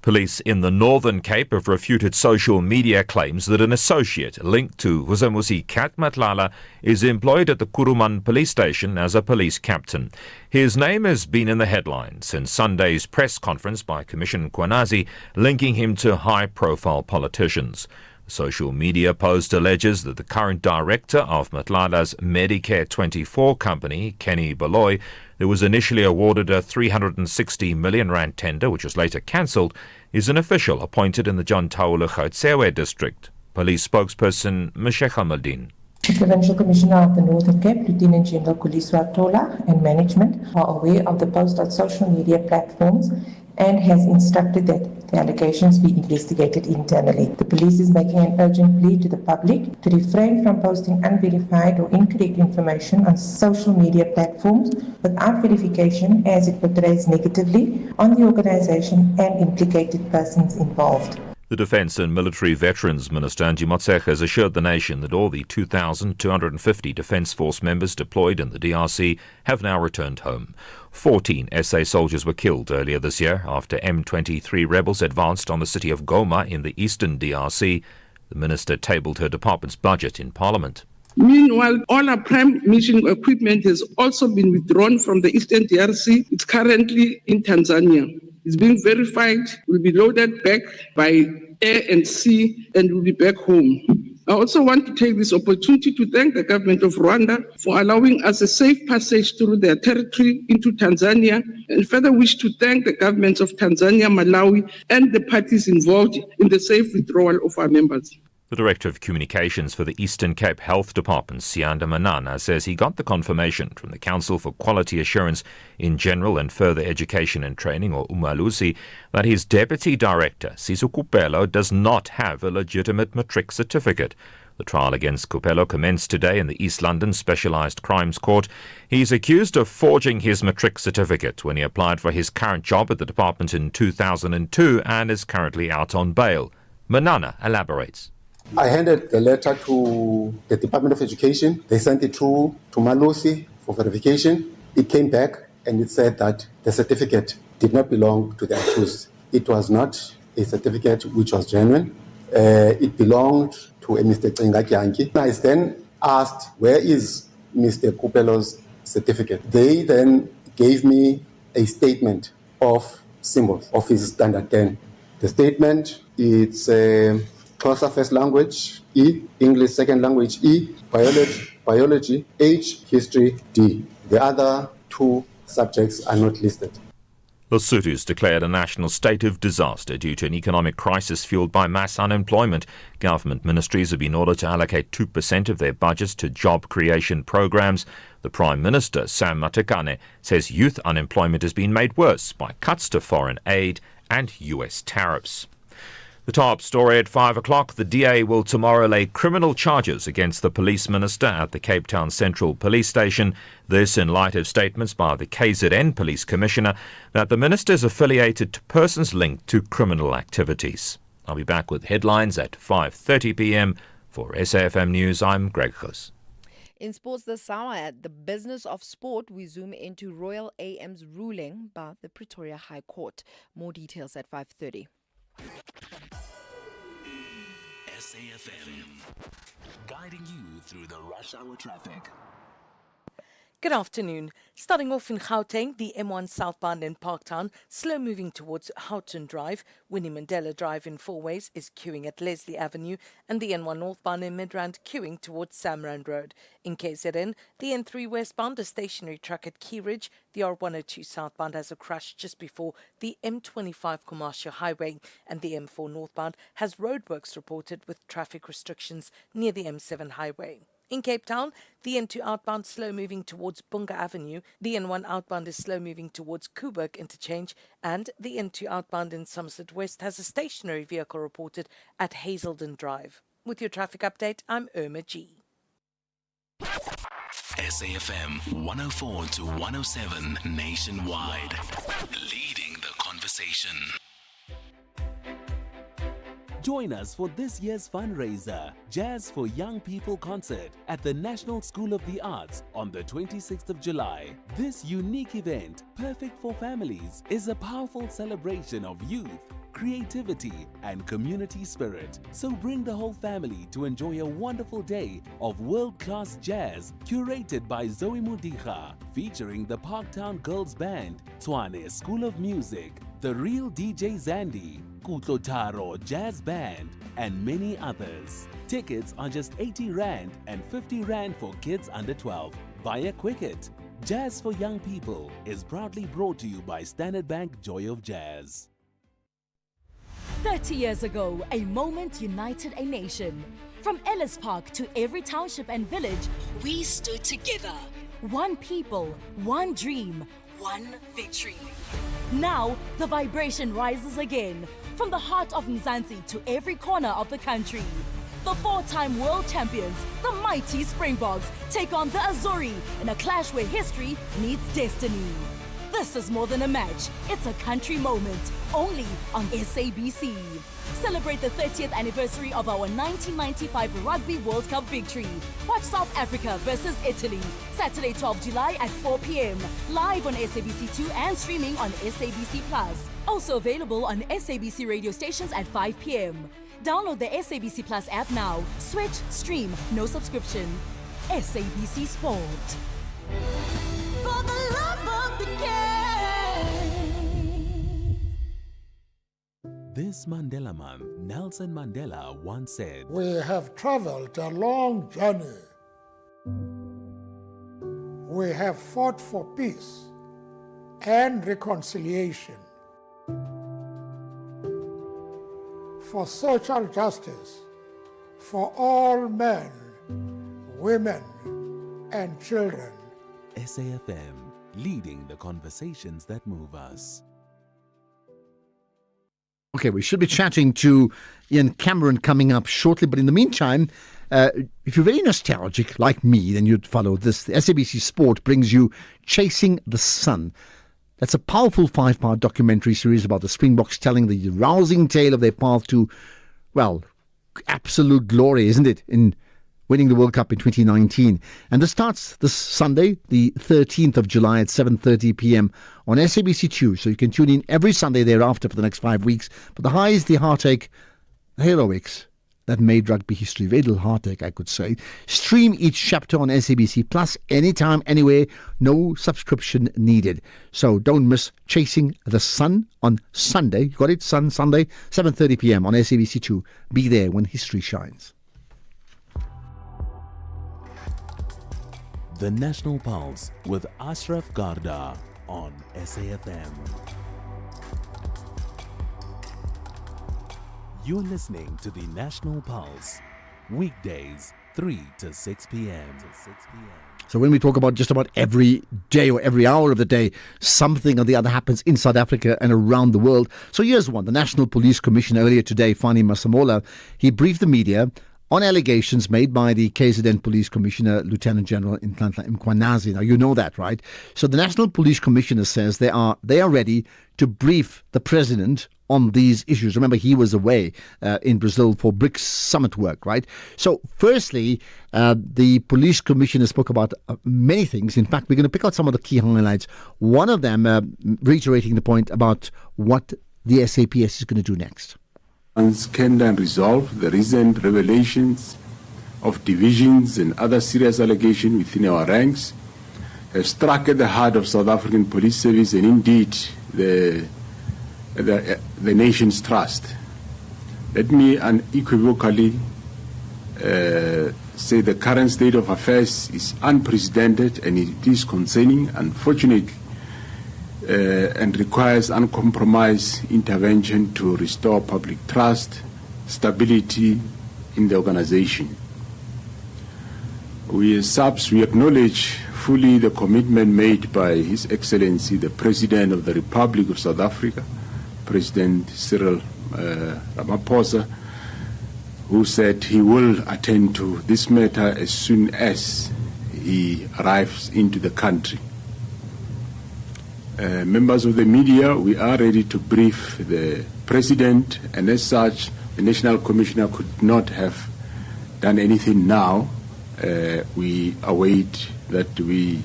Police in the Northern Cape have refuted social media claims that an associate linked to Vusamusi Kat Matlala is employed at the Kuruman police station as a police captain. His name has been in the headlines since Sunday's press conference by Commissioner Mkhwanazi linking him to high-profile politicians. The social media post alleges that the current director of Matlala's Medicare 24 company, Kenny Baloy, who was initially awarded a 360 million rand tender, which was later cancelled, is an official appointed in the John Taolo Gautsewe district. Police spokesperson Mashekha Maldin. Chief Provincial Commissioner of the Northern Cape, Lieutenant General Kuliswa Tola, and management are aware of the post on social media platforms and has instructed that the allegations be investigated internally. The police is making an urgent plea to the public to refrain from posting unverified or incorrect information on social media platforms without verification, as it portrays negatively on the organisation and implicated persons involved. The Defence and Military Veterans Minister Angie Motshekga has assured the nation that all the 2,250 Defence Force members deployed in the DRC have now returned home. 14 SA soldiers were killed earlier this year after M23 rebels advanced on the city of Goma in the eastern DRC. The minister tabled her department's budget in Parliament. Meanwhile, all our prime mission equipment has also been withdrawn from the eastern DRC. It's currently in Tanzania. It's being verified, will be loaded back by air and sea, and will be back home. I also want to take this opportunity to thank the government of Rwanda for allowing us a safe passage through their territory into Tanzania, and further wish to thank the governments of Tanzania, Malawi, and the parties involved in the safe withdrawal of our members. The Director of Communications for the Eastern Cape Health Department, Sianda Manana, says he got the confirmation from the Council for Quality Assurance in General and Further Education and Training, or UMALUSI, that his Deputy Director, Sisu Kupelo, does not have a legitimate matric certificate. The trial against Kupelo commenced today in the East London Specialised Crimes Court. He's accused of forging his matric certificate when he applied for his current job at the department in 2002 and is currently out on bail. Manana elaborates. I handed the letter to the Department of Education. They sent it through to Malusi for verification. It came back and it said that the certificate did not belong to the accused. It was not a certificate which was genuine. It belonged to a Mr. Tengakyanki. I then asked, where is Mr. Kupelo's certificate? They then gave me a statement of symbols of his standard 10. The statement, it's Xhosa first language, E, English second language, E, biology, H, history, D. The other two subjects are not listed. Lesotho's declared a national state of disaster due to an economic crisis fueled by mass unemployment. Government ministries have been ordered to allocate 2% of their budgets to job creation programs. The Prime Minister, Sam Matekane, says youth unemployment has been made worse by cuts to foreign aid and US tariffs. The top story at 5 o'clock. The DA will tomorrow lay criminal charges against the police minister at the Cape Town Central Police Station. This in light of statements by the KZN Police Commissioner that the minister is affiliated to persons linked to criminal activities. I'll be back with headlines at 5:30 p.m. For SAFM News, I'm Greg Gous. In sports this hour, at the business of sport, we zoom into Royal AM's ruling by the Pretoria High Court. More details at 5:30. SAFM, guiding you through the rush hour traffic. Good afternoon. Starting off in Gauteng, the M1 southbound in Parktown, slow moving towards Houghton Drive. Winnie Mandela Drive in Four Ways is queuing at Leslie Avenue, and the N1 northbound in Midrand queuing towards Samrand Road. In KZN, the N3 westbound, a stationary truck at Key Ridge. The R102 southbound has a crash just before the M25 Commercial Highway, and the M4 northbound has roadworks reported with traffic restrictions near the M7 highway. In Cape Town, the N2 outbound slow moving towards Bunga Avenue, the N1 outbound is slow moving towards Kuburg Interchange, and the N2 outbound in Somerset West has a stationary vehicle reported at Hazelden Drive. With your traffic update, I'm Irma G. SAFM 104 to 107 nationwide, leading the conversation. Join us for this year's fundraiser, Jazz for Young People concert at the National School of the Arts on the 26th of July. This unique event, perfect for families, is a powerful celebration of youth, creativity, and community spirit. So bring the whole family to enjoy a wonderful day of world-class jazz curated by Zoe Mudicha, featuring the Parktown Girls Band, Tshwane School of Music, The Real DJ Zandi, Kutlotaro Jazz Band, and many others. Tickets are just 80 Rand and 50 Rand for kids under 12 via Quicket. Jazz for Young People is proudly brought to you by Standard Bank Joy of Jazz. 30 years ago, a moment united a nation. From Ellis Park to every township and village, we stood together. One people, one dream, one victory. Now, the vibration rises again. From the heart of Mzansi to every corner of the country. The 4-time world champions, the mighty Springboks, take on the Azuri in a clash where history meets destiny. This is more than a match. It's a country moment, only on SABC. Celebrate the 30th anniversary of our 1995 Rugby World Cup victory. Watch South Africa versus Italy, Saturday 12 July at 4 p.m. Live on SABC2 and streaming on SABC+. Also available on SABC radio stations at 5 p.m. Download the SABC Plus app now. Switch, stream, no subscription. SABC Sport. For the love of the game. This Mandela Month, Nelson Mandela once said, We have traveled a long journey. We have fought for peace and reconciliation, for social justice, for all men, women, and children. SAFM, leading the conversations that move us. Okay, we should be chatting to Ian Cameron coming up shortly, but in the meantime, if you're very nostalgic like me, then you'd follow this. The SABC Sport brings you Chasing the Sun. That's a powerful 5-part documentary series about the Springboks telling the rousing tale of their path to, well, absolute glory, isn't it, in winning the World Cup in 2019. And this starts this Sunday, the 13th of July at 7:30 p.m. on SABC2. So you can tune in every Sunday thereafter for the next 5 weeks. But the highs, the heartache, the heroics that made rugby history. Very little heartache, I could say. Stream each chapter on SABC Plus anytime, anywhere. No subscription needed. So don't miss Chasing the Sun on Sunday. You got it? Sunday, 7:30 p.m. on SABC2. Be there when history shines. The National Pulse with Ashraf Garda on SAFM. You're listening to the National Pulse, weekdays 3 to 6 p.m. So when we talk about just about every day or every hour of the day, something or the other happens in South Africa and around the world. So here's one. The National Police Commissioner earlier today, Fani Masemola, he briefed the media on allegations made by the KZN Police Commissioner, Lieutenant General Nhlanhla Mkhwanazi. Now, you know that, right? So the National Police Commissioner says they are ready to brief the President on these issues. Remember, he was away in Brazil for BRICS summit work, right? So firstly, the Police Commissioner spoke about many things. In fact, we're going to pick out some of the key highlights. One of them reiterating the point about what the SAPS is going to do next. Can then resolve the recent revelations of divisions and other serious allegations within our ranks have struck at the heart of South African Police Service and indeed the nation's trust. Let me unequivocally say the current state of affairs is unprecedented and it is concerning, unfortunately, and requires uncompromised intervention to restore public trust, stability in the organization. We as SAPS, we acknowledge fully the commitment made by His Excellency, the President of the Republic of South Africa, President Cyril Ramaphosa, who said he will attend to this matter as soon as he arrives into the country. Members of the media, we are ready to brief the President, and as such, the National Commissioner could not have done anything now. We await that we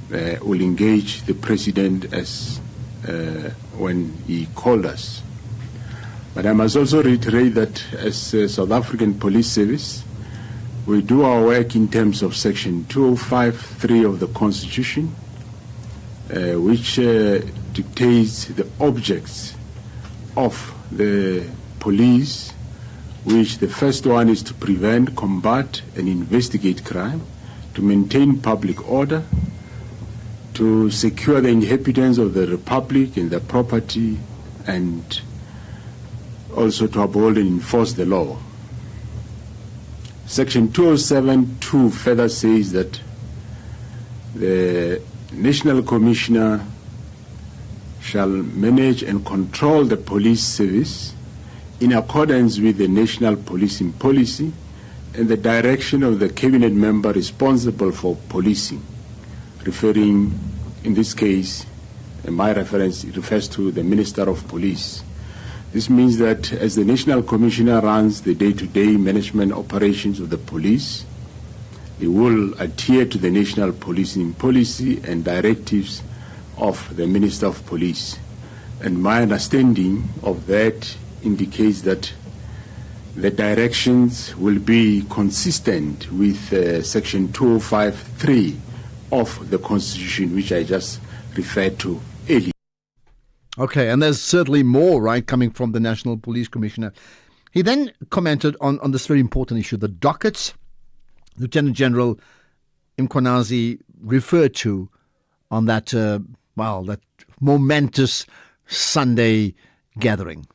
will engage the President as when he called us. But I must also reiterate that as South African Police Service, we do our work in terms of Section 205(3) of the Constitution, which dictates the objects of the police, which the first one is to prevent, combat, and investigate crime, to maintain public order, to secure the inhabitants of the Republic and their property, and also to uphold and enforce the law. Section 207(2) further says that the National Commissioner shall manage and control the police service in accordance with the national policing policy and the direction of the cabinet member responsible for policing, referring, in this case, my reference refers to the Minister of Police. This means that as the National Commissioner runs the day-to-day management operations of the police, he will adhere to the national policing policy and directives of the Minister of Police. And my understanding of that indicates that the directions will be consistent with Section 205(3) of the Constitution, which I just referred to earlier. Okay, and there's certainly more, right, coming from the National Police Commissioner. He then commented on this very important issue, the dockets Lieutenant General Mkhwanazi referred to on that, that momentous Sunday gathering.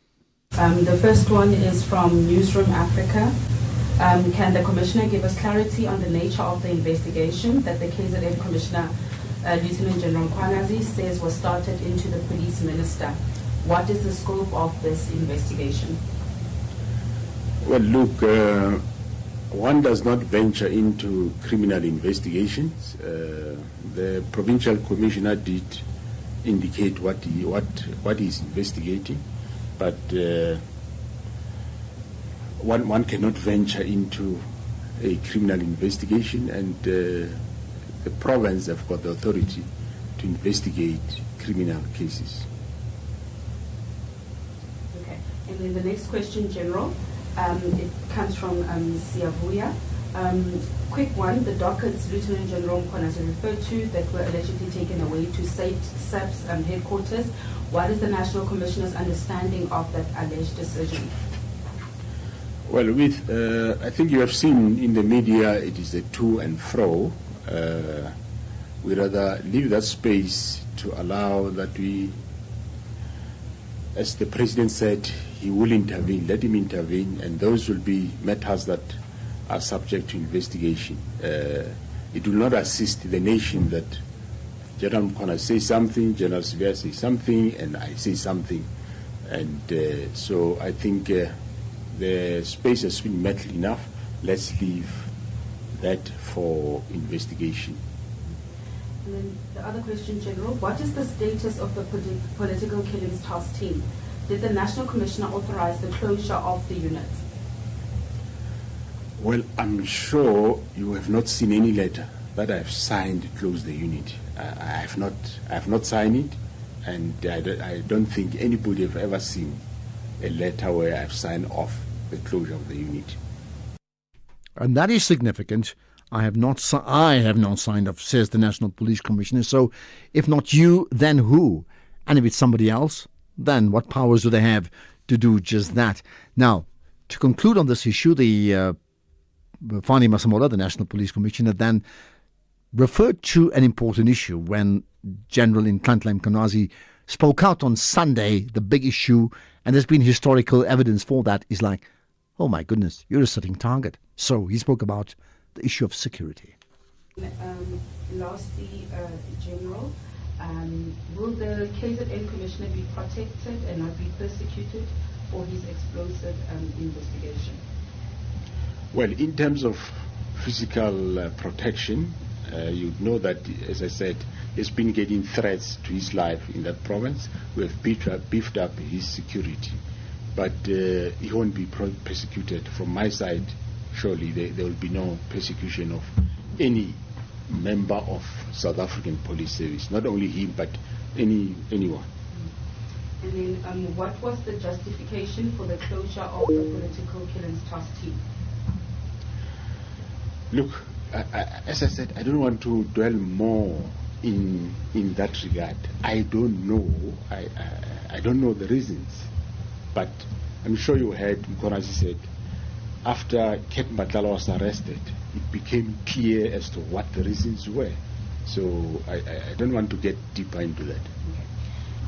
The first one is from Newsroom Africa. Can the Commissioner give us clarity on the nature of the investigation that the KZN Commissioner, Lieutenant General Mkhwanazi, says was started into the Police Minister? What is the scope of this investigation? Well, look, one does not venture into criminal investigations. The Provincial Commissioner did indicate what he's investigating, but one cannot venture into a criminal investigation, and the province have got the authority to investigate criminal cases. Okay, and then the next question, General, it comes from Siavuya. Quick one, the dockets Lieutenant General Mkhwanazi referred to that were allegedly taken away to SAP's headquarters. What is the National Commissioner's understanding of that alleged decision? Well, I think you have seen in the media it is a to and fro. We rather leave that space to allow that we, as the President said, he will intervene, let him intervene, and those will be matters that are subject to investigation. It will not assist the nation that General Mkhwanazi says something, General Sibiya says something, and I say something. And so I think the space has been met enough. Let's leave that for investigation. And then the other question, General, what is the status of the political killings task team? Did the National Commissioner authorize the closure of the unit? Well, I'm sure you have not seen any letter that I have signed to close the unit. I have not signed it, and I don't think anybody have ever seen a letter where I've signed off the closure of the unit. And that is significant. I have not signed off, says the National Police Commissioner. So if not you, then who? And if it's somebody else, then what powers do they have to do just that? Now, to conclude on this issue, the Fani Masemola, the National Police Commissioner, then referred to an important issue when General Nhlanhla Mkhwanazi spoke out on Sunday, the big issue, and there's been historical evidence for that, is like, oh my goodness, you're a sitting target. So he spoke about the issue of security. Lastly, General, will the KZN Commissioner be protected and not be persecuted for his explosive investigation? Well, in terms of physical protection, you know that, as I said, he's been getting threats to his life in that province. We have beefed up his security, but he won't be persecuted. From my side, surely there will be no persecution of any member of South African Police Service, not only him, but anyone. And then what was the justification for the closure of the political killings task team? Look, as I said, I don't want to dwell more in that regard. I don't know. I don't know the reasons, but I'm sure you heard Mkhwanazi said after Ket Matlala was arrested, it became clear as to what the reasons were. So I don't want to get deeper into that.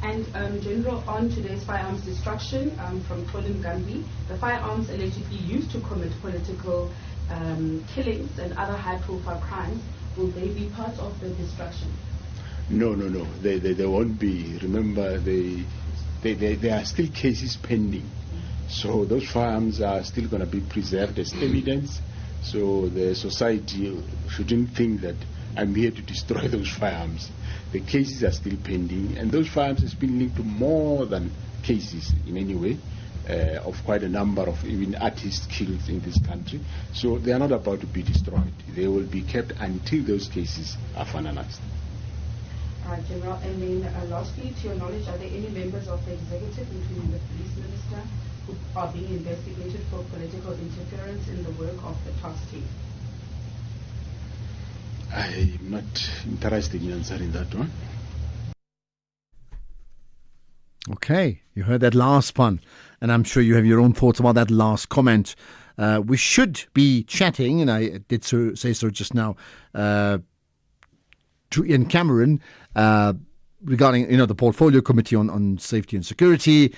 Okay. And General, on today's firearms destruction from Colin Gambi, the firearms allegedly used to commit political killings and other high-profile crimes, will they be part of the destruction? No. They won't be. Remember, there are still cases pending. So those firearms are still going to be preserved as evidence. So the society shouldn't think that I'm here to destroy those firearms. The cases are still pending, and those firearms has been linked to more than cases in any way, of quite a number of even artists killed in this country. So they are not about to be destroyed. They will be kept until those cases are finalized. General, and then lastly, to your knowledge, are there any members of the executive, including the police minister, who are being investigated for political interference in the work of the task team? I'm not interested in answering that one. Okay, you heard that last one, and I'm sure you have your own thoughts about that last comment. We should be chatting, and I did say so just now, to Ian Cameron regarding the portfolio committee on safety and security.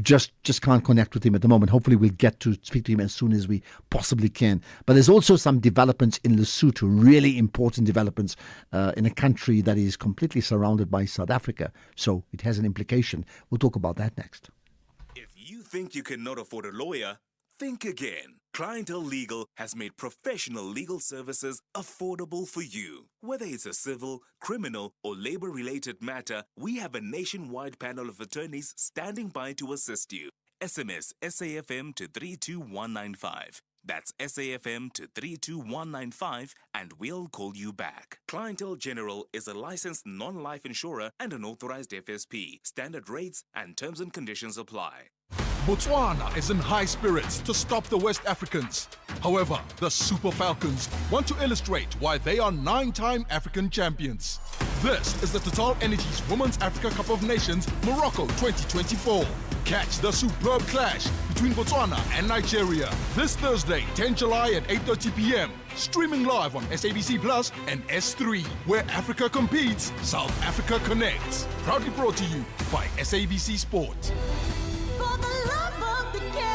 Just can't connect with him at the moment. Hopefully we'll get to speak to him as soon as we possibly can. But there's also some developments in Lesotho, really important developments in a country that is completely surrounded by South Africa. So it has an implication. We'll talk about that next. If you think you cannot afford a lawyer, think again. Clientele Legal has made professional legal services affordable for you. Whether it's a civil, criminal, or labor-related matter, we have a nationwide panel of attorneys standing by to assist you. SMS SAFM to 32195. That's SAFM to 32195 and we'll call you back. Clientele General is a licensed non-life insurer and an authorized FSP. Standard rates and terms and conditions apply. Botswana is in high spirits to stop the West Africans. However, the Super Falcons want to illustrate why they are 9-time African champions. This is the Total Energies Women's Africa Cup of Nations Morocco 2024. Catch the superb clash between Botswana and Nigeria this Thursday, 10 July at 8:30 p.m. Streaming live on SABC Plus and S3. Where Africa competes, South Africa connects. Proudly brought to you by SABC Sport. For the love of the game.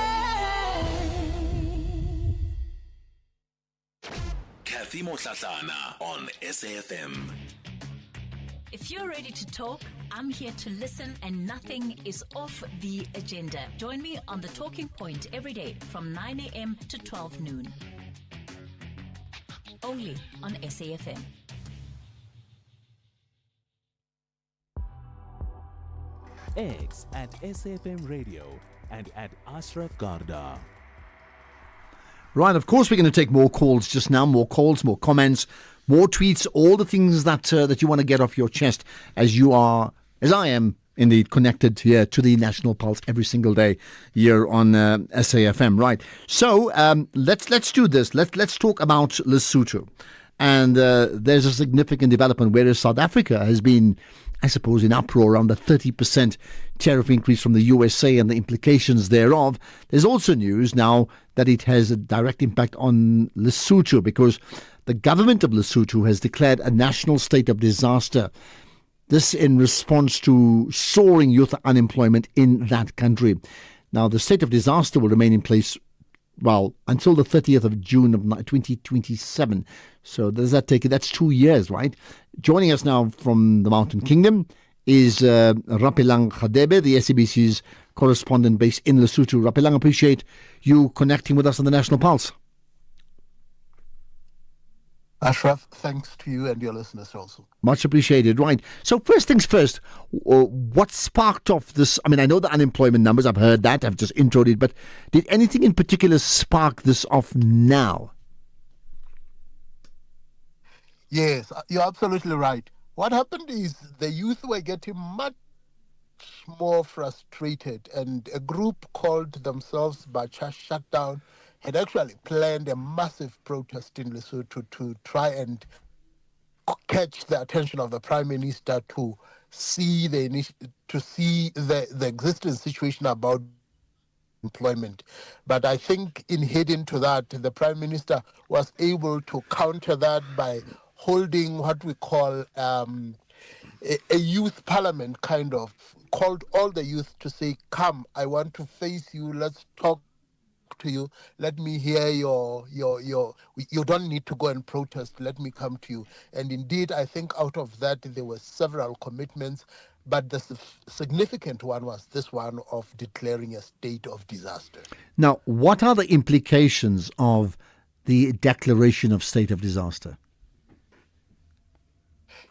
Kathy Motlatlana on SAFM. If you're ready to talk, I'm here to listen and nothing is off the agenda. Join me on The Talking Point every day from 9 a.m. to 12 noon. Only on SAFM. X at SAFM Radio and at Ashraf Garda. Right, of course we're going to take more calls just now, more calls, more comments, more tweets, all the things that you want to get off your chest as I am indeed connected here to the National Pulse every single day here on SAFM. Right, so let's do this. Let's talk about Lesotho. And there's a significant development, whereas South Africa has been, I suppose, in uproar around the 30% tariff increase from the USA and the implications thereof. There's also news now that it has a direct impact on Lesotho because the government of Lesotho has declared a national state of disaster. This in response to soaring youth unemployment in that country. Now, the state of disaster will remain in place until the 30th of June of 2027. So does that take it? That's 2 years, right? Joining us now from the Mountain Kingdom is Rapelang Khadebe, the SABC's correspondent based in Lesotho. Rapelang, appreciate you connecting with us on the National Pulse. Ashraf, thanks to you and your listeners also. Much appreciated. Right. So first things first, what sparked off this? I mean, I know the unemployment numbers. I've heard that. I've just introed it. But did anything in particular spark this off now? Yes, you're absolutely right. What happened is the youth were getting much more frustrated, and a group called themselves Bacha Shutdown had actually planned a massive protest in Lesotho to try and catch the attention of the Prime Minister to see the existing situation about employment. But I think in heading to that, the Prime Minister was able to counter that by holding what we call a youth parliament, kind of, called all the youth to say, come, I want to face you, let's talk to you. Let me hear your. You don't need to go and protest. Let me come to you. And indeed, I think out of that there were several commitments, but the significant one was this one of declaring a state of disaster. Now, what are the implications of the declaration of state of disaster?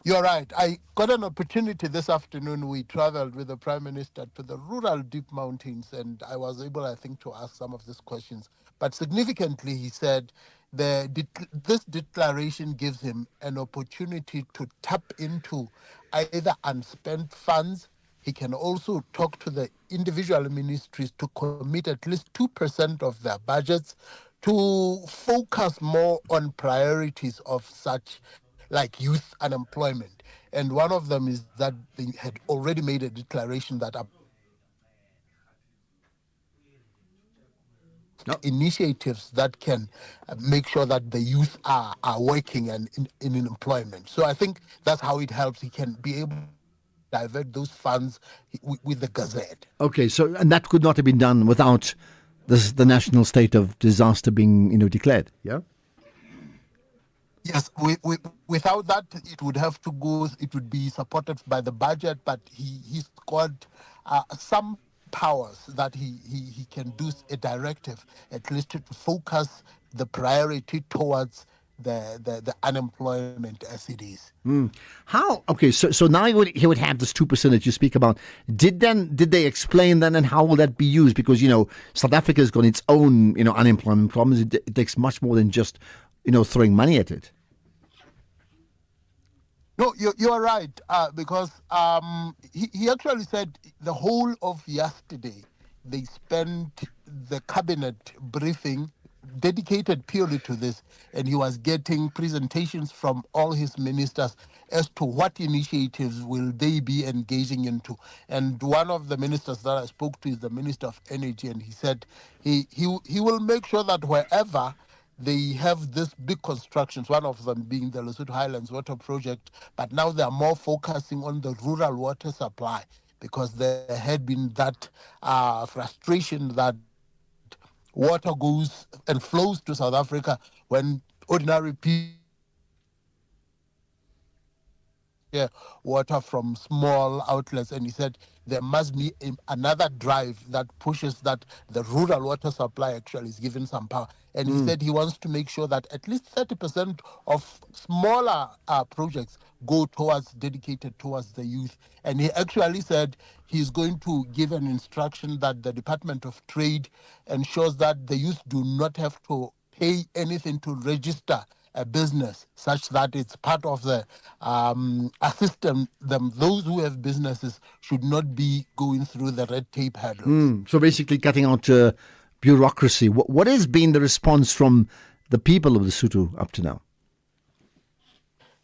You're right. I got an opportunity this afternoon. We traveled with the Prime Minister to the rural deep mountains, and I was able, I think, to ask some of these questions. But significantly, he said this declaration gives him an opportunity to tap into either unspent funds. He can also talk to the individual ministries to commit at least 2% of their budgets to focus more on priorities of such like youth unemployment. And one of them is that they had already made a declaration that initiatives that can make sure that the youth are working and in employment. So I think that's how it helps. He can be able to divert those funds with the Gazette. Okay, so and that could not have been done without the national state of disaster being declared, yeah? Yes, without that, it would have to go. It would be supported by the budget, but he's got some powers that he can do a directive, at least to focus the priority towards the unemployment as it is. How? Okay, so now he would have this 2% that you speak about. Did they explain then, and how will that be used? Because South Africa's got its own unemployment problems. It takes much more than just throwing money at it. No, you are right, because he actually said the whole of yesterday they spent the cabinet briefing dedicated purely to this, and he was getting presentations from all his ministers as to what initiatives will they be engaging into. And one of the ministers that I spoke to is the Minister of Energy, and he said he will make sure that wherever they have this big constructions, one of them being the Lesotho Highlands Water Project, but now they are more focusing on the rural water supply, because there had been that frustration that water goes and flows to South Africa when ordinary people get water from small outlets. And he said there must be another drive that pushes that the rural water supply actually is given some power. And he said he wants to make sure that at least 30% of smaller projects go dedicated towards the youth. And he actually said he's going to give an instruction that the Department of Trade ensures that the youth do not have to pay anything to register a business, such that it's part of the system. Those who have businesses should not be going through the red tape hurdles. So basically cutting out bureaucracy. What has been the response from the people of Lesotho up to now?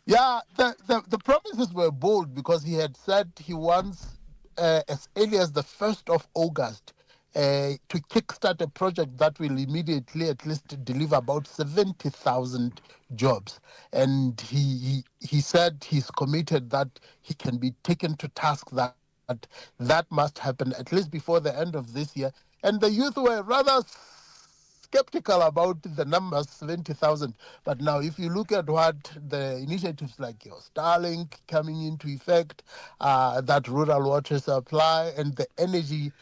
Yeah, the promises were bold, because he had said he wants, as early as the 1st of August, to kickstart a project that will immediately at least deliver about 70,000 jobs. And he said he's committed that he can be taken to task that must happen at least before the end of this year. And the youth were rather skeptical about the numbers, 70,000. But now, if you look at what the initiatives like your Starlink coming into effect, that rural water supply, and the energy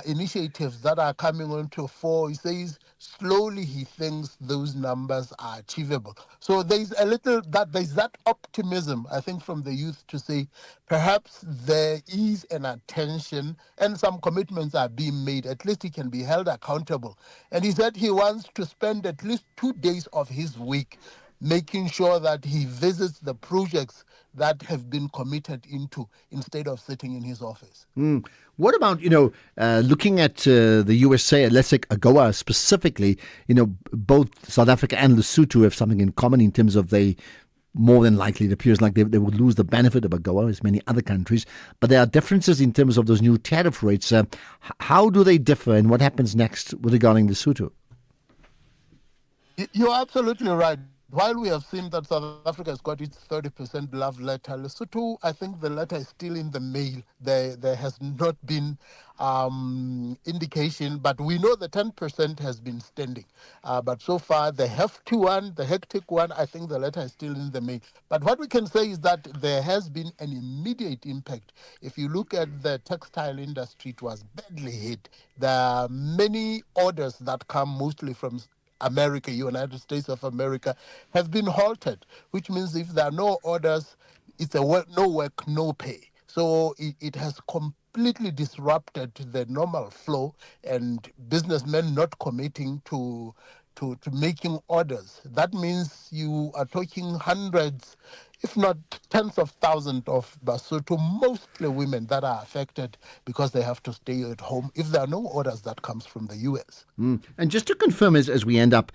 initiatives that are coming onto fore, he says slowly he thinks those numbers are achievable. So there's that optimism, I think, from the youth to say perhaps there is an attention and some commitments are being made. At least he can be held accountable. And he said he wants to spend at least 2 days of his week making sure that he visits the projects that have been committed into, instead of sitting in his office. What about, looking at the USA, let's take AGOA specifically, both South Africa and Lesotho have something in common in terms of more than likely, it appears like they would lose the benefit of AGOA, as many other countries. But there are differences in terms of those new tariff rates. How do they differ, and what happens next regarding Lesotho? You're absolutely right. While we have seen that South Africa has got its 30% love letter, Lesotho, I think the letter is still in the mail. There has not been indication, but we know the 10% has been standing. But so far, the hefty one, the hectic one, I think the letter is still in the mail. But what we can say is that there has been an immediate impact. If you look at the textile industry, it was badly hit. There are many orders that come mostly from America, United States of America, have been halted, which means if there are no orders, it's no work, no pay. So it has completely disrupted the normal flow, and businessmen not committing to making orders. That means you are talking hundreds, if not tens of thousands of Basotho, mostly women, that are affected because they have to stay at home if there are no orders that comes from the US. And just to confirm as we end up,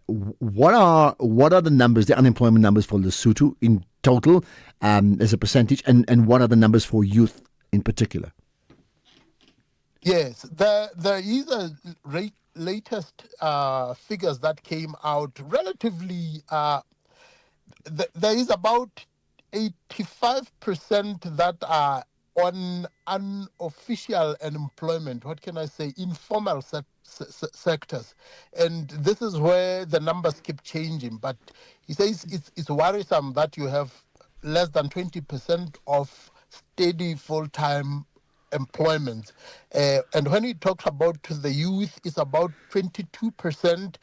what are the numbers, the unemployment numbers for Lesotho in total as a percentage, and what are the numbers for youth in particular? Yes, there is a latest figures that came out relatively. There is about 85% that are on unofficial unemployment. What can I say? Informal sectors, and this is where the numbers keep changing. But he says it's worrisome that you have less than 20% of steady full-time employment. And when he talks about the youth, it's about 22%.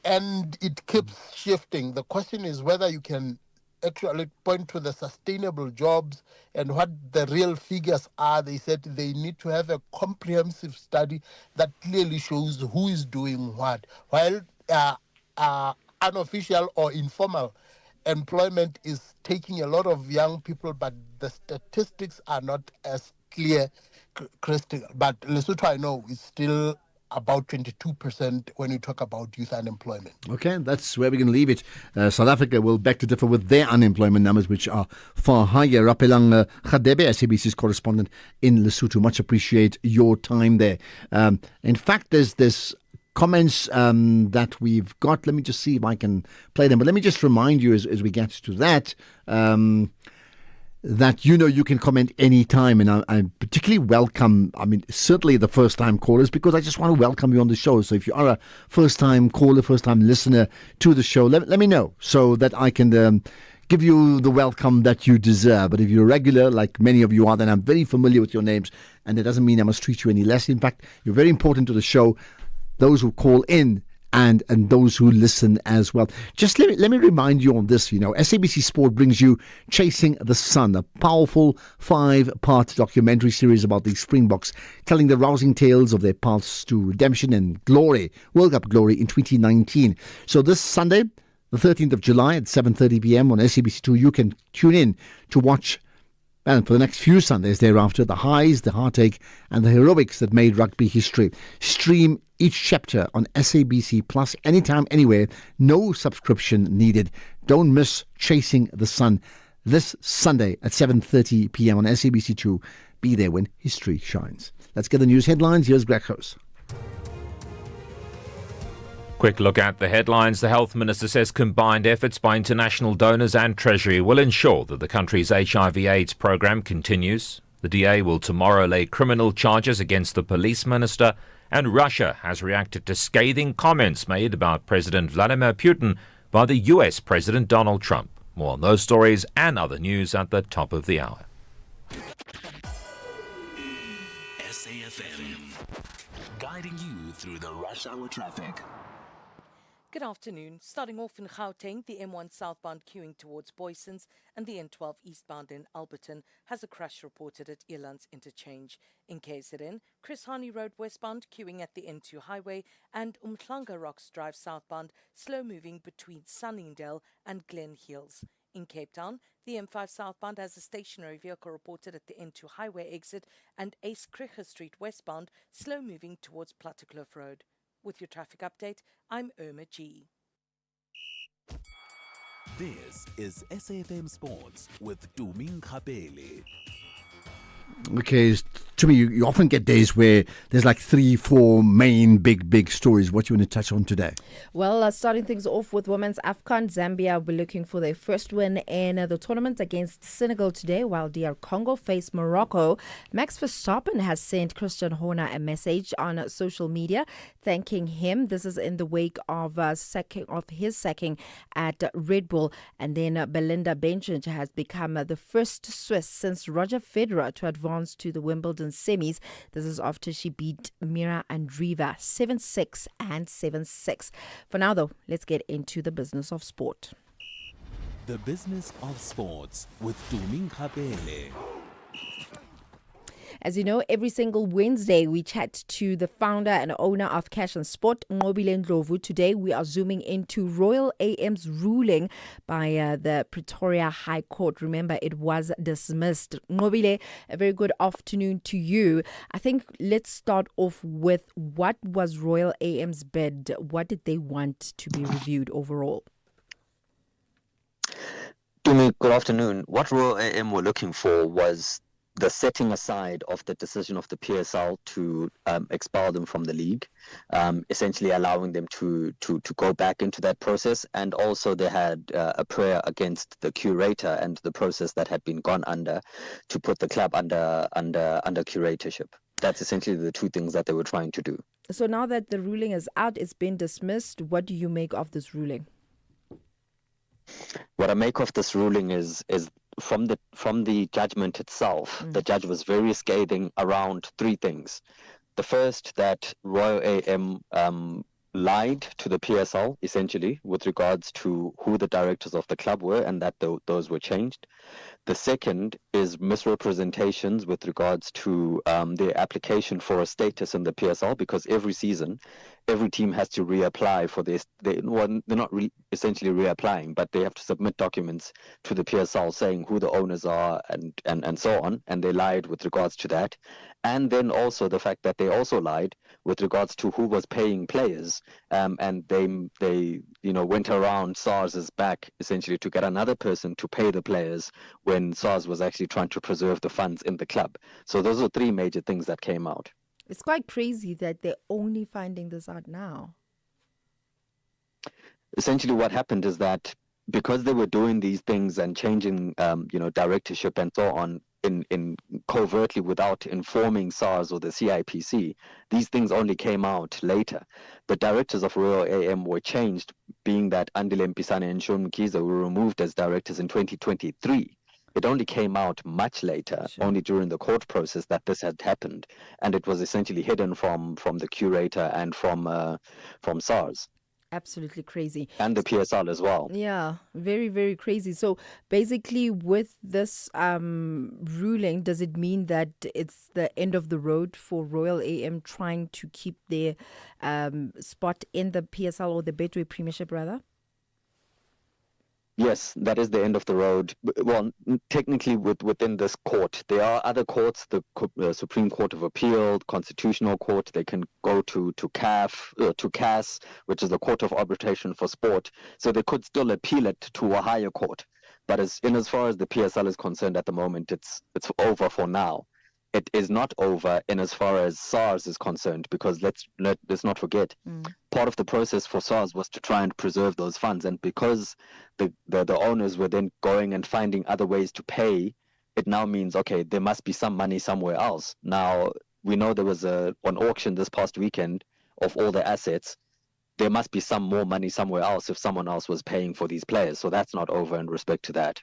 And it keeps shifting. The question is whether you can actually point to the sustainable jobs and what the real figures are. They said they need to have a comprehensive study that clearly shows who is doing what. While unofficial or informal employment is taking a lot of young people, but the statistics are not as clear, crystal. But Lesotho, I know, is still about 22% when you talk about youth unemployment. Okay, that's where we can leave it. South Africa will beg to differ with their unemployment numbers, which are far higher. Rapelang Khadebe, SABC's correspondent in Lesotho. Much appreciate your time there. In fact, there's comments that we've got. Let me just see if I can play them. But let me just remind you as we get to that, that you can comment anytime, and I particularly welcome, certainly the first-time callers, because I just want to welcome you on the show. So if you are a first-time caller, first-time listener to the show, let me know so that I can give you the welcome that you deserve. But if you're a regular, like many of you are, then I'm very familiar with your names, and it doesn't mean I must treat you any less. In fact, you're very important to the show, those who call in and those who listen as well. Just let me remind you on this, SABC Sport brings you Chasing the Sun, a powerful 5-part documentary series about the Springboks, telling the rousing tales of their paths to redemption and glory, World Cup glory in 2019. So this Sunday, the 13th of July at 7:30 p.m. on SABC2, you can tune in to watch, and for the next few Sundays thereafter, the highs, the heartache, and the heroics that made rugby history. Stream each chapter on SABC Plus anytime, anywhere. No subscription needed. Don't miss Chasing the Sun this Sunday at 7:30 p.m. on SABC2. Be there when history shines. Let's get the news headlines. Here's Greg House. Quick look at the headlines. The Health Minister says combined efforts by international donors and Treasury will ensure that the country's HIV/AIDS programme continues. The DA will tomorrow lay criminal charges against the police minister, and Russia has reacted to scathing comments made about President Vladimir Putin by the US President Donald Trump. More on those stories and other news at the top of the hour. SAFM, guiding you through the rush hour traffic. Good afternoon. Starting off in Gauteng, the M1 southbound queuing towards Boysons and the N12 eastbound in Alberton has a crash reported at Elands Interchange. In KZN, Chris Hani Road westbound queuing at the N2 highway and Umhlanga Rocks Drive southbound slow moving between Sunningdale and Glen Hills. In Cape Town, the M5 southbound has a stationary vehicle reported at the N2 highway exit and Ace Krieger Street westbound slow moving towards Plattekloof Road. With your traffic update, I'm Irma G. This is SAFM Sports with Tuming Khapele. Okay, to me, you often get days where there's like 3-4 main big stories. What you want to touch on today? Well, starting things off with women's AFCON, Zambia will be looking for their first win in the tournament against Senegal today, while DR Congo face Morocco. Max Verstappen has sent Christian Horner a message on social media thanking him. This is in the wake of his sacking at Red Bull. And then Belinda Bencic has become the first Swiss since Roger Federer to advance to the Wimbledon semis. This is after she beat Mira Andreeva 7-6 and 7-6. For now, though, let's get into the business of sport. The business of sports with Tumi Nkapele. As you know, every single Wednesday, we chat to the founder and owner of Cash and Sport, Nqobile Ndlovu. Today, we are zooming into Royal AM's ruling by the Pretoria High Court. Remember, it was dismissed. Nqobile, a very good afternoon to you. I think let's start off with what was Royal AM's bid? What did they want to be reviewed overall? Tumi, good afternoon. What Royal AM were looking for was the setting aside of the decision of the PSL to expel them from the league, essentially allowing them to go back into that process. And also they had a prayer against the curator and the process that had been gone under to put the club under curatorship. That's essentially the two things that they were trying to do. So now that the ruling is out, it's been dismissed. What do you make of this ruling? What I make of this ruling is from the judgment itself, the judge was very scathing around three things. The first, that Royal AM lied to the PSL, essentially, with regards to who the directors of the club were and that those were changed. The second is misrepresentations with regards to their application for a status in the PSL, because every season, every team has to reapply for this. They're not essentially reapplying, but they have to submit documents to the PSL saying who the owners are and so on, and they lied with regards to that. And then also the fact that they also lied with regards to who was paying players, and they went around SARS's back essentially to get another person to pay the players when SARS was actually trying to preserve the funds in the club. So those are three major things that came out. It's quite crazy that they're only finding this out now. Essentially what happened is that because they were doing these things and changing directorship and so on in covertly without informing SARS or the CIPC, these things only came out later. The directors of Royal AM were changed, being that Andile Mpisane and Sean Mkiza were removed as directors in 2023. It only came out much later, only during the court process, that this had happened, and it was essentially hidden from the curator and from SARS. Absolutely crazy. And the PSL as well. Yeah, very, very crazy. So basically with this ruling, does it mean that it's the end of the road for Royal AM trying to keep their spot in the PSL or the Betway Premiership rather? Yes, that is the end of the road. Well, technically within this court, there are other courts, the Supreme Court of Appeal, Constitutional Court. They can go to CAS, which is the Court of Arbitration for Sport. So they could still appeal it to a higher court. But as far as the PSL is concerned at the moment, it's over for now. It is not over in as far as SARS is concerned, because let's not forget, part of the process for SARS was to try and preserve those funds, and because the owners were then going and finding other ways to pay, it now means, okay, there must be some money somewhere else. Now, we know there was an auction this past weekend of all the assets. There must be some more money somewhere else if someone else was paying for these players, so that's not over in respect to that.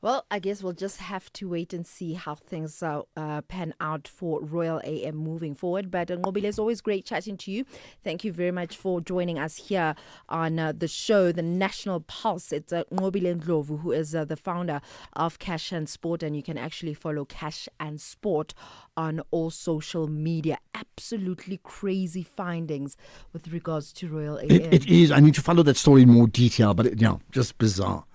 Well, I guess we'll just have to wait and see how things pan out for Royal AM moving forward. But Nqobile, it's always great chatting to you. Thank you very much for joining us here on the show, The National Pulse. It's Nqobile Ndlovu, who is the founder of Cash and Sport, and you can actually follow Cash and Sport on all social media. Absolutely crazy findings with regards to Royal AM. It is. I need to follow that story in more detail, but just bizarre.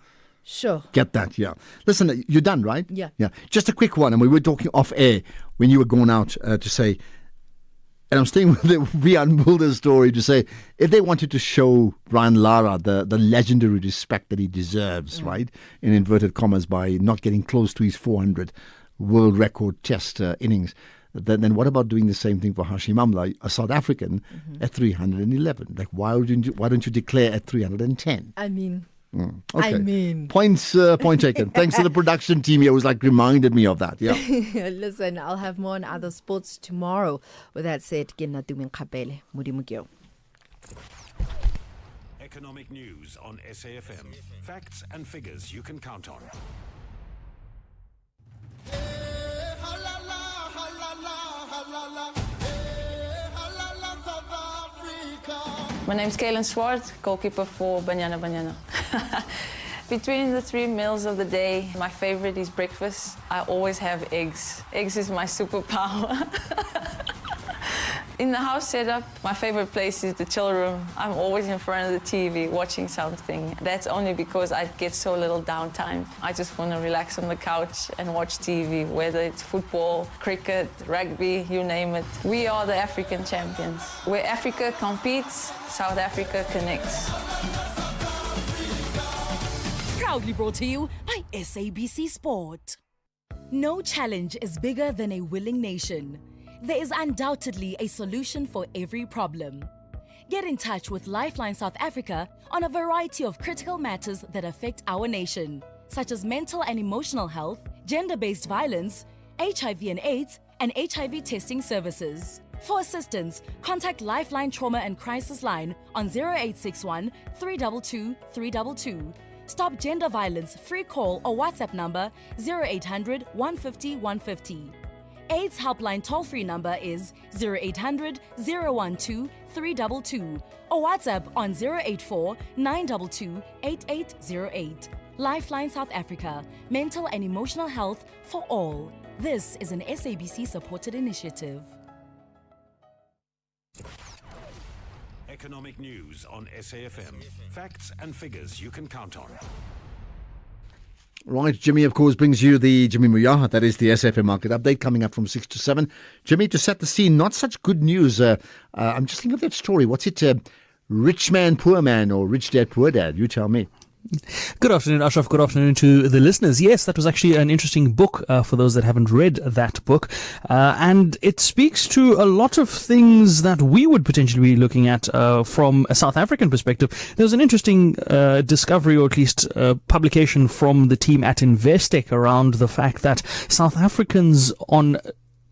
Sure. Get that, yeah. Listen, you're done, right? Yeah. Yeah. Just a quick one, and we were talking off air when you were going out to say, and I'm staying with the Rian Mulder story to say, if they wanted to show Brian Lara the legendary respect that he deserves, right, in inverted commas, by not getting close to his 400 world record test innings, then what about doing the same thing for Hashim Amla, a South African, at 311? Like, why don't you declare at 310? I mean... Okay. I mean... Point taken. Thanks to the production team here who's reminded me of that. Yeah. Listen, I'll have more on other sports tomorrow. With that said, Economic news on SAFM. Facts and figures you can count on. My name's Kaylin Swart, goalkeeper for Banyana. Between the 3 meals of the day, my favorite is breakfast. I always have eggs. Eggs is my superpower. In the house setup, my favorite place is the chill room. I'm always in front of the TV watching something. That's only because I get so little downtime. I just want to relax on the couch and watch TV, whether it's football, cricket, rugby, you name it. We are the African champions. Where Africa competes, South Africa connects. Proudly brought to you by SABC Sport. No challenge is bigger than a willing nation. There is undoubtedly a solution for every problem. Get in touch with Lifeline South Africa on a variety of critical matters that affect our nation, such as mental and emotional health, gender-based violence, HIV and AIDS, and HIV testing services. For assistance, contact Lifeline Trauma and Crisis Line on 0861 322 322. Stop Gender Violence free call or WhatsApp number 0800 150 150. AIDS helpline toll-free number is 0800 012 322 or WhatsApp on 084 922 8808. Lifeline South Africa, mental and emotional health for all. This is an SABC-supported initiative. Economic news on SAFM. Facts and figures you can count on. Right, Jimmy, of course, brings you the Jimmy Muyaha, that is the SFM market update coming up from 6 to 7. Jimmy, to set the scene, not such good news. I'm just thinking of that story. What's it? Rich man, poor man, or rich dad, poor dad? You tell me. Good afternoon, Ashraf. Good afternoon to the listeners. Yes, that was actually an interesting book for those that haven't read that book. And it speaks to a lot of things that we would potentially be looking at from a South African perspective. There was an interesting discovery, or at least publication from the team at Investec around the fact that South Africans on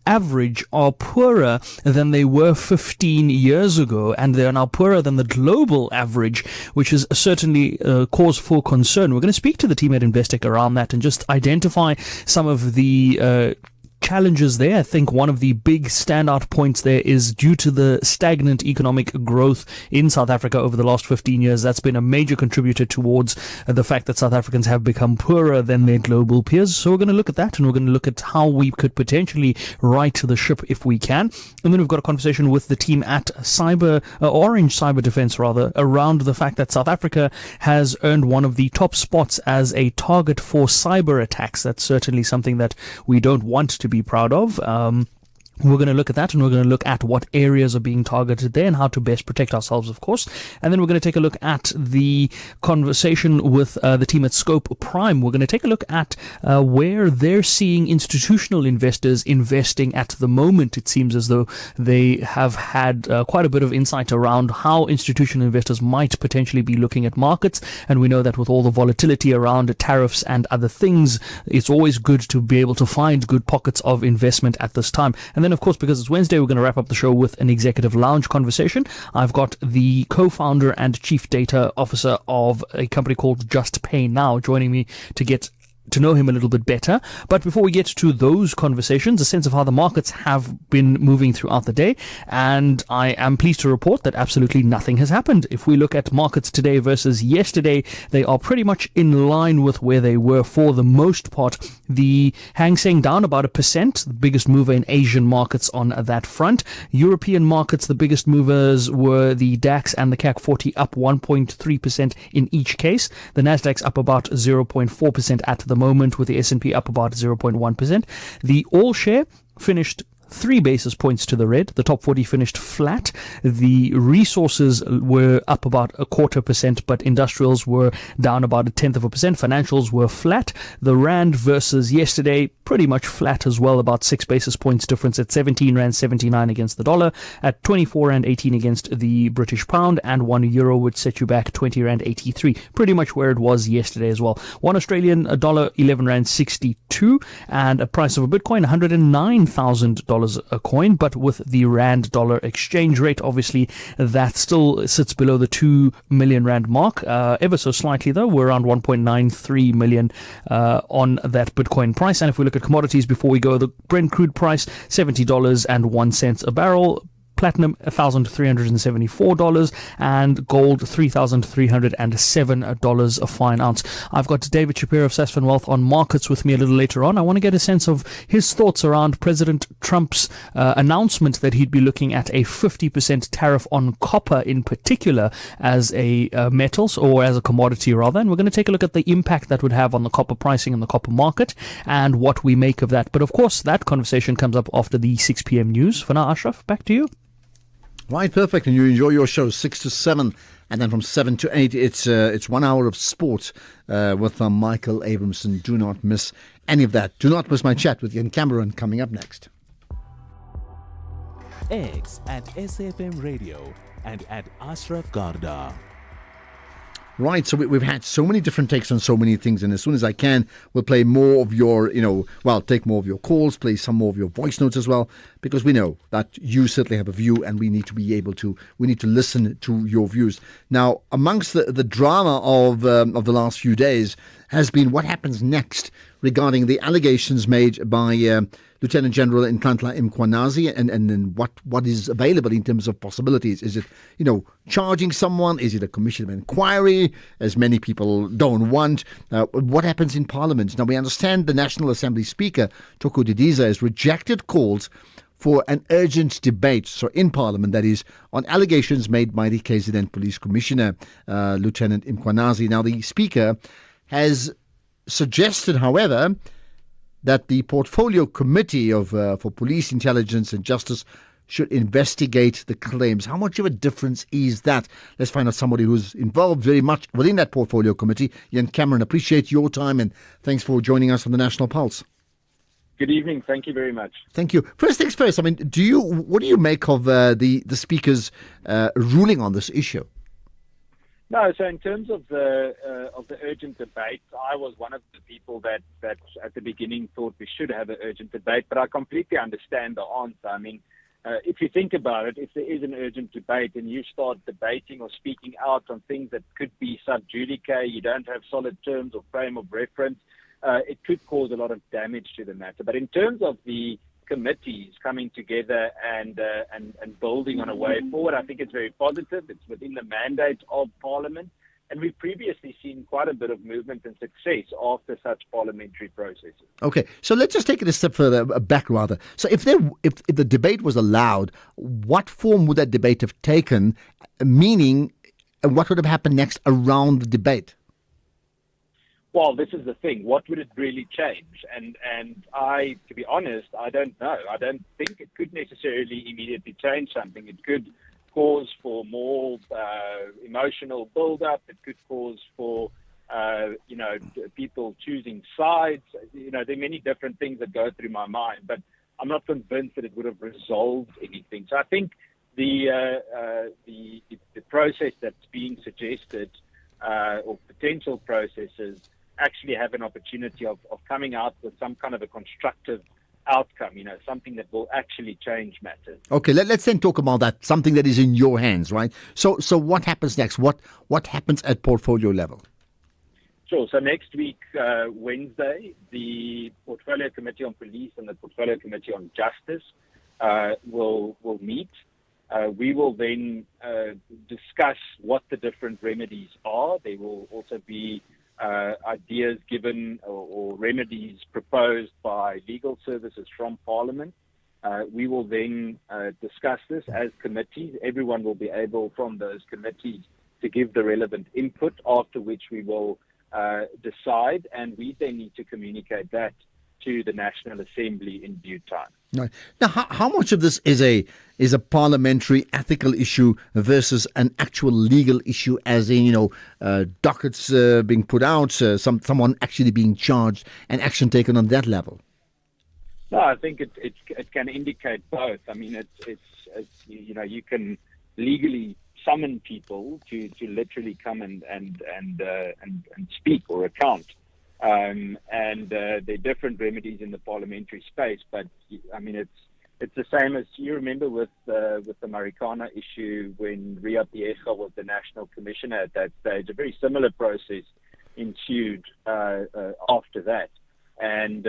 average are poorer than they were 15 years ago, and they are now poorer than the global average, which is certainly cause for concern. We're going to speak to the team at Investec around that and just identify some of the challenges there. I think one of the big standout points there is due to the stagnant economic growth in South Africa over the last 15 years. That's been a major contributor towards the fact that South Africans have become poorer than their global peers. So we're going to look at that, and we're going to look at how we could potentially right the ship if we can. And then we've got a conversation with the team at Orange Cyber Defense around the fact that South Africa has earned one of the top spots as a target for cyber attacks. That's certainly something that we don't want to be proud of. We're going to look at that, and we're going to look at what areas are being targeted there and how to best protect ourselves, of course. And then we're going to take a look at the conversation with the team at Scope Prime. We're going to take a look at where they're seeing institutional investors investing at the moment. It seems as though they have had quite a bit of insight around how institutional investors might potentially be looking at markets. And we know that with all the volatility around tariffs and other things, it's always good to be able to find good pockets of investment at this time. And then, of course, because it's Wednesday, we're going to wrap up the show with an executive lounge conversation. I've got the co-founder and chief data officer of a company called Just Pay Now joining me to get to know him a little bit better. But before we get to those conversations, a sense of how the markets have been moving throughout the day. And I am pleased to report that absolutely nothing has happened. If we look at markets today versus yesterday, they are pretty much in line with where they were for the most part. The Hang Seng down about 1%, the biggest mover in Asian markets on that front. European markets, the biggest movers were the DAX and the CAC 40 up 1.3% in each case. The Nasdaq's up about 0.4% at the moment, with the S&P up about 0.1%. The All Share finished 3 basis points to the red. The top 40 finished flat. The resources were up about 0.25%, but industrials were down about 0.1%. Financials were flat. The rand versus yesterday, pretty much flat as well, about 6 basis points difference at 17 rand 79 against the dollar, at 24 rand 18 against the British pound, and €1 would set you back 20 rand 83, pretty much where it was yesterday as well. One Australian dollar 11 rand 62, and a price of a Bitcoin $109,000 a coin, but with the rand dollar exchange rate, obviously that still sits below the 2 million rand mark, ever so slightly though. We're around 1.93 million on that Bitcoin price. And if we look at commodities before we go, the Brent crude price $70.01 a barrel. Platinum $1,374, and gold $3,307 a fine ounce. I've got David Shapiro of Sasfin Wealth on markets with me a little later on. I want to get a sense of his thoughts around President Trump's announcement that he'd be looking at a 50% tariff on copper in particular as a metals, or as a commodity rather. And we're going to take a look at the impact that would have on the copper pricing and the copper market and what we make of that. But of course, that conversation comes up after the 6 p.m. news. For now, Ashraf, back to you. Right, perfect. And you enjoy your show 6 to 7, and then from 7 to 8, it's 1 hour of sport with Michael Abramson. Do not miss any of that. Do not miss my chat with Ian Cameron coming up next. X at SAFM Radio and at Ashraf Garda. Right, so we've had so many different takes on so many things, and as soon as I can, we'll play more of your, take more of your calls, play some more of your voice notes as well, because we know that you certainly have a view, and we need to listen to your views. Now, amongst the drama of the last few days has been what happens next regarding the allegations made by Lieutenant General Nhlanhla Mkhwanazi and what is available in terms of possibilities. Is it, charging someone? Is it a commission of inquiry, as many people don't want? What happens in Parliament? Now, we understand the National Assembly Speaker, Thoko Didiza, has rejected calls for an urgent debate, so in Parliament, that is, on allegations made by the KZN Police Commissioner, Lieutenant Mkhwanazi. Now, the Speaker has suggested, however, that the Portfolio Committee for Police Intelligence and Justice should investigate the claims. How much of a difference is that? Let's find out somebody who's involved very much within that Portfolio Committee. Ian Cameron, appreciate your time and thanks for joining us on the National Pulse. Good evening. Thank you very much. Thank you. First things first, what do you make of the Speaker's ruling on this issue? No, so in terms of the urgent debate, I was one of the people that at the beginning thought we should have an urgent debate, but I completely understand the answer. If you think about it, if there is an urgent debate and you start debating or speaking out on things that could be sub judice, you don't have solid terms or frame of reference, it could cause a lot of damage to the matter. But in terms of the committees coming together and building on a way forward, I think it's very positive. It's within the mandate of Parliament, and we've previously seen quite a bit of movement and success after such parliamentary processes. Okay, so let's just take it a step further back, rather. So if the debate was allowed, what form would that debate have taken? Meaning, what would have happened next around the debate? Well, this is the thing. What would it really change? And I, to be honest, I don't know. I don't think it could necessarily immediately change something. It could cause for more emotional build-up. It could cause for, people choosing sides. There are many different things that go through my mind, but I'm not convinced that it would have resolved anything. So I think the process that's being suggested or potential processes actually have an opportunity of coming out with some kind of a constructive outcome, something that will actually change matters. Okay, let's then talk about that, something that is in your hands, right? So what happens next? What happens at portfolio level? Sure. So next week, Wednesday, the Portfolio Committee on Police and the Portfolio Committee on Justice will meet. We will then discuss what the different remedies are. There will also be ideas given or remedies proposed by legal services from Parliament. We will then discuss this as committees. Everyone will be able from those committees to give the relevant input, after which we will decide, and we then need to communicate that to the National Assembly in due time. Right. Now, how much of this is a parliamentary ethical issue versus an actual legal issue, as in, dockets being put out, someone actually being charged and action taken on that level? No, I think it can indicate both. I mean, it's you can legally summon people to literally come and speak or account. And there are different remedies in the parliamentary space, but I mean it's the same as you remember with the Marikana issue when Ria Piecha was the National Commissioner at that stage. A very similar process ensued after that, and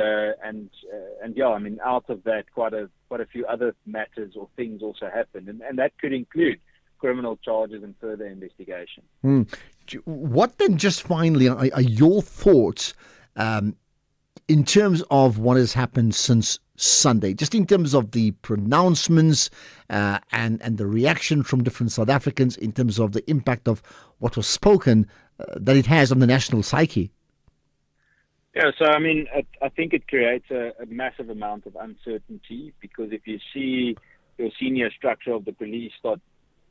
yeah, I mean out of that quite a few other matters or things also happened, and that could include criminal charges and further investigation. What then, just finally, are your thoughts in terms of what has happened since Sunday, just in terms of the pronouncements and the reaction from different South Africans in terms of the impact of what was spoken that it has on the national psyche? Yeah, so I mean, I think it creates a massive amount of uncertainty, because if you see your senior structure of the police start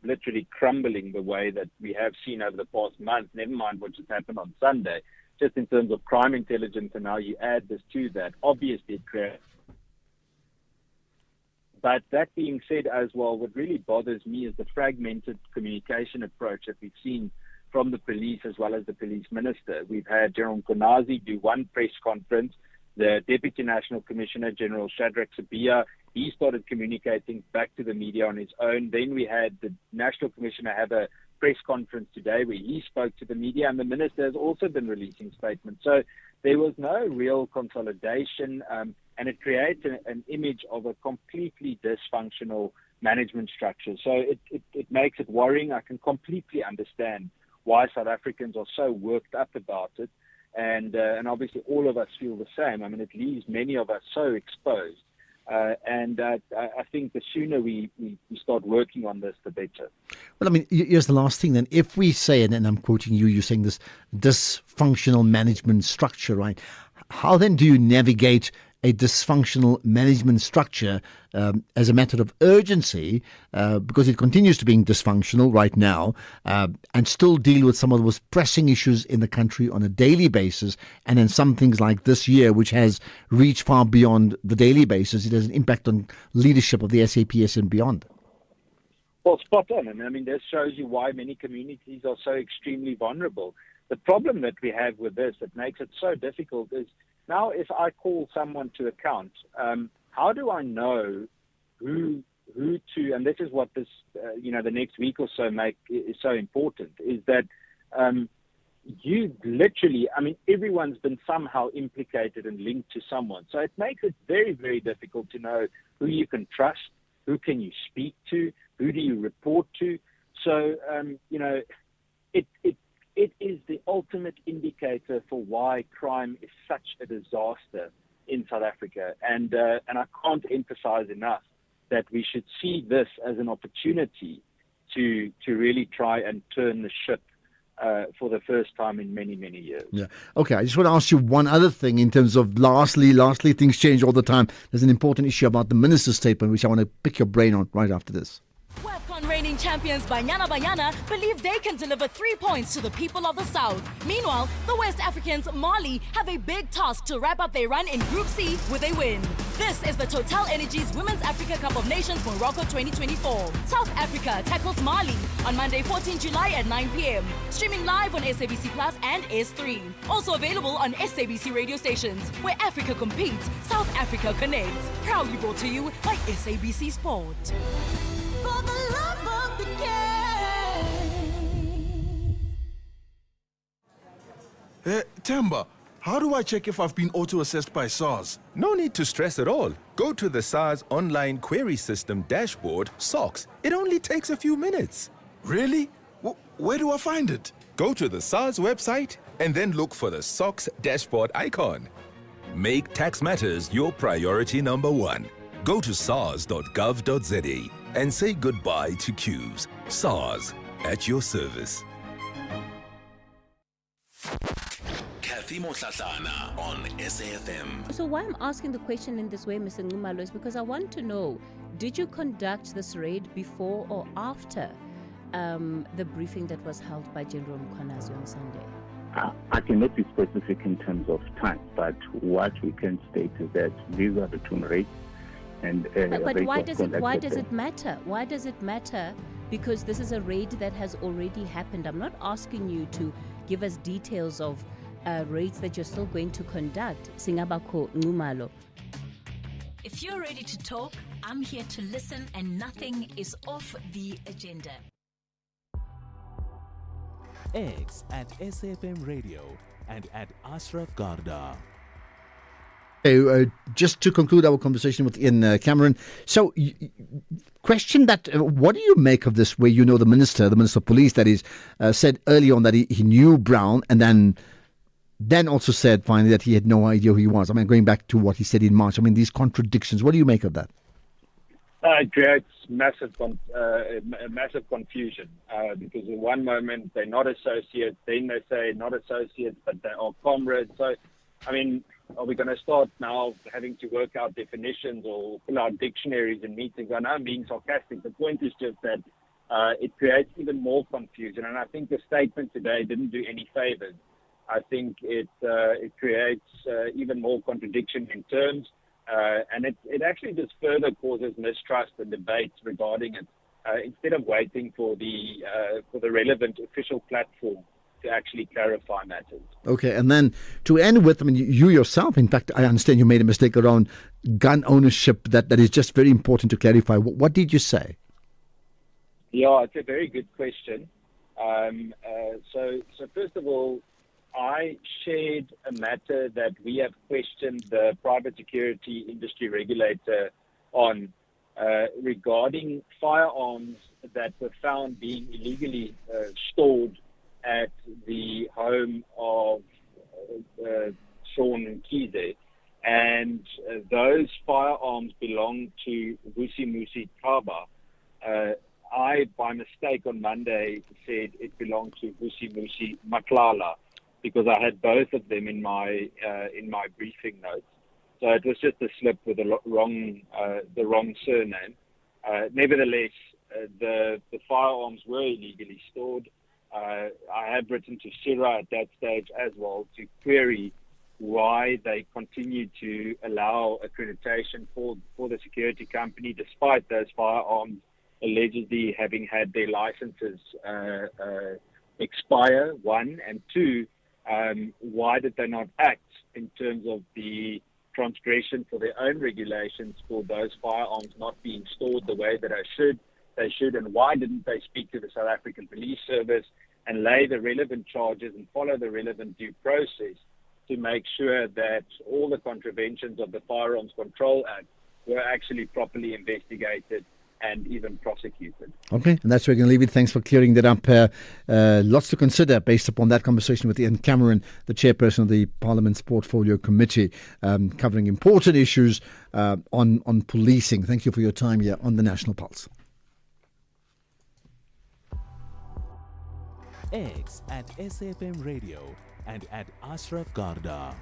literally crumbling the way that we have seen over the past month, never mind what just happened on Sunday, just in terms of crime intelligence, and now you add this to that, obviously it creates. But that being said as well, what really bothers me is the fragmented communication approach that we've seen from the police as well as the police minister. We've had General Mkonazi do one press conference, the Deputy National Commissioner, General Shadrack Sibiya, he started communicating back to the media on his own. Then we had the National Commissioner have a press conference today where he spoke to the media, and the minister has also been releasing statements. So there was no real consolidation, and it creates an image of a completely dysfunctional management structure. So it makes it worrying. I can completely understand why South Africans are so worked up about it. And obviously all of us feel the same. I mean, it leaves many of us so exposed. And I think the sooner we start working on this, the better. Well, I mean, here's the last thing then. If we say, and I'm quoting you, you're saying this dysfunctional management structure, right? How then do you navigate a dysfunctional management structure as a matter of urgency, because it continues to being dysfunctional right now, and still deal with some of the most pressing issues in the country on a daily basis, and then some things like this year, which has reached far beyond the daily basis. It has an impact on leadership of the SAPS and beyond. Well, spot on. And I mean, this shows you why many communities are so extremely vulnerable. The problem that we have with this that makes it so difficult is, now, if I call someone to account, how do I know who to? And this is what this, the next week or so is so important. Is that you literally, I mean, everyone's been somehow implicated and linked to someone. So it makes it very, very difficult to know who you can trust, who can you speak to, who do you report to. So it is the ultimate indicator for why crime is such a disaster in South Africa. And I can't emphasize enough that we should see this as an opportunity to really try and turn the ship for the first time in many, many years. Yeah. Okay, I just want to ask you one other thing in terms of lastly, things change all the time. There's an important issue about the minister's statement, which I want to pick your brain on right after this. WAFCON reigning champions Banyana Banyana believe they can deliver 3 points to the people of the South. Meanwhile, the West Africans Mali have a big task to wrap up their run in Group C with a win. This is the Total Energies Women's Africa Cup of Nations Morocco 2024. South Africa tackles Mali on Monday 14 July at 9 p.m. Streaming live on SABC Plus and S3. Also available on SABC radio stations. Where Africa competes, South Africa connects. Proudly brought to you by SABC Sport. For the love of the game. Temba, how do I check if I've been auto-assessed by SARS? No need to stress at all. Go to the SARS online query system dashboard, SOX. It only takes a few minutes. Really? Where do I find it? Go to the SARS website and then look for the SOX dashboard icon. Make tax matters your priority number one. Go to sars.gov.za and say goodbye to queues. SARS, at your service. Kathy Timo Tlatlana on SAFM. So why I'm asking the question in this way, Mr. Ngumalo, is because I want to know, did you conduct this raid before or after the briefing that was held by General Mkhwanazi on Sunday? I cannot be specific in terms of time, but what we can state is that these are the two raids. And, but why does it matter? Why does it matter? Because this is a raid that has already happened. I'm not asking you to give us details of raids that you're still going to conduct. Singabako Ngumalo. If you're ready to talk, I'm here to listen, and nothing is off the agenda. X at SAFM Radio and at Ashraf Garda. Just to conclude our conversation with Ian Cameron, so question that, what do you make of this, where the Minister of Police, that is, said early on that he knew Brown, and then also said finally that he had no idea who he was? I mean, going back to what he said in March, I mean, these contradictions, what do you make of that? It creates massive confusion because in one moment they're not associates, then they say not associates, but they are comrades. So, I mean, are we going to start now having to work out definitions or pull out dictionaries in meetings? I know I'm being sarcastic. The point is just that it creates even more confusion. And I think the statement today didn't do any favors. I think it creates even more contradiction in terms. And it actually just further causes mistrust and debates regarding it. Instead of waiting for the relevant official platform to actually clarify matters. Okay, and then to end with, I mean, you yourself, in fact, I understand you made a mistake around gun ownership that is just very important to clarify. What did you say? Yeah, it's a very good question. So first of all, I shared a matter that we have questioned the private security industry regulator on regarding firearms that were found being illegally stored at the home of Sean Mkhize, and those firearms belong to Vusimuzi Thaba. I, by mistake on Monday, said it belonged to Vusimuzi Matlala because I had both of them in my briefing notes. So it was just a slip with the wrong surname. Nevertheless, the firearms were illegally stored. I had written to Sira at that stage as well to query why they continue to allow accreditation for the security company despite those firearms allegedly having had their licenses expire, one, and two, why did they not act in terms of the transgression for their own regulations for those firearms not being stored the way that they should, and why didn't they speak to the South African Police Service and lay the relevant charges and follow the relevant due process to make sure that all the contraventions of the Firearms Control Act were actually properly investigated and even prosecuted. Okay, and that's where we're going to leave it. Thanks for clearing that up. Lots to consider based upon that conversation with Ian Cameron, the chairperson of the Parliament's Portfolio Committee, covering important issues on policing. Thank you for your time here on the National Pulse. X at SAFM Radio and at Ashraf Garda.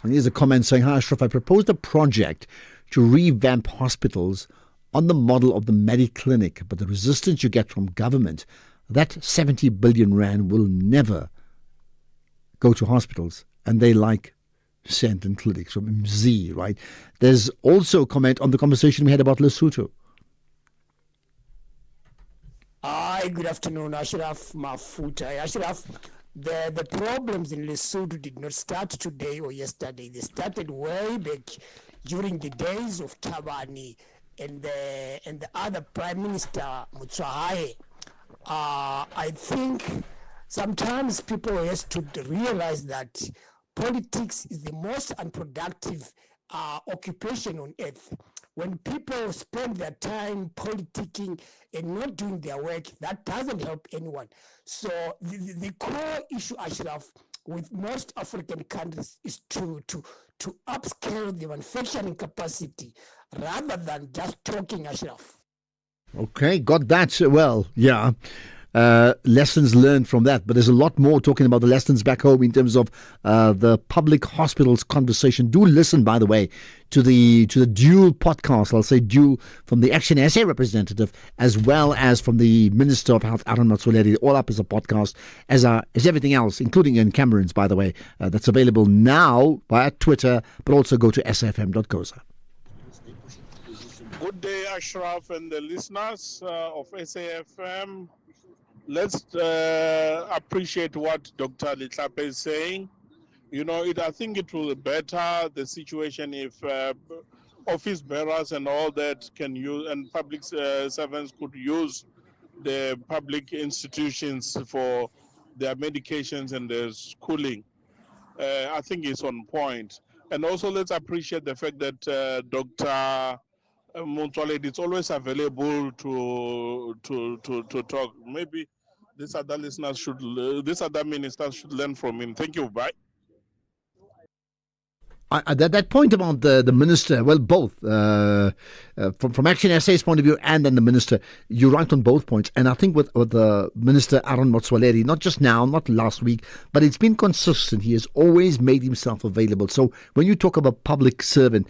And here's a comment saying, "Hi Ashraf, I proposed a project to revamp hospitals on the model of the Mediclinic, but the resistance you get from government, that 70 billion rand will never go to hospitals, and they like Sent and clinics from MZ, right?" There's also a comment on the conversation we had about Lesotho. Hi, good afternoon, Ashraf Mafuta. Ashraf, the problems in Lesotho did not start today or yesterday. They started way back during the days of Tabani and the other Prime Minister Mutsahaye. I think sometimes people has to realize that politics is the most unproductive occupation on earth. When people spend their time politicking and not doing their work, that doesn't help anyone. So the core issue, Ashraf, with most African countries is to upscale the manufacturing capacity rather than just talking, Ashraf. Okay, got that. Well, yeah. lessons learned from that. But there's a lot more talking about the lessons back home in terms of the public hospitals conversation. Do listen, by the way, to the dual podcast. I'll say dual, from the Action SA representative as well as from the Minister of Health, Aaron Motsoaledi. All up as a podcast, as everything else, including in Cameron's, by the way. That's available now via Twitter, but also go to sfm.co.za. Good day, Ashraf and the listeners of SAFM. Let's appreciate what Dr. Litlape is saying. You know, I think it will better the situation if office bearers and all that can use, and public servants could use the public institutions for their medications and their schooling. I think it's on point. And also let's appreciate the fact that Dr. Motsoaledi is always available to talk. Maybe these other ministers should learn from him. Thank you. Bye. That point about the minister, well, both from Action SA's point of view and then the minister, you're right on both points. And I think with the minister Aaron Motsoaledi, not just now, not last week, but it's been consistent. He has always made himself available. So when you talk about public servant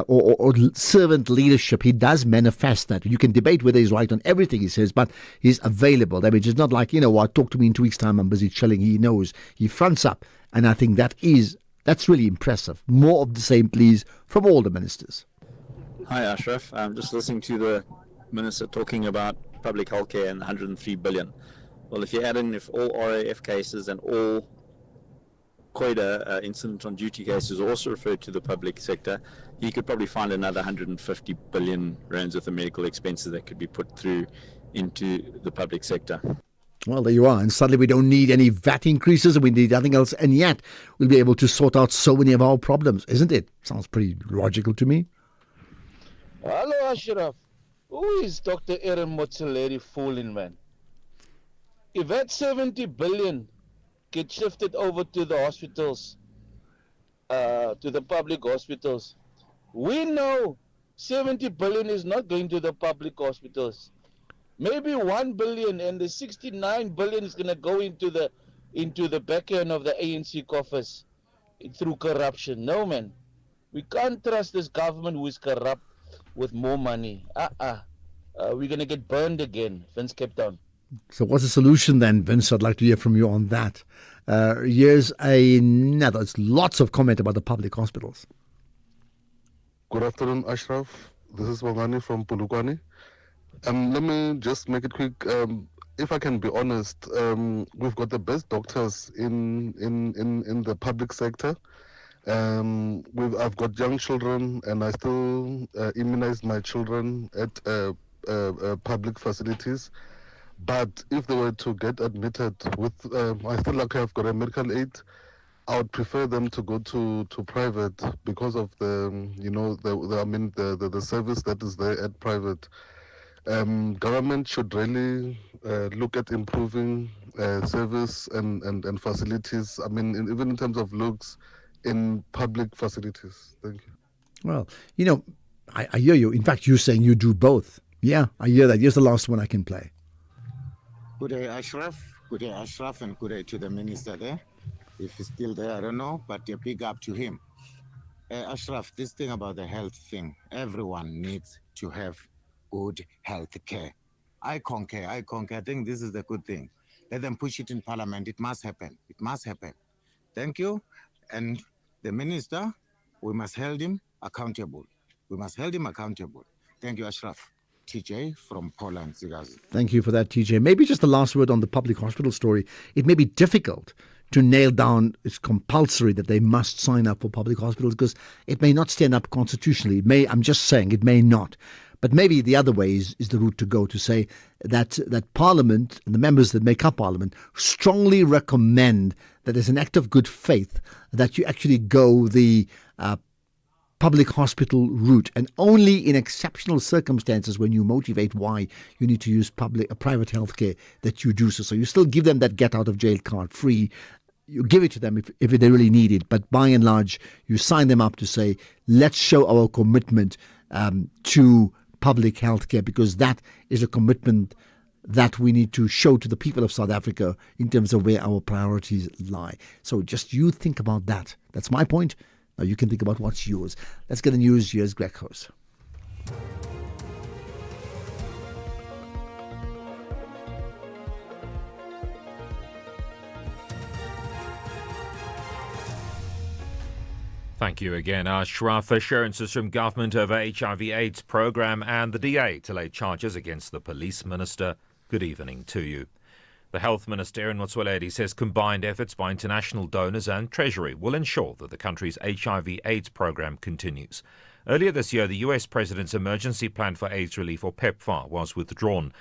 or servant leadership, he does manifest that. You can debate whether he's right on everything he says, but he's available. I mean, it's not like, talk to me in 2 weeks' time, I'm busy chilling. He knows. He fronts up. And I think that's really impressive. More of the same, please, from all the ministers. Hi, Ashraf. I'm just listening to the minister talking about public healthcare and 103 billion. Well, if you add in if all RAF cases and all COIDA incident on duty cases are also referred to the public sector, you could probably find another 150 billion rands worth of medical expenses that could be put through into the public sector. Well, there you are. And suddenly we don't need any VAT increases and we need nothing else. And yet we'll be able to sort out so many of our problems, isn't it? Sounds pretty logical to me. Hello, Ashraf. Who is Dr. Aaron Motsoaledi fooling, man? If that 70 billion gets shifted over to the hospitals, to the public hospitals, we know 70 billion is not going to the public hospitals. Maybe 1 billion, and the 69 billion is going to go into the back end of the ANC coffers through corruption. No, man. We can't trust this government who is corrupt with more money. We're going to get burned again, Vince Cape Town. So what's the solution then, Vince? I'd like to hear from you on that. Here's another. It's lots of comment about the public hospitals. Good afternoon, Ashraf. This is Wangani from Polokwane. Let me just make it quick. If I can be honest, we've got the best doctors in the public sector. I've got young children, and I still immunize my children at public facilities. But if they were to get admitted with, I feel like I've got a medical aid, I would prefer them to go to private because of the service that is there at private. Government should really look at improving service and facilities. I mean, even in terms of looks in public facilities. Thank you. Well, I hear you. In fact, you're saying you do both. Yeah, I hear that. Here's the last one I can play. Good day, Ashraf. Good day, Ashraf, and good day to the minister there. If he's still there, I don't know, but a big up to him. Ashraf, this thing about the health thing, everyone needs to have good health care. I concur. I think this is the good thing. Let them push it in parliament. It must happen. It must happen. Thank you. And the minister, we must hold him accountable. We must hold him accountable. Thank you, Ashraf. TJ from Poland, Zigazi. Thank you for that, TJ. Maybe just the last word on the public hospital story. It may be difficult to nail down it's compulsory that they must sign up for public hospitals because it may not stand up constitutionally. I'm just saying it may not. But maybe the other way is the route to go, to say that Parliament and the members that make up Parliament strongly recommend that as an act of good faith that you actually go the public hospital route, and only in exceptional circumstances when you motivate why you need to use private healthcare that you do so. So you still give them that get out of jail card free. You give it to them if they really need it. But by and large, you sign them up to say, let's show our commitment to public healthcare, because that is a commitment that we need to show to the people of South Africa in terms of where our priorities lie. So just you think about that. That's my point. Now you can think about what's yours. Let's get the news. Here's Greg House. Thank you again, Ashraf. Assurances from government over HIV/AIDS program and the DA to lay charges against the police minister. Good evening to you. The Health Minister, Aaron Motsoaledi, says combined efforts by international donors and Treasury will ensure that the country's HIV/AIDS program continues. Earlier this year, the US President's emergency plan for AIDS relief, or PEPFAR, was withdrawn.